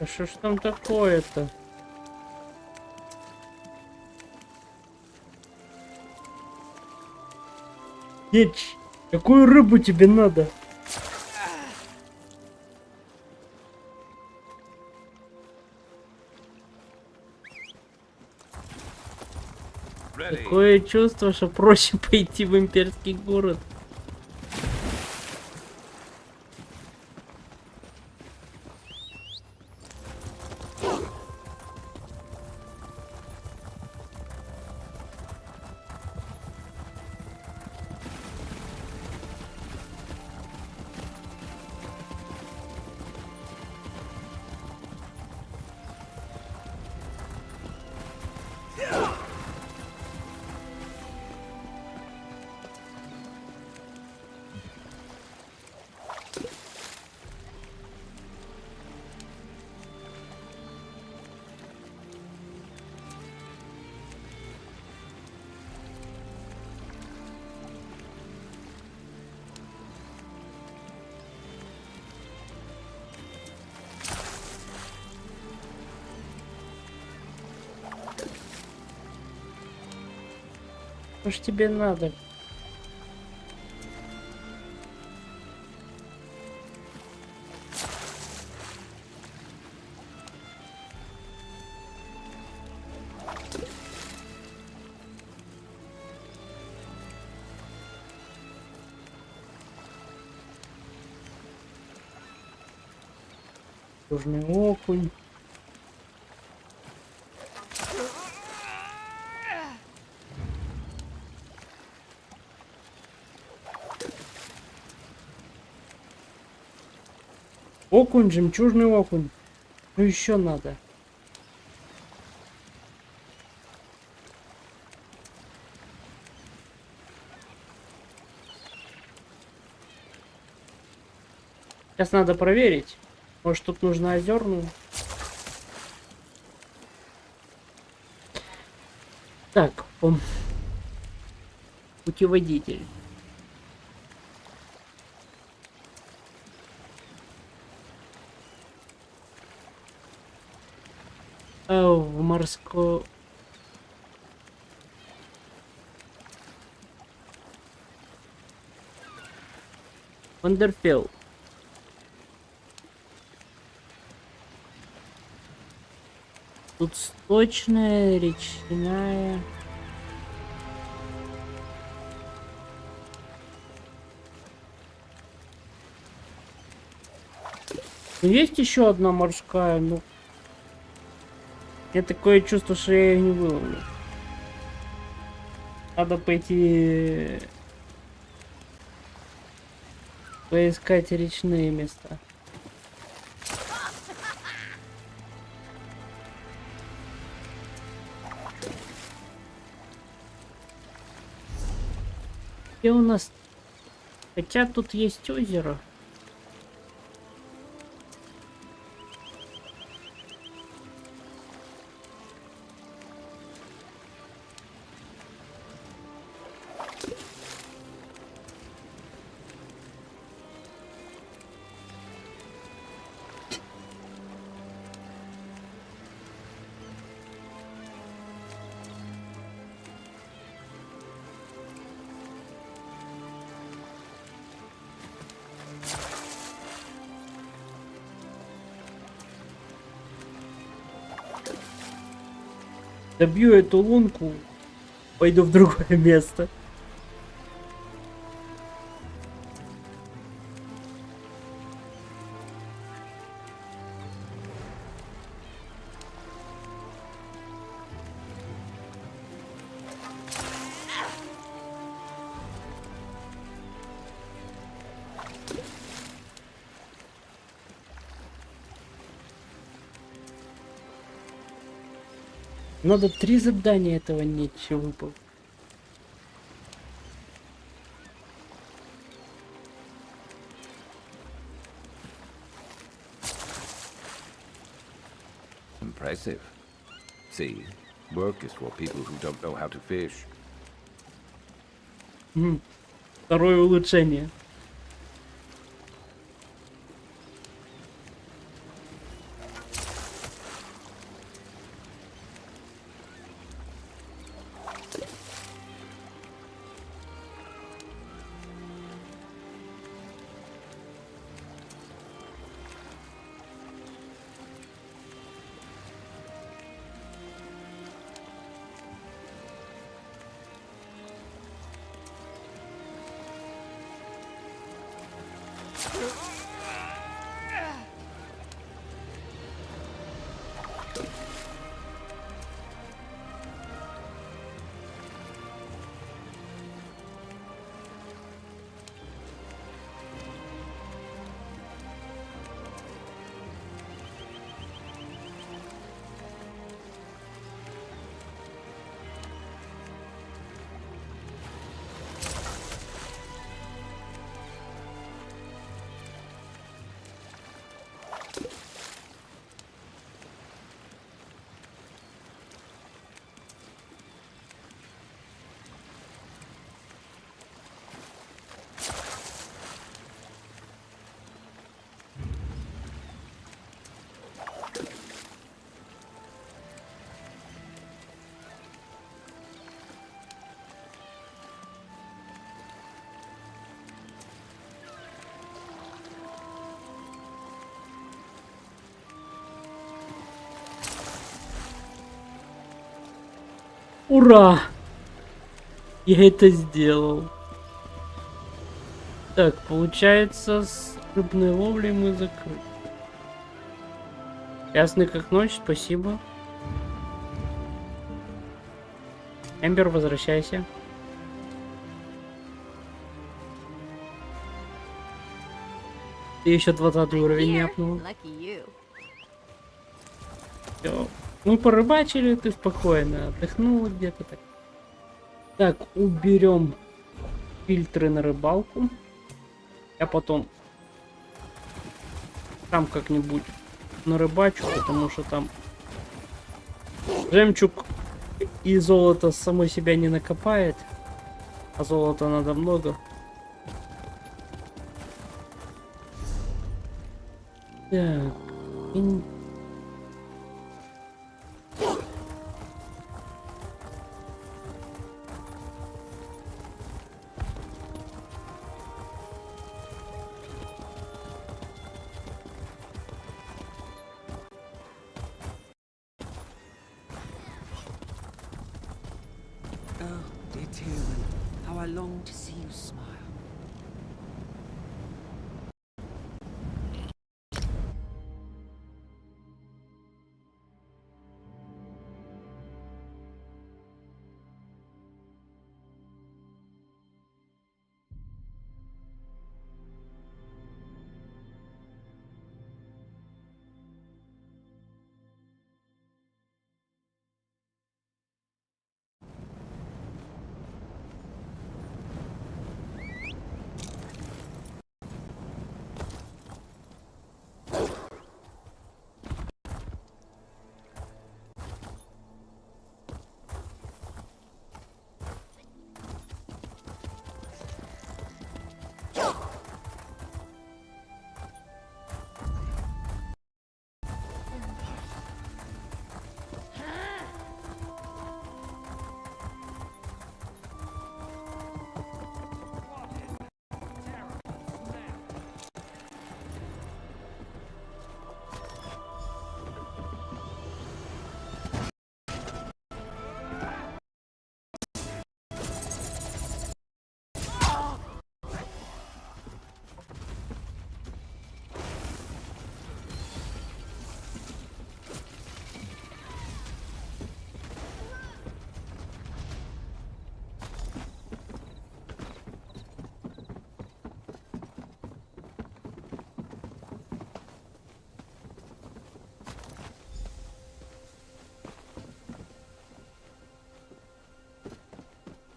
А что ж там такое-то? Дичь, какую рыбу тебе надо? Такое чувство, что проще пойти в имперский город. Что ж тебе надо? Южный окунь. Окунь, жемчужный окунь. Ну еще надо. Сейчас надо проверить. Может, тут нужно озерную. Так, путеводитель. В морском... Вандерфелл. Тут сточная, речная. Есть еще одна морская, ну... У меня такое чувство, что я ее не выловлю. Надо пойти... поискать речные места. Где у нас... Хотя тут есть озеро. Добью эту лунку, пойду в другое место. Надо 3 задания этого нечего выполнить. Impressive. See, work is for people who don't know how to fish. Второе улучшение. Ура! Я это сделал. Так, получается, с рыбной ловлей мы закрыли. Ясный как ночь, спасибо. Эмбер, возвращайся. Ты еще 20 уровень не апнул. Всё. Мы порыбачили, ты спокойно отдохнула где-то так. Так, уберем фильтры на рыбалку. Я потом там как-нибудь нарыбачу, потому что там жемчуг и золото само себя не накопает, а золота надо много. Так. How I long to see you smile.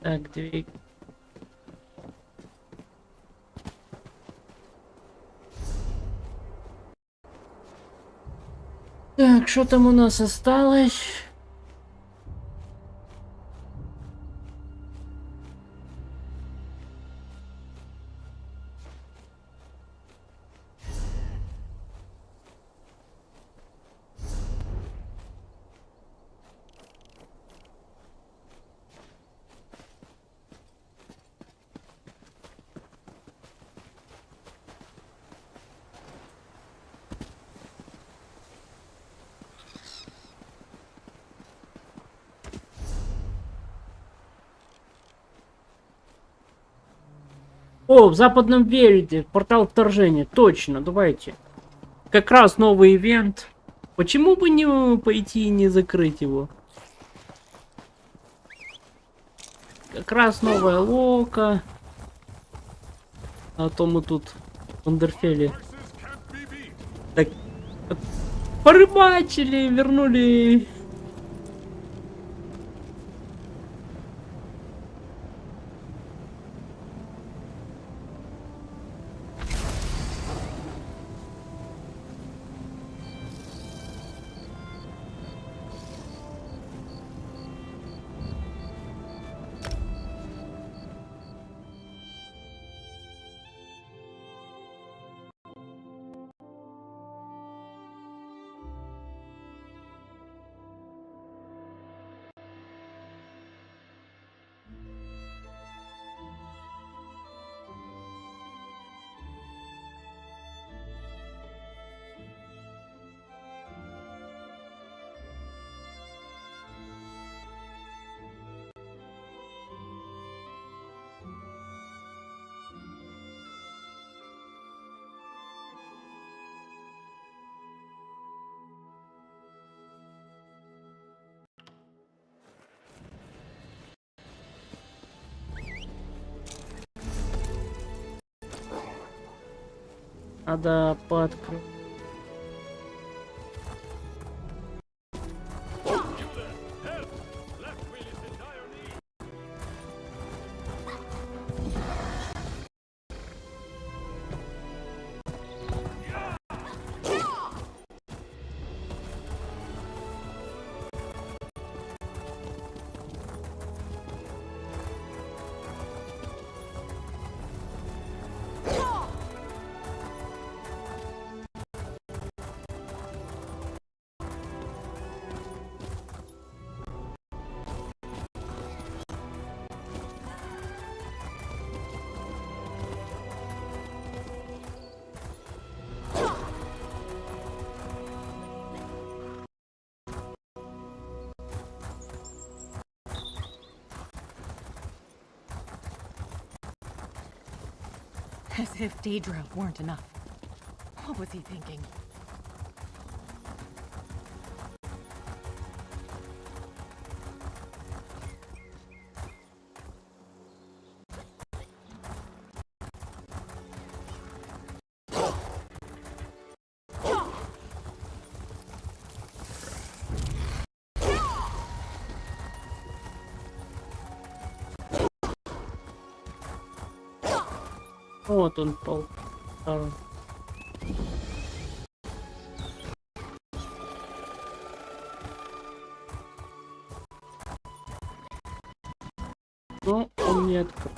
Так, двигай. Так, что там у нас осталось? О, в западном Верите, портал вторжения. Точно, давайте. Как раз новый ивент. Почему бы не пойти и не закрыть его? Как раз новая лока. А то мы тут в Андерфеле так порыбачили, вернули. Надо пооткрыть. As if Daedra weren't enough. What was he thinking? Вот он пол. Но он не открыл.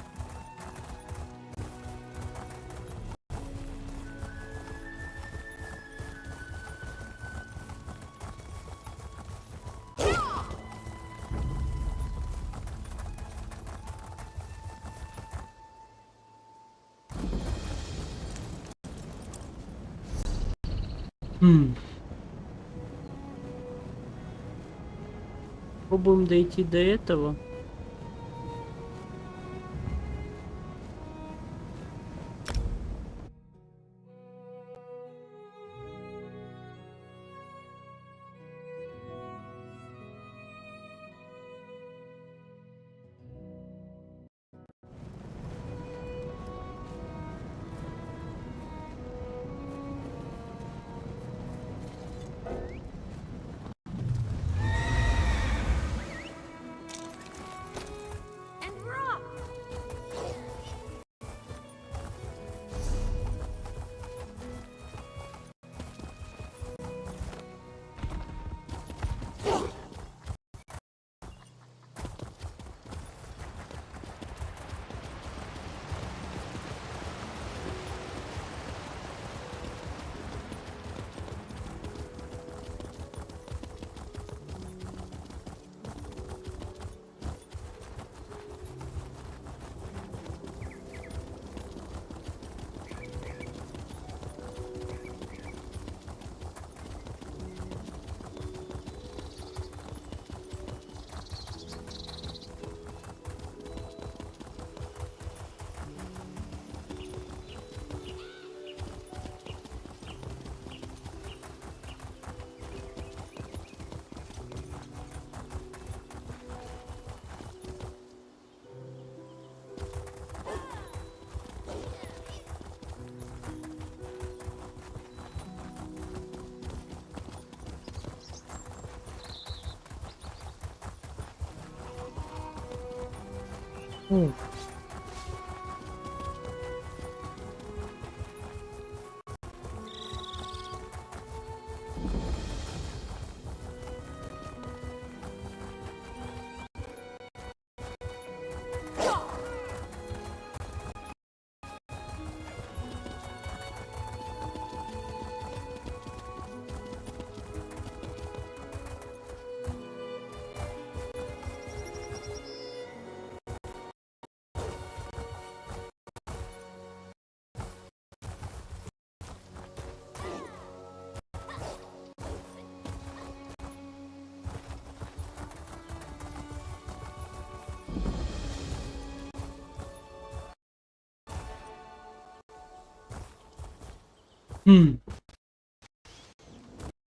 Попробуем дойти до этого.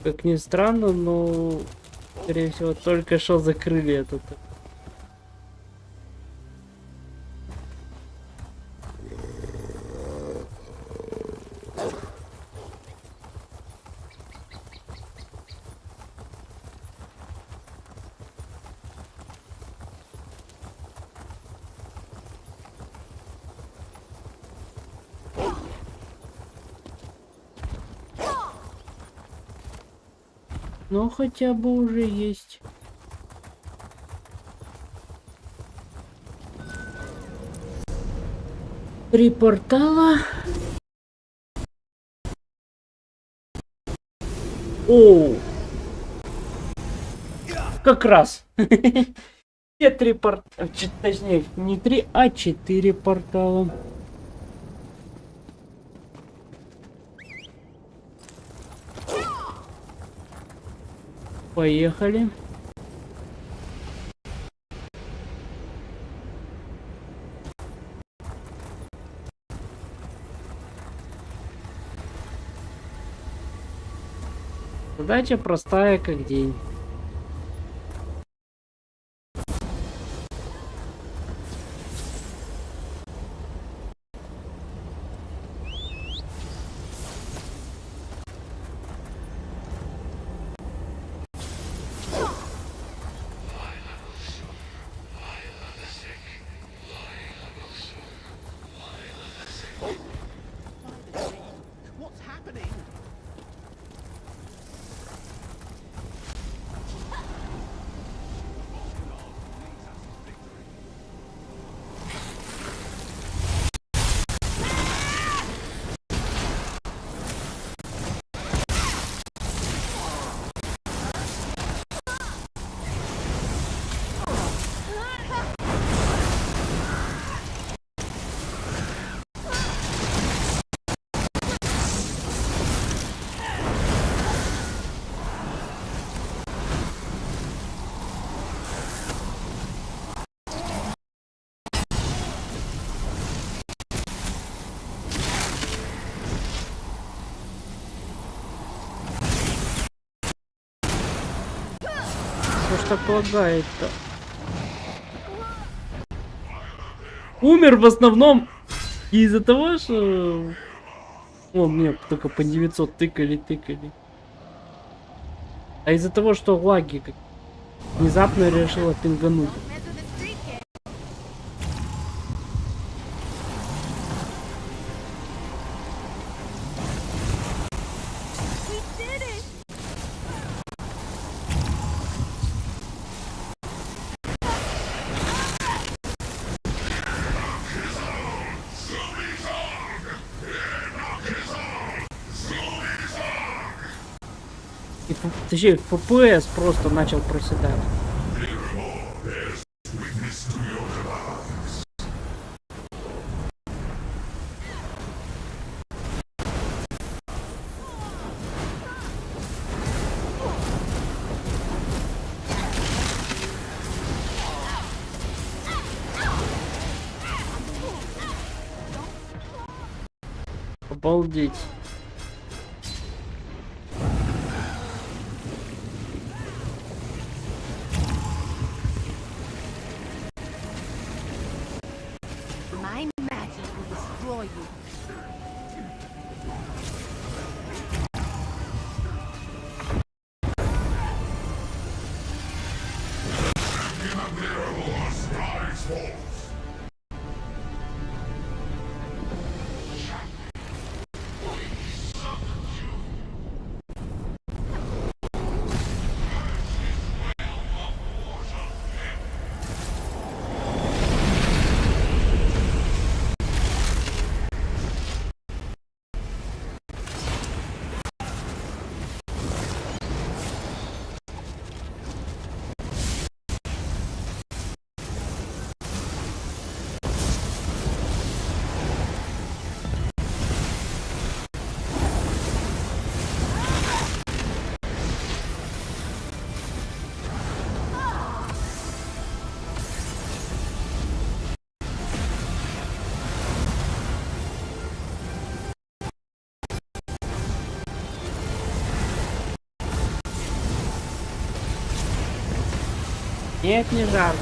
Как ни странно, но, скорее всего, только что закрыли этот. Ну, хотя бы уже есть. Три портала. Оу. Как раз. Все три портала. Точнее, не три, а 4 портала. Поехали. Задача простая, как день. Что ж так лагает-то? Умер в основном из-за того, что... О, мне только по 900 тыкали. А из-за того, что лаги как... внезапно решила пингануть. Точнее, FPS просто начал проседать. Обалдеть. Нет, не жарко.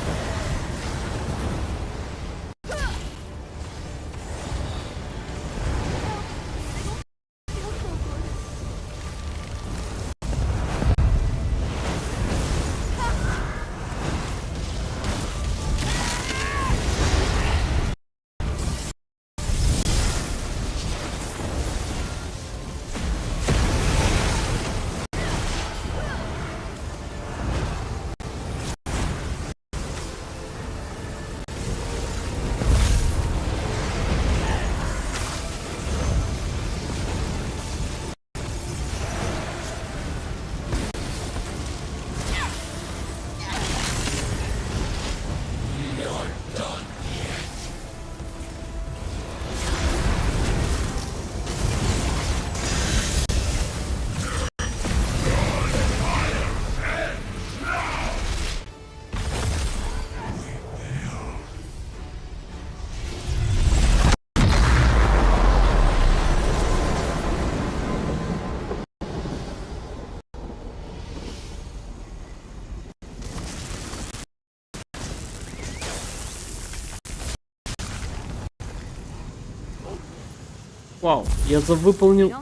Вау, я выполнил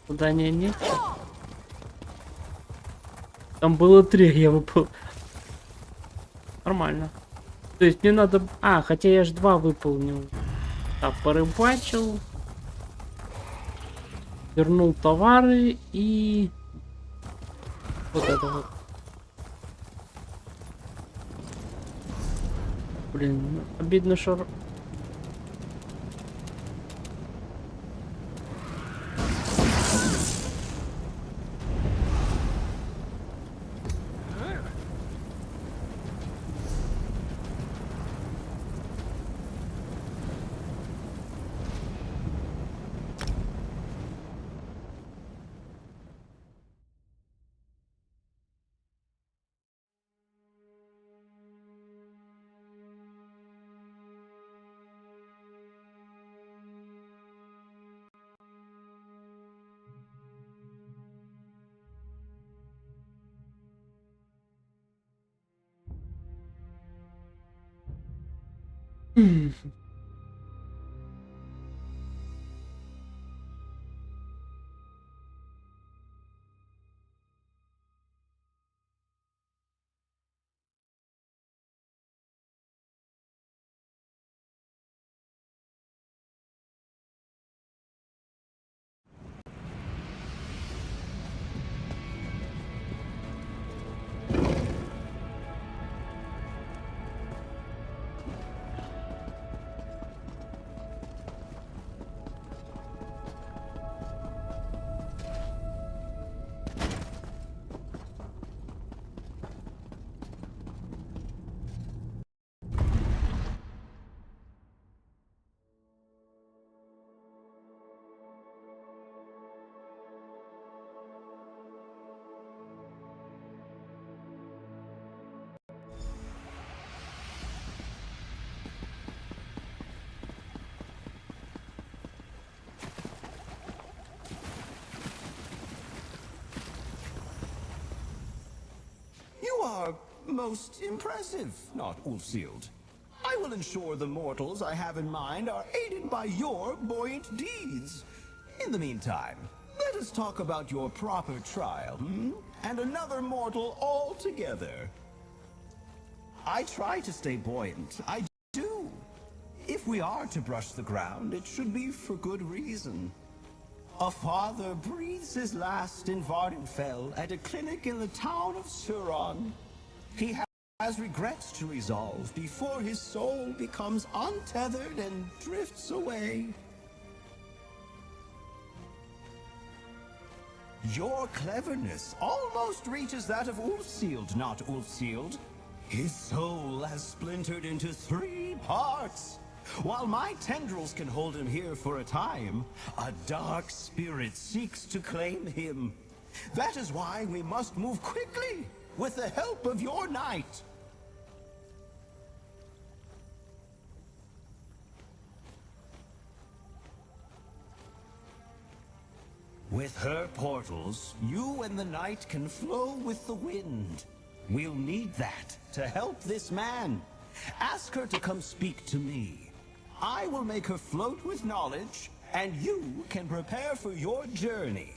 задание, нет? Там было 3, я выполнил. Нормально. То есть мне надо... А, хотя я ж 2 выполнил. Так, порыбачил. Вернул товары и... Вот это вот. Блин, обидно, что... You are most impressive, not Ulfsealed. I will ensure the mortals I have in mind are aided by your buoyant deeds. In the meantime, let us talk about your proper trial, and another mortal altogether. I try to stay buoyant, I do. If we are to brush the ground, it should be for good reason. A father breathes his last in Vardenfell at a clinic in the town of Suron. He has regrets to resolve before his soul becomes untethered and drifts away. Your cleverness almost reaches that of Ulfsealed, not Ulfsealed. His soul has splintered into 3 parts. While my tendrils can hold him here for a time, a dark spirit seeks to claim him. That is why we must move quickly, with the help of your knight. With her portals, you and the night can flow with the wind. We'll need that to help this man. Ask her to come speak to me. I will make her float with knowledge, and you can prepare for your journey.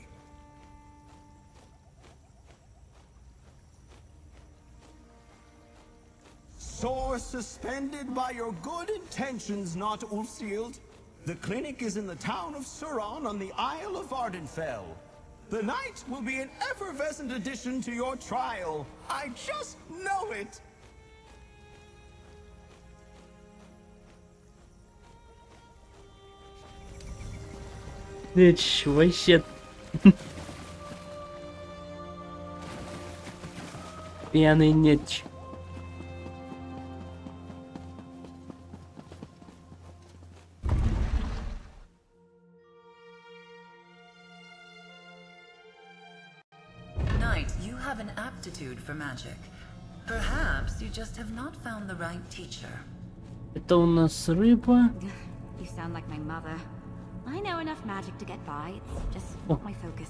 Soar suspended by your good intentions, not Ulseald. The clinic is in the town of Suron on the Isle of Ardenfell. The night will be an effervescent addition to your trial. I just know it. Ничего себе. Пьяный неч. Knight, you have an aptitude for magic. Perhaps you just have not found the right teacher. Это у нас рыба. You sound like my mother. I know enough magic to get by. It's just not my focus.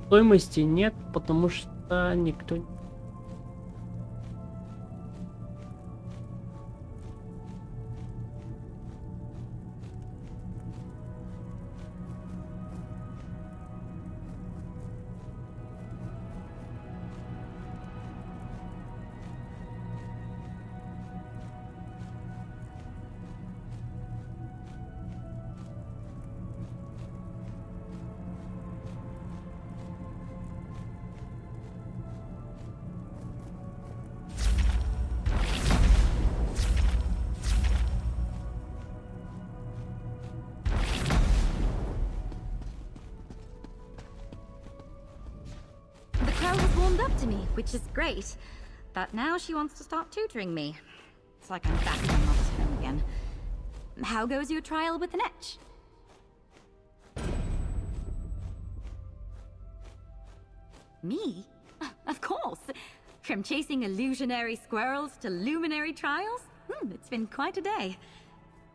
Стоимости нет, потому что никто не... Up to me, which is great. But now she wants to start tutoring me. It's like I'm back in my mother's home again. How goes your trial with the Netch? Me? Of course. From chasing illusionary squirrels to luminary trials? It's been quite a day.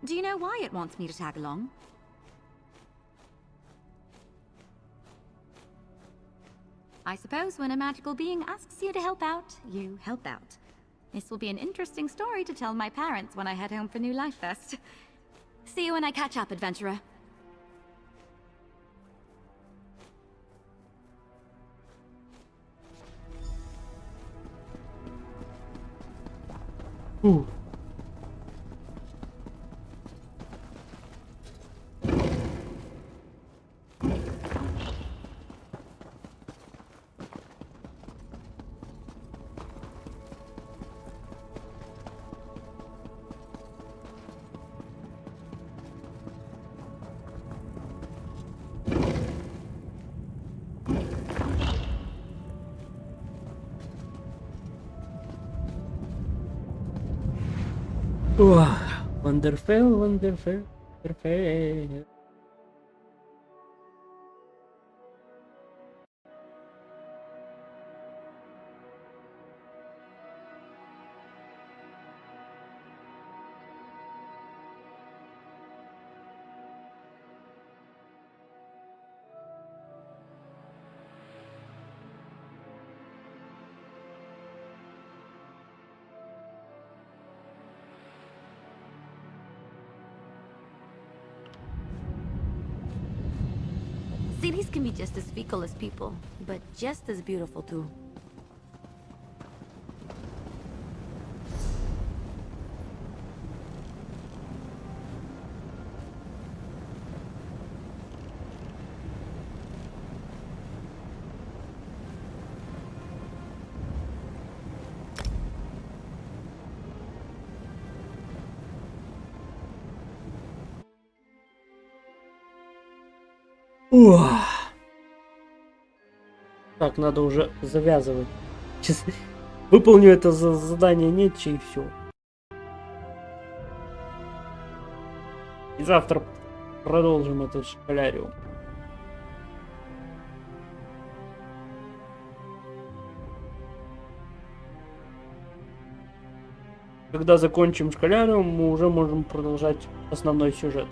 Do you know why it wants me to tag along? I suppose when a magical being asks you to help out, you help out. This will be an interesting story to tell my parents when I head home for New Life Fest. See you when I catch up, adventurer. Ooh. Wonderful, wonderful, wonderful. Cities can be just as fecal as people, but just as beautiful too. Так, надо уже завязывать. Сейчас выполню это задание нетче и все. И завтра продолжим этот школяриум. Когда закончим школяриум, мы уже можем продолжать основной сюжет.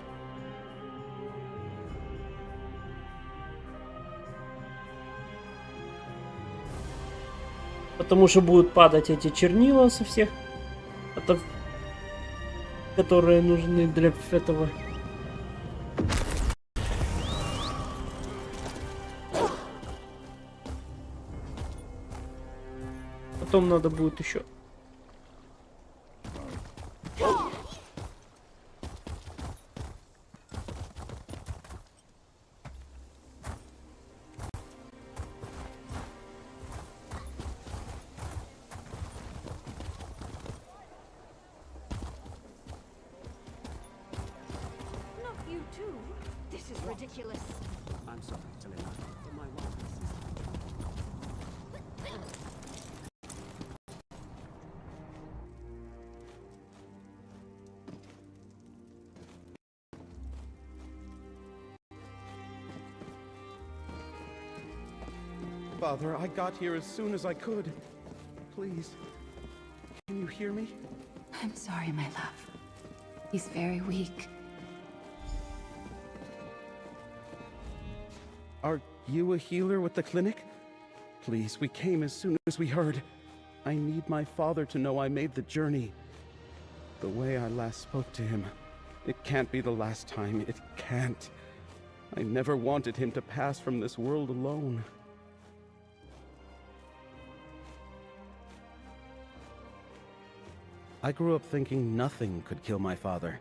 Потому что будут падать эти чернила со всех, которые нужны для этого. Потом надо будет еще. I'm sorry, Telena, but my wife Father, I got here as soon as I could. Please, can you hear me? I'm sorry, my love. He's very weak. Are you a healer with the clinic? Please, we came as soon as we heard. I need my father to know I made the journey. The way I last spoke to him. It can't be the last time. It can't. I never wanted him to pass from this world alone. I grew up thinking nothing could kill my father.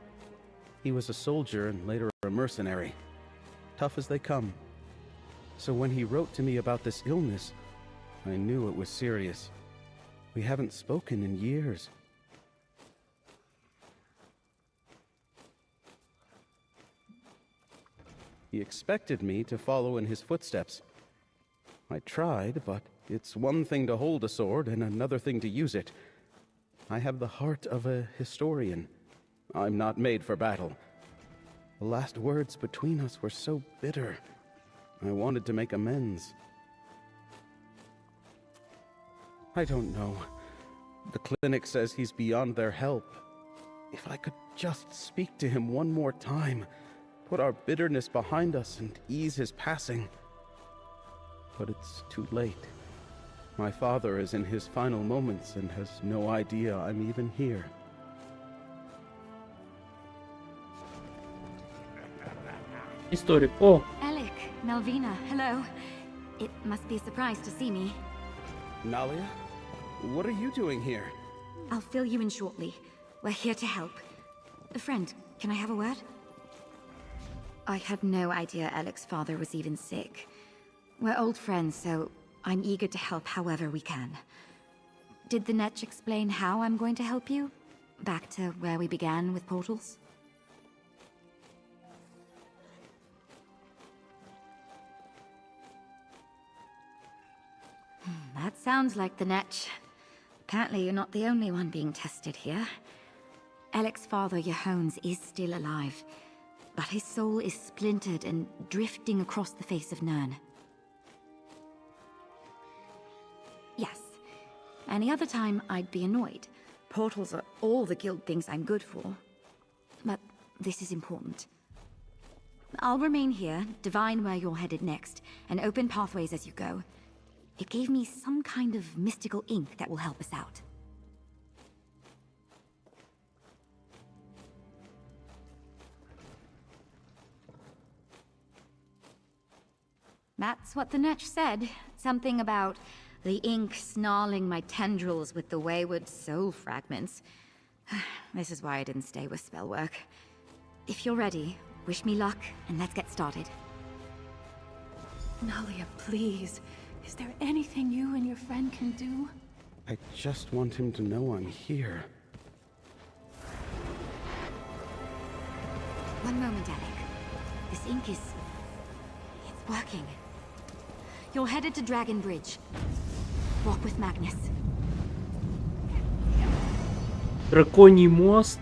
He was a soldier and later a mercenary. Tough as they come. So when he wrote to me about this illness, I knew it was serious. We haven't spoken in years. He expected me to follow in his footsteps. I tried, but it's one thing to hold a sword and another thing to use it. I have the heart of a historian. I'm not made for battle. The last words between us were so bitter. I wanted to make amends. I don't know. The clinic says he's beyond their help. If I could just speak to him one more time, put our bitterness behind us and ease his passing. But it's too late. My father is in his final moments and has no idea I'm even here. Историк. О! Alec, Melvina, hello. It must be a surprise to see me. Nalia? What are you doing here? I'll fill you in shortly. We're here to help. A friend, can I have a word? I had no idea Alec's father was even sick. We're old friends, so I'm eager to help however we can. Did the Netch explain how I'm going to help you? Back to where we began with portals? That sounds like the Netch. Apparently you're not the only one being tested here. Alec's father, Johannes, is still alive, but his soul is splintered and drifting across the face of Nirn. Yes. Any other time, I'd be annoyed. Portals are all the guild thinks I'm good for. But this is important. I'll remain here, divine where you're headed next, and open pathways as you go. It gave me some kind of mystical ink that will help us out. That's what the Netch said. Something about the ink snarling my tendrils with the wayward soul fragments. This is why I didn't stay with spellwork. If you're ready, wish me luck, and let's get started. Nalia, please. Is there anything you and your friend can do? I just want him to know I'm here. One moment, Alec. This ink is... it's working. You're headed to Dragon Bridge. Walk with Magnus. Драконий мост.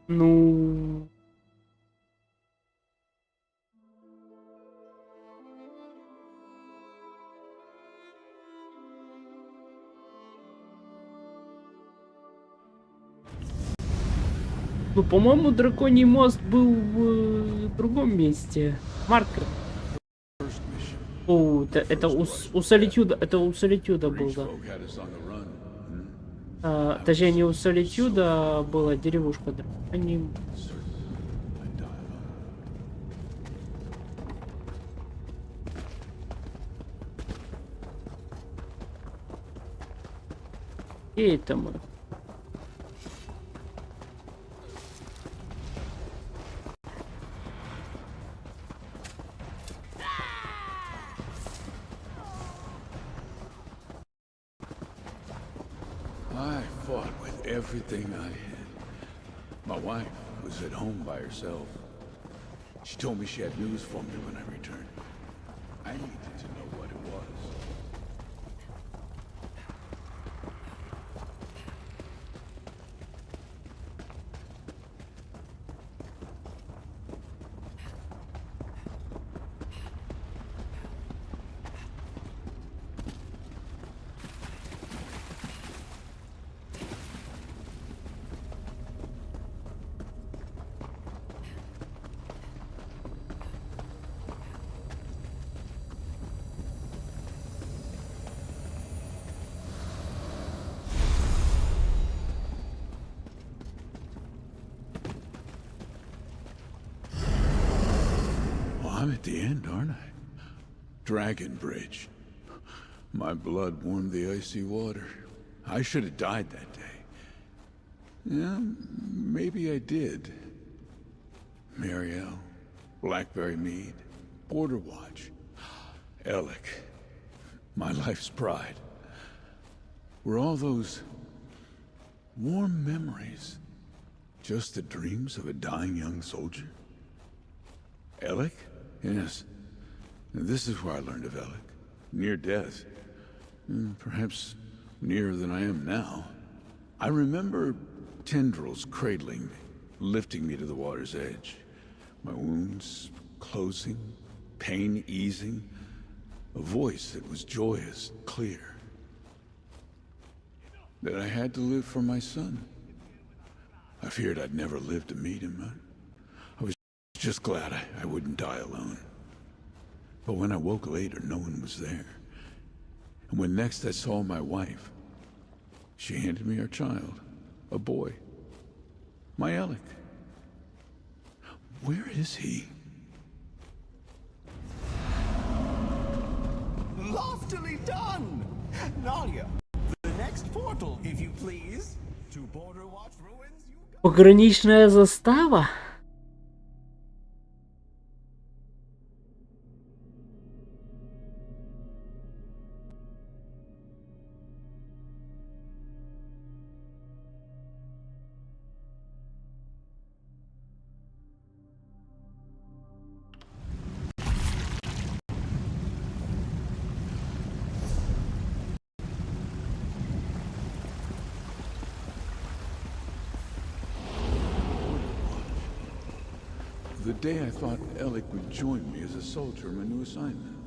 Ну... Ну, по-моему, драконий мост был в другом месте. Маркер. О, это у Солитюда, это у Солитюда был, да. Точнее, не у Солитюда была деревушка драконий. И это мы. I fought with everything I had. My wife was at home by herself. She told me she had news for me when I returned. I needed to know what it was. I'm at the end, aren't I? Dragon Bridge. My blood warmed the icy water. I should have died that day. Yeah, maybe I did. Marielle, Blackberry Mead, Border Watch, Alec, my life's pride. Were all those warm memories just the dreams of a dying young soldier? Alec? Yes. This is where I learned of Alec. Near death. Perhaps nearer than I am now. I remember tendrils cradling me, lifting me to the water's edge. My wounds closing, pain easing. A voice that was joyous, clear. That I had to live for my son. I feared I'd never live to meet him. I was just glad I wouldn't die alone. But when I woke later, no one was there. And when next I saw my wife, she handed me our child, a boy. My Alec. Where is he? Loftily done! Nalia, the next portal, if you please. To Border Watch ruins you... Пограничная застава? The day I thought Alec would join me as a soldier in my new assignment.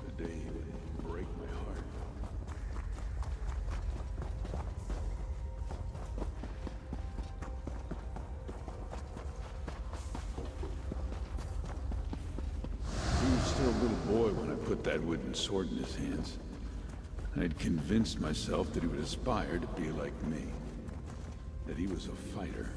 The day he would break my heart. He was still a little boy when I put that wooden sword in his hands. I'd convinced myself that he would aspire to be like me. That he was a fighter.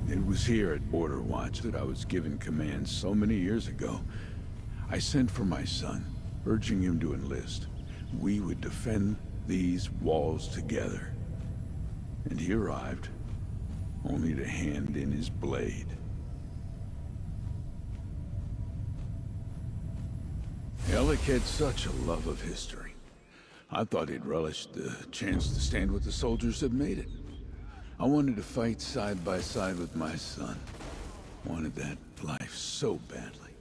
It was here at Border Watch that I was given command so many years ago. I sent for my son, urging him to enlist. We would defend these walls together. And he arrived, only to hand in his blade. Alec had such a love of history. I thought he'd relish the chance to stand with the soldiers that made it. I wanted to fight side by side with my son. Wanted that life so badly.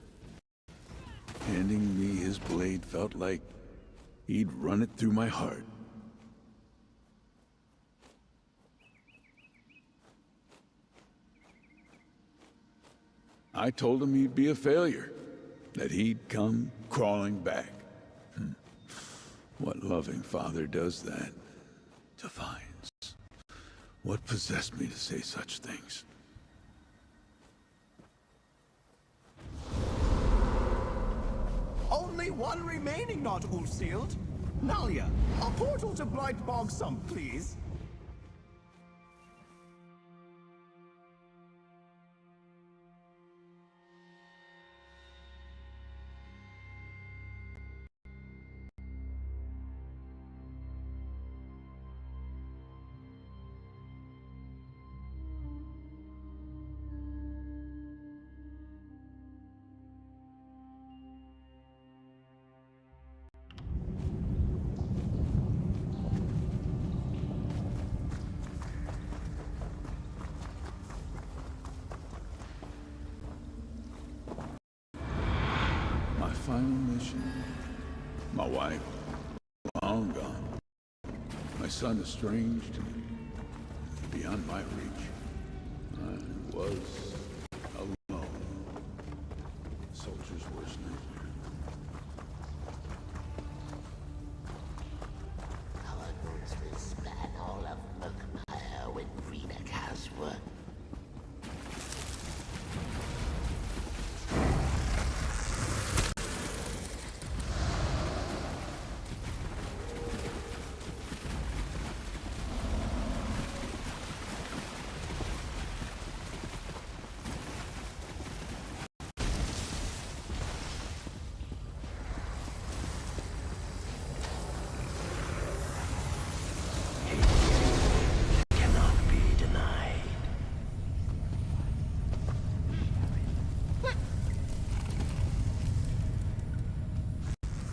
Handing me his blade felt like he'd run it through my heart. I told him he'd be a failure, that he'd come crawling back. What loving father does that? Defiance. What possessed me to say such things? Only one remaining not all sealed. Nalia, a portal to Blight Bog Sump, please. Final mission. My wife, long gone. My son estranged, beyond my reach. I was alone. Soldier's worst nightmare. Our roots will span all of Murkmire when Rena cows were.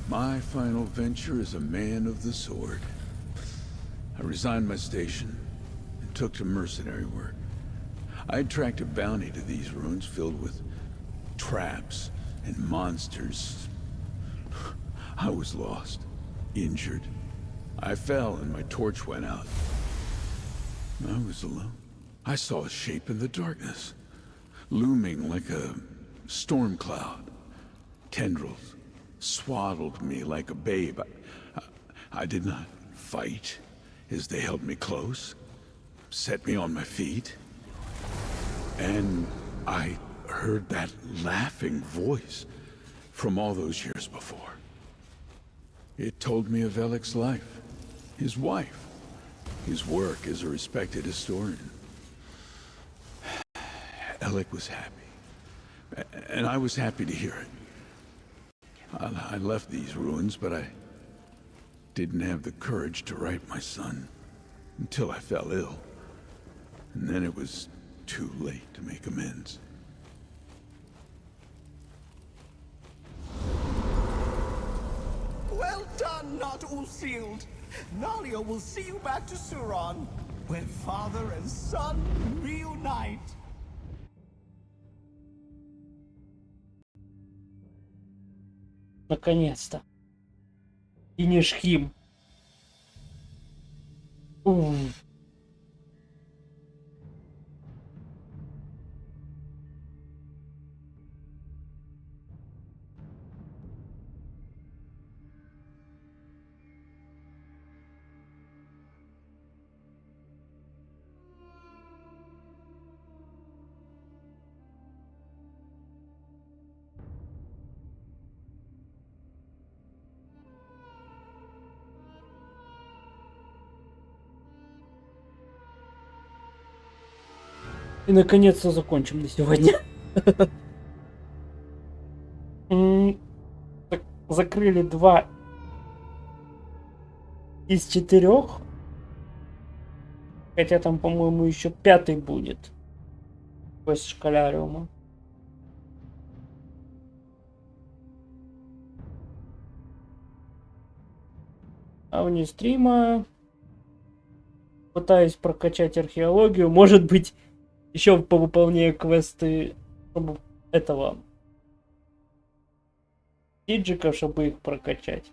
My final venture as a man of the sword. I resigned my station and took to mercenary work. I'd tracked a bounty to these ruins filled with traps and monsters. I was lost, injured. I fell and my torch went out. I was alone. I saw a shape in the darkness, looming like a storm cloud. Tendrils swaddled me like a babe. I did not fight as they held me close, set me on my feet. And I heard that laughing voice from all those years before. It told me of Alec's life, his wife, his work as a respected historian. Alec was happy, and I was happy to hear it. I left these ruins, but I didn't have the courage to write my son until I fell ill. And then it was too late to make amends. Well done, not all sealed. Nalia will see you back to Suron, where father and son reunite. Наконец-то. Финиш хим. И наконец-то закончим на сегодня. закрыли 2 из 4. Хотя там, по-моему, еще 5-й будет. После школяриума. А вне стрима пытаюсь прокачать археологию. Может быть, еще повыполняю квесты этого диджика, чтобы их прокачать.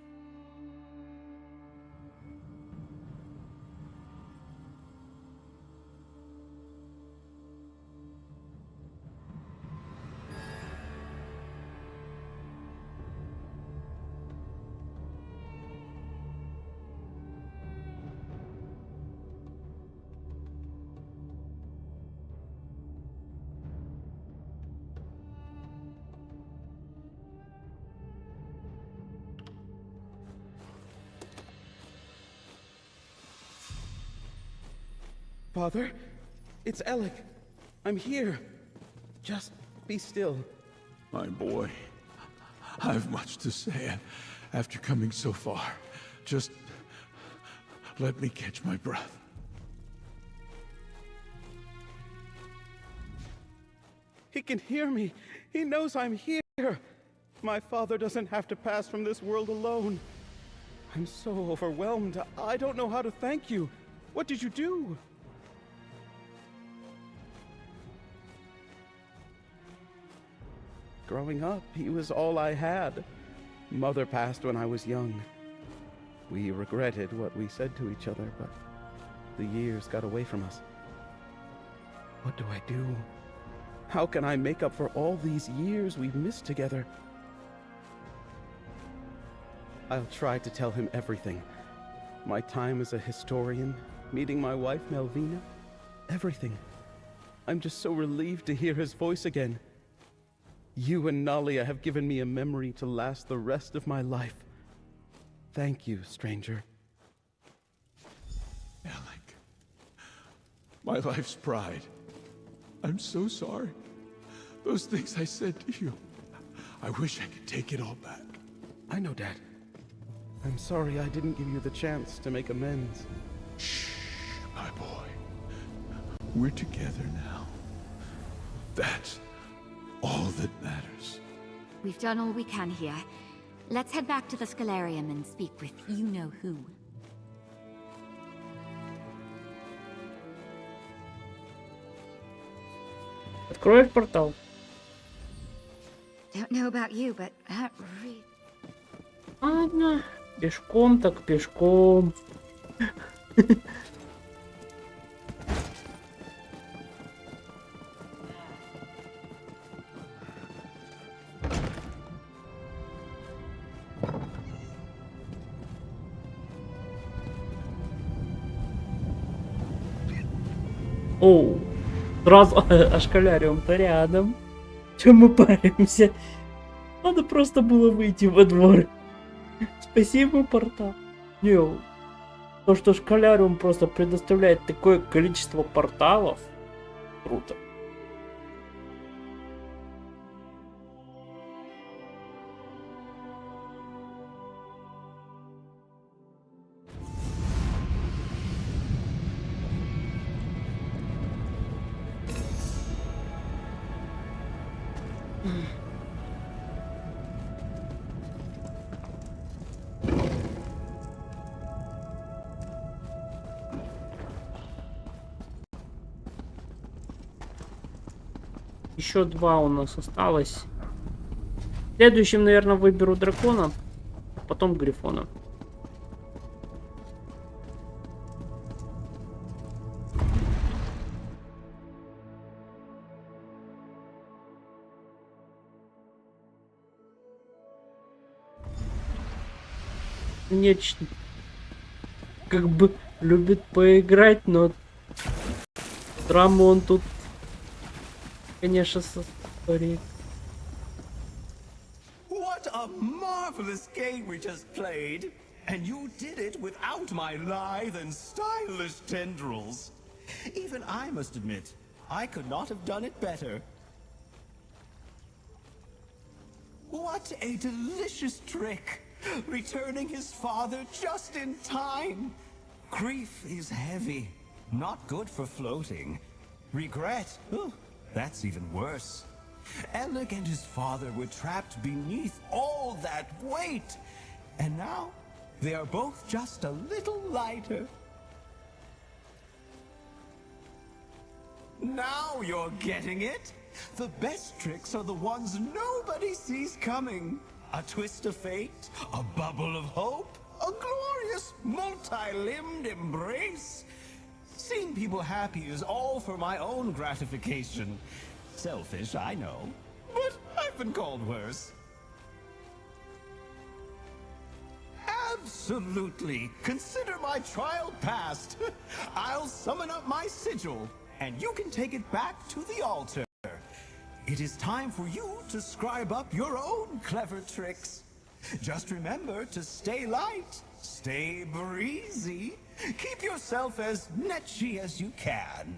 Father, it's Alec. I'm here. Just be still. My boy, I have much to say after coming so far. Just let me catch my breath. He can hear me. He knows I'm here. My father doesn't have to pass from this world alone. I'm so overwhelmed. I don't know how to thank you. What did you do? Growing up, he was all I had. Mother passed when I was young. We regretted what we said to each other, but the years got away from us. What do I do? How can I make up for all these years we've missed together? I'll try to tell him everything. My time as a historian, meeting my wife Melvina, everything. I'm just so relieved to hear his voice again. You and Nalia have given me a memory to last the rest of my life. Thank you, stranger. Alec, my life's pride. I'm so sorry. Those things I said to you, I wish I could take it all back. I know, Dad. I'm sorry I didn't give you the chance to make amends. Shh, my boy. We're together now. That's all that matters. We've done all we can here. Let's head back to the Scholarium and speak with you-know-who. Откроешь портал? Don't know about you, but that really... Ладно, пешком так пешком. Оу, сразу школяриум-то рядом. Чем мы паримся? Надо просто было выйти во двор. Спасибо, портал. Не, то, что школяриум просто предоставляет такое количество порталов, круто. Еще 2 у нас осталось. Следующим, наверное, выберу дракона, а потом грифона. Конечно, как бы любит поиграть, но драму он тут, конечно, со историей. What a marvelous game we just played! And you did it without my lithe and stylish tendrils. Even I must admit, I could not have done it better. What a delicious trick! Returning his father just in time! Grief is heavy, not good for floating. Regret, that's even worse. Alec and his father were trapped beneath all that weight, and now they are both just a little lighter. Now you're getting it! The best tricks are the ones nobody sees coming. A twist of fate, a bubble of hope, a glorious multi-limbed embrace. Seeing people happy is all for my own gratification. Selfish, I know, but I've been called worse. Absolutely. Consider my trial passed. I'll summon up my sigil, and you can take it back to the altar. It is time for you to scribe up your own clever tricks. Just remember to stay light, stay breezy, keep yourself as netchy as you can.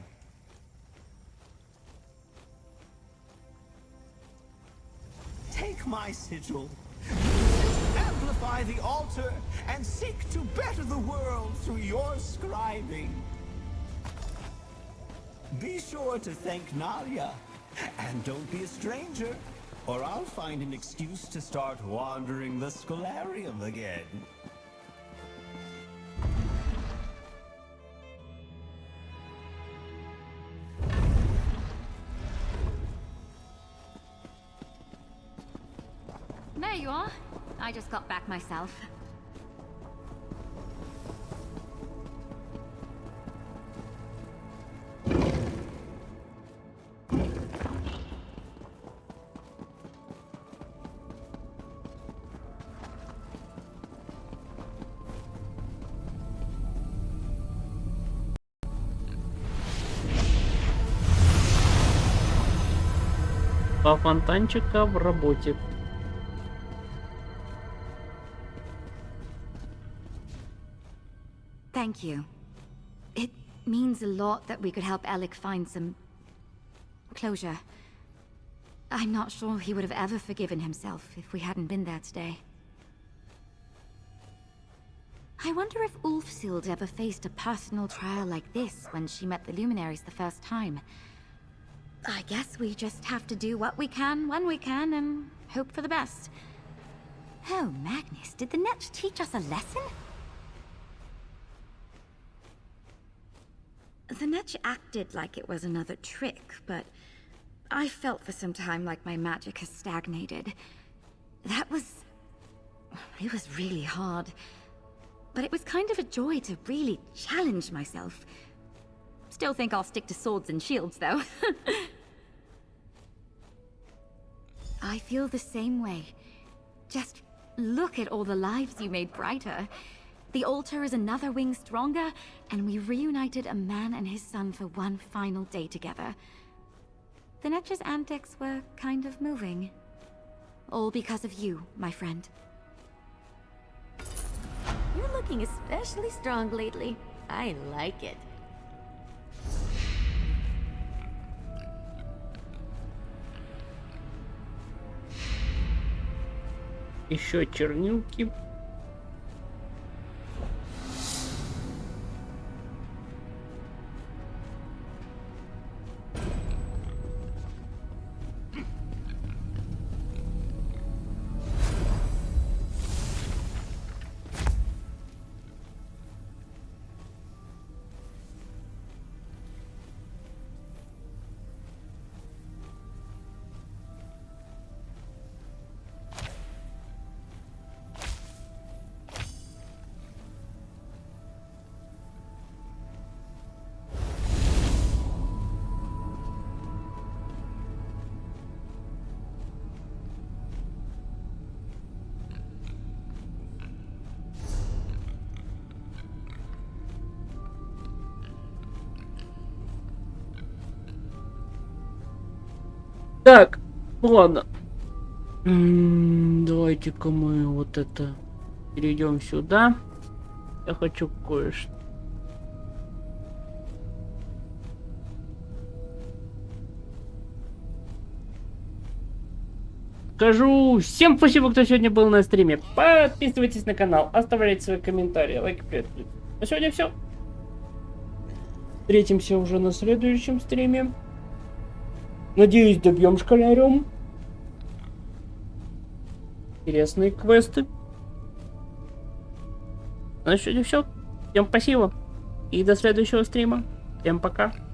Take my sigil, amplify the altar, and seek to better the world through your scribing. Be sure to thank Nalia. And don't be a stranger, or I'll find an excuse to start wandering the Scholarium again. There you are. I just got back myself. Два фонтанчика в работе. Thank you. It means a lot that we could help Alec find some closure. I'm not sure he would have ever forgiven himself if we hadn't been there today. I wonder if Ulfsild ever faced a personal trial like this when she met the Luminaries the first time. I guess we just have to do what we can when we can and hope for the best. Oh, Magnus, did the Netch teach us a lesson? The Netch acted like it was another trick, but I felt for some time like my magic has stagnated. It was really hard. But it was kind of a joy to really challenge myself. Still think I'll stick to swords and shields, though. I feel the same way. Just look at all the lives you made brighter. The altar is another wing stronger, and we reunited a man and his son for one final day together. The Netch's antics were kind of moving. All because of you, my friend. You're looking especially strong lately. I like it. Еще чернилки. Так, ладно. Давайте-ка мы вот это перейдем сюда. Я хочу кое-что. скажу всем спасибо, кто сегодня был на стриме. Подписывайтесь на канал, оставляйте свои комментарии, лайки, привет. На сегодня все. Встретимся уже на следующем стриме. Надеюсь, добьем школярем. Интересные квесты. На сегодня все. Всем спасибо. И до следующего стрима. Всем пока.